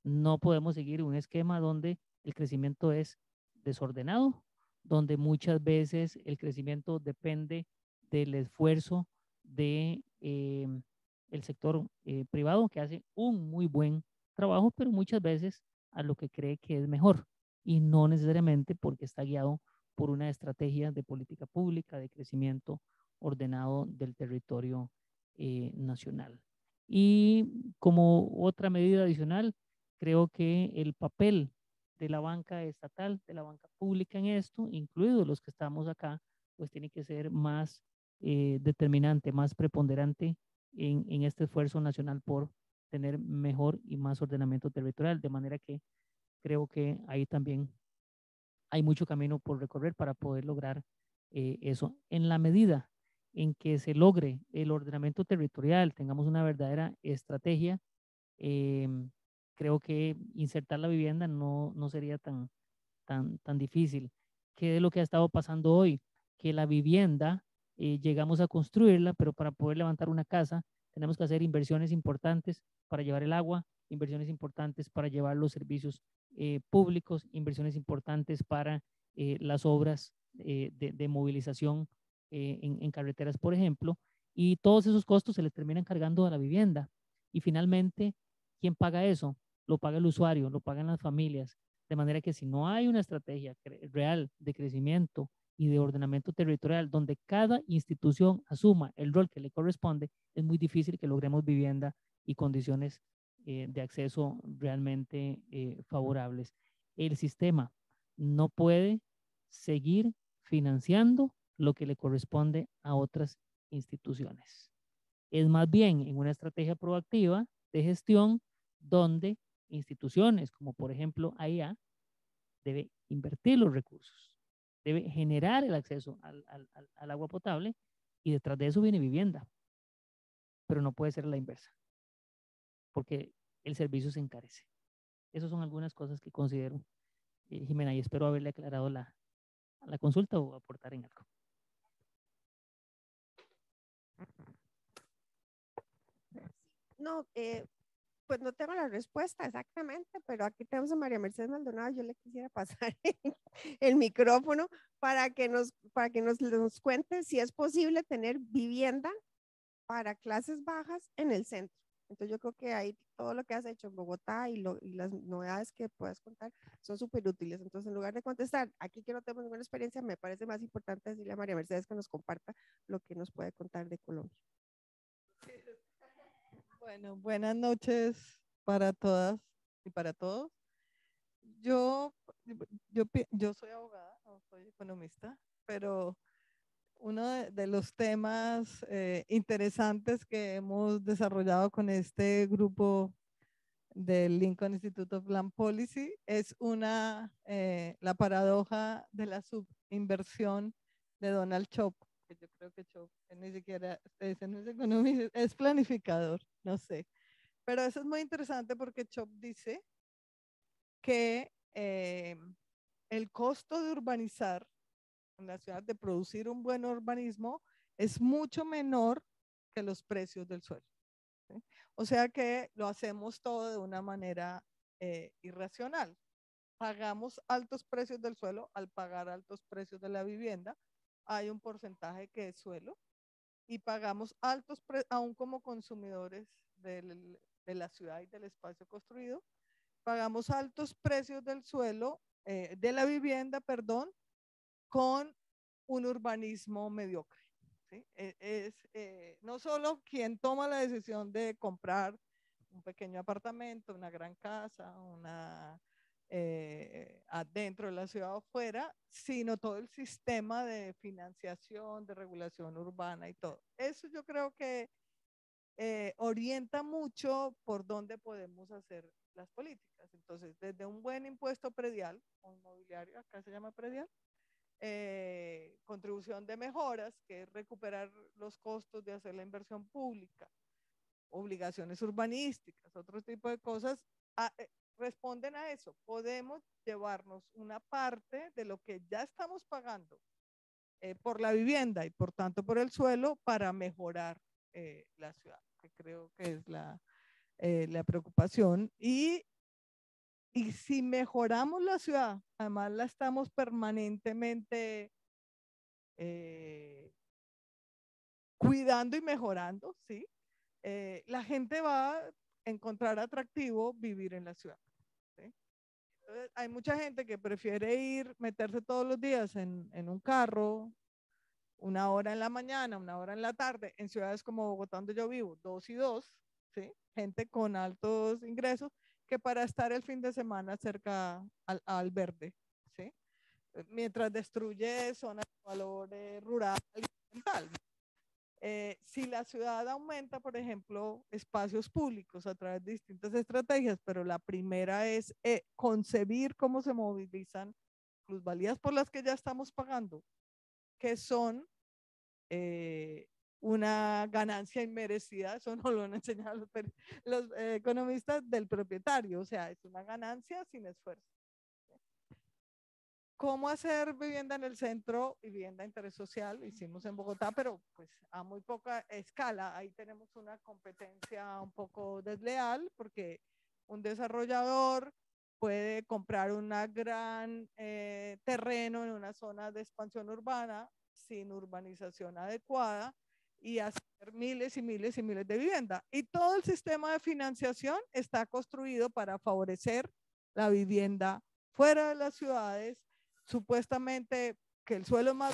No podemos seguir un esquema donde el crecimiento es desordenado, donde muchas veces el crecimiento depende del esfuerzo de el sector privado, que hace un muy buen trabajo, pero muchas veces a lo que cree que es mejor y no necesariamente porque está guiado por una estrategia de política pública de crecimiento ordenado del territorio nacional. Y como otra medida adicional, creo que el papel de la banca estatal, de la banca pública en esto, incluidos los que estamos acá, pues tiene que ser más determinante, más preponderante en este esfuerzo nacional por tener mejor y más ordenamiento territorial, de manera que creo que ahí también hay mucho camino por recorrer para poder lograr eso. En la medida en que se logre el ordenamiento territorial, tengamos una verdadera estrategia, creo que insertar la vivienda no sería tan difícil. ¿Qué es lo que ha estado pasando hoy? Que la vivienda, llegamos a construirla, pero para poder levantar una casa tenemos que hacer inversiones importantes para llevar el agua, inversiones importantes para llevar los servicios públicos, inversiones importantes para las obras de movilización en carreteras, por ejemplo, y todos esos costos se les terminan cargando a la vivienda. Y finalmente, ¿quién paga eso? Lo paga el usuario, lo pagan las familias. De manera que si no hay una estrategia real de crecimiento y de ordenamiento territorial donde cada institución asuma el rol que le corresponde, es muy difícil que logremos vivienda y condiciones de acceso realmente favorables. El sistema no puede seguir financiando lo que le corresponde a otras instituciones. Es más bien en una estrategia proactiva de gestión donde instituciones como por ejemplo AIA debe invertir los recursos, debe generar el acceso al agua potable y detrás de eso viene vivienda, pero no puede ser la inversa, porque el servicio se encarece. Esas son algunas cosas que considero, Jimena, y espero haberle aclarado la consulta o aportar en algo. No, pues no tengo la respuesta exactamente, pero aquí tenemos a María Mercedes Maldonado. Yo le quisiera pasar el micrófono para que nos cuente si es posible tener vivienda para clases bajas en el centro. Entonces yo creo que ahí todo lo que has hecho en Bogotá y las novedades que puedas contar son súper útiles. Entonces en lugar de contestar, aquí que no tenemos ninguna experiencia, me parece más importante decirle a María Mercedes que nos comparta lo que nos puede contar de Colombia. Bueno, buenas noches para todas y para todos. Yo soy abogada, no soy economista, pero uno de los temas interesantes que hemos desarrollado con este grupo del Lincoln Institute of Land Policy es la paradoja de la subinversión de Donald Trump. Yo creo que Trump ni siquiera no es economista, es planificador, no sé. Pero eso es muy interesante porque Trump dice que el costo de urbanizar en la ciudad, de producir un buen urbanismo, es mucho menor que los precios del suelo. ¿Sí? O sea que lo hacemos todo de una manera irracional. Pagamos altos precios del suelo, al pagar altos precios de la vivienda, hay un porcentaje que es suelo, y pagamos altos precios, aún como consumidores de la ciudad y del espacio construido, pagamos altos precios del suelo, de la vivienda, perdón, con un urbanismo mediocre. ¿Sí? No solo quien toma la decisión de comprar un pequeño apartamento, una gran casa, adentro de la ciudad o afuera, sino todo el sistema de financiación, de regulación urbana y todo. Eso yo creo que orienta mucho por dónde podemos hacer las políticas. Entonces, desde un buen impuesto predial, o inmobiliario, acá se llama predial, contribución de mejoras, que es recuperar los costos de hacer la inversión pública, obligaciones urbanísticas, otro tipo de cosas, responden a eso. Podemos llevarnos una parte de lo que ya estamos pagando por la vivienda y por tanto por el suelo para mejorar la ciudad, que creo que es la preocupación. Y si mejoramos la ciudad, además la estamos permanentemente cuidando y mejorando, ¿sí? La gente va a encontrar atractivo vivir en la ciudad, ¿sí? Entonces, hay mucha gente que prefiere ir, meterse todos los días en un carro, una hora en la mañana, una hora en la tarde, en ciudades como Bogotá, donde yo vivo, 2 y 2, ¿sí? Gente con altos ingresos, que para estar el fin de semana cerca al verde, ¿sí? Mientras destruye zonas de valor rural y ambiental. Si la ciudad aumenta, por ejemplo, espacios públicos a través de distintas estrategias, pero la primera es concebir cómo se movilizan plusvalías por las que ya estamos pagando, que son una ganancia inmerecida, eso no lo han enseñado los economistas, del propietario, o sea, es una ganancia sin esfuerzo. ¿Cómo hacer vivienda en el centro y vivienda de interés social? Hicimos en Bogotá, pero pues a muy poca escala. Ahí tenemos una competencia un poco desleal porque un desarrollador puede comprar un gran terreno en una zona de expansión urbana sin urbanización adecuada y hacer miles y miles y miles de viviendas. Y todo el sistema de financiación está construido para favorecer la vivienda fuera de las ciudades, supuestamente que el suelo más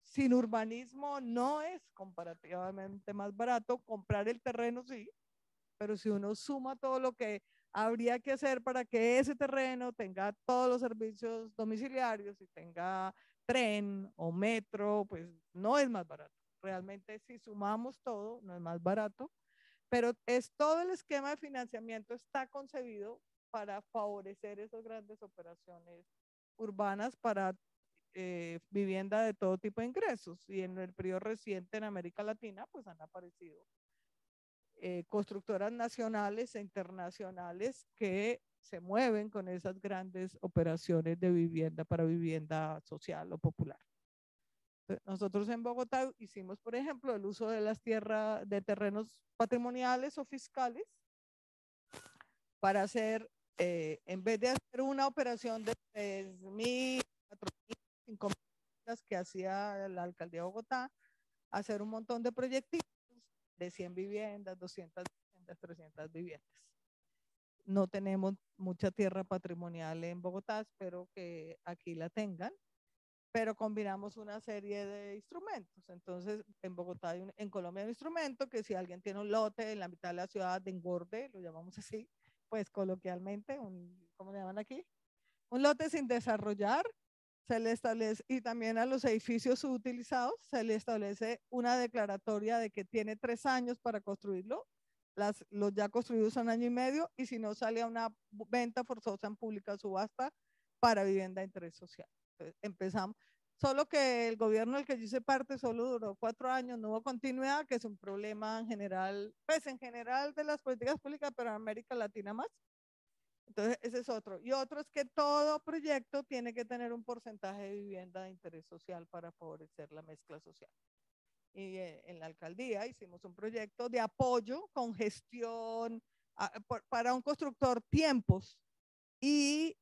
sin urbanismo no es comparativamente más barato, comprar el terreno sí, pero si uno suma todo lo que habría que hacer para que ese terreno tenga todos los servicios domiciliarios y tenga tren o metro, pues no es más barato. Realmente si sumamos todo, no es más barato, pero es todo el esquema de financiamiento está concebido para favorecer esas grandes operaciones urbanas para vivienda de todo tipo de ingresos. Y en el periodo reciente en América Latina, pues han aparecido constructoras nacionales e internacionales que se mueven con esas grandes operaciones de vivienda para vivienda social o popular. Nosotros en Bogotá hicimos, por ejemplo, el uso de las tierras, de terrenos patrimoniales o fiscales para hacer, en vez de hacer una operación de 3.000, 4.000, 5.000 que hacía la alcaldía de Bogotá, hacer un montón de proyectos de 100 viviendas, 200 viviendas, 300 viviendas. No tenemos mucha tierra patrimonial en Bogotá, espero que aquí la tengan, pero combinamos una serie de instrumentos. Entonces, en Bogotá, en Colombia hay un instrumento que si alguien tiene un lote en la mitad de la ciudad de engorde, lo llamamos así, pues coloquialmente, ¿cómo le llaman aquí? Un lote sin desarrollar, se le establece, y también a los edificios subutilizados, se le establece una declaratoria de que tiene 3 años para construirlo, los ya construidos son 1 año y medio, y si no sale a una venta forzosa en pública subasta para vivienda de interés social. Entonces, empezamos, solo que el gobierno del que yo hice parte solo duró 4 años, no hubo continuidad, que es un problema en general, pues en general de las políticas públicas, pero en América Latina más. Entonces, ese es otro. Y otro es que todo proyecto tiene que tener un porcentaje de vivienda de interés social para favorecer la mezcla social. Y en la alcaldía hicimos un proyecto de apoyo con gestión para un constructor, tiempos y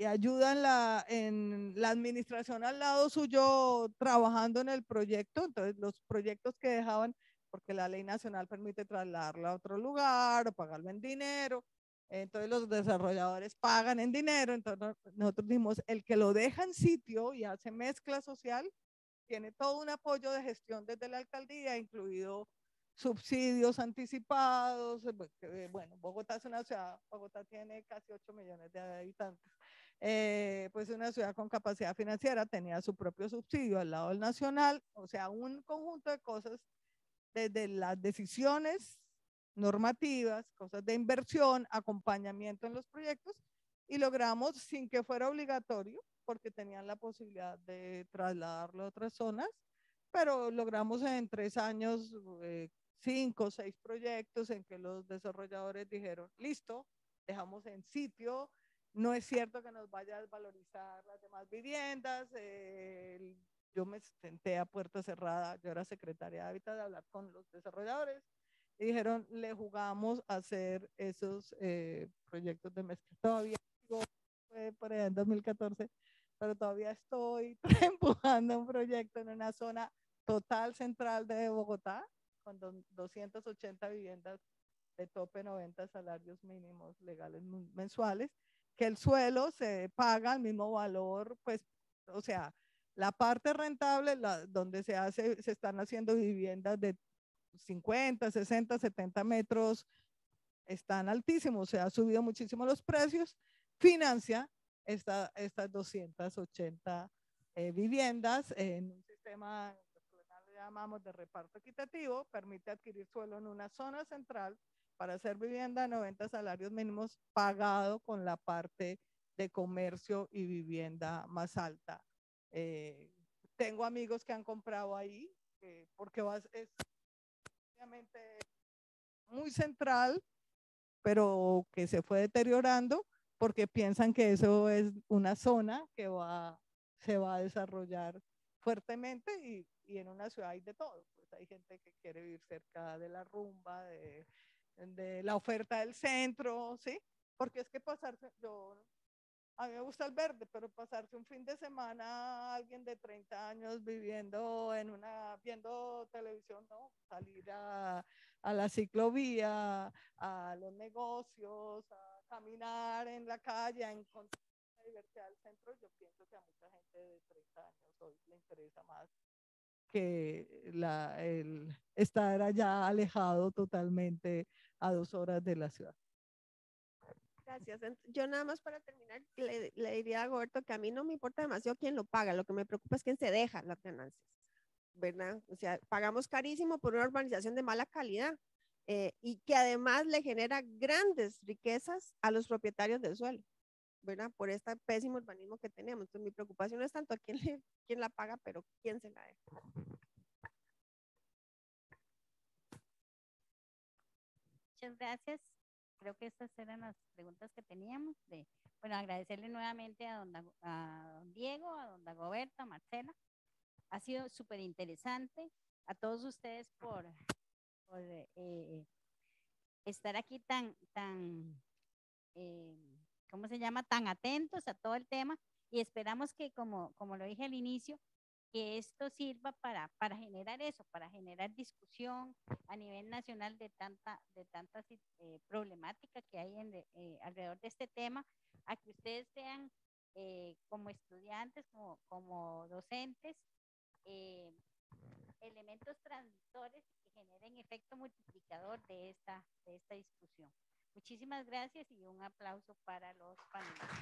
ayuda en la administración al lado suyo trabajando en el proyecto. Entonces, los proyectos que dejaban, porque la ley nacional permite trasladarlo a otro lugar o pagarlo en dinero, entonces los desarrolladores pagan en dinero. Entonces nosotros dijimos, el que lo deja en sitio y hace mezcla social, tiene todo un apoyo de gestión desde la alcaldía, incluido subsidios anticipados. Bueno, Bogotá es una ciudad, Bogotá tiene casi 8 millones de habitantes. Pues una ciudad con capacidad financiera tenía su propio subsidio al lado del nacional, o sea, un conjunto de cosas, desde las decisiones normativas, cosas de inversión, acompañamiento en los proyectos, y logramos, sin que fuera obligatorio, porque tenían la posibilidad de trasladarlo a otras zonas, pero logramos en 3 años 5 o 6 proyectos en que los desarrolladores dijeron, listo, dejamos en sitio, no es cierto que nos vaya a desvalorizar las demás viviendas. Yo me senté a puerta cerrada, yo era secretaria de Hábitat, de hablar con los desarrolladores y dijeron, le jugamos a hacer esos proyectos de mezcla. Todavía fue por allá en 2014, pero todavía estoy empujando un proyecto en una zona total central de Bogotá, con 280 viviendas de tope 90 salarios mínimos legales mensuales, que el suelo se paga al mismo valor, pues, o sea, la parte rentable, donde se están haciendo viviendas de 50, 60, 70 metros, están altísimos, se ha subido muchísimo los precios, financia estas 280 viviendas en un sistema que llamamos de reparto equitativo, permite adquirir suelo en una zona central para hacer vivienda de 90 salarios mínimos pagado con la parte de comercio y vivienda más alta. Tengo amigos que han comprado ahí, porque es obviamente muy central, pero que se fue deteriorando porque piensan que eso es una zona que se va a desarrollar fuertemente, y en una ciudad hay de todo. Pues hay gente que quiere vivir cerca de la rumba, de la oferta del centro, ¿sí? Porque es que a mí me gusta el verde, pero pasarse un fin de semana alguien de 30 años viviendo viendo televisión, no, salir a la ciclovía, a los negocios, a caminar en la calle, a encontrar la diversidad del centro. Yo pienso que a mucha gente de 30 años hoy le interesa más que el estar allá alejado totalmente a 2 horas de la ciudad. Gracias. Yo nada más para terminar, le diría a Goberto que a mí no me importa demasiado quién lo paga, lo que me preocupa es quién se deja las ganancias, ¿verdad? O sea, pagamos carísimo por una urbanización de mala calidad y que además le genera grandes riquezas a los propietarios del suelo, ¿verdad? Por este pésimo urbanismo que tenemos. Entonces, mi preocupación no es tanto a quién la paga, pero quién se la deja. Muchas gracias. Creo que estas eran las preguntas que teníamos. Bueno, agradecerle nuevamente a don Diego, a don Dagoberto, a Marcela. Ha sido súper interesante. A todos ustedes por estar aquí tan ¿cómo se llama? Tan atentos a todo el tema, y esperamos que, como lo dije al inicio, que esto sirva para generar eso, para generar discusión a nivel nacional de tantas problemáticas que hay alrededor de este tema, a que ustedes sean como estudiantes, como docentes, elementos transmisores que generen efecto multiplicador de esta discusión. Muchísimas gracias y un aplauso para los panelistas.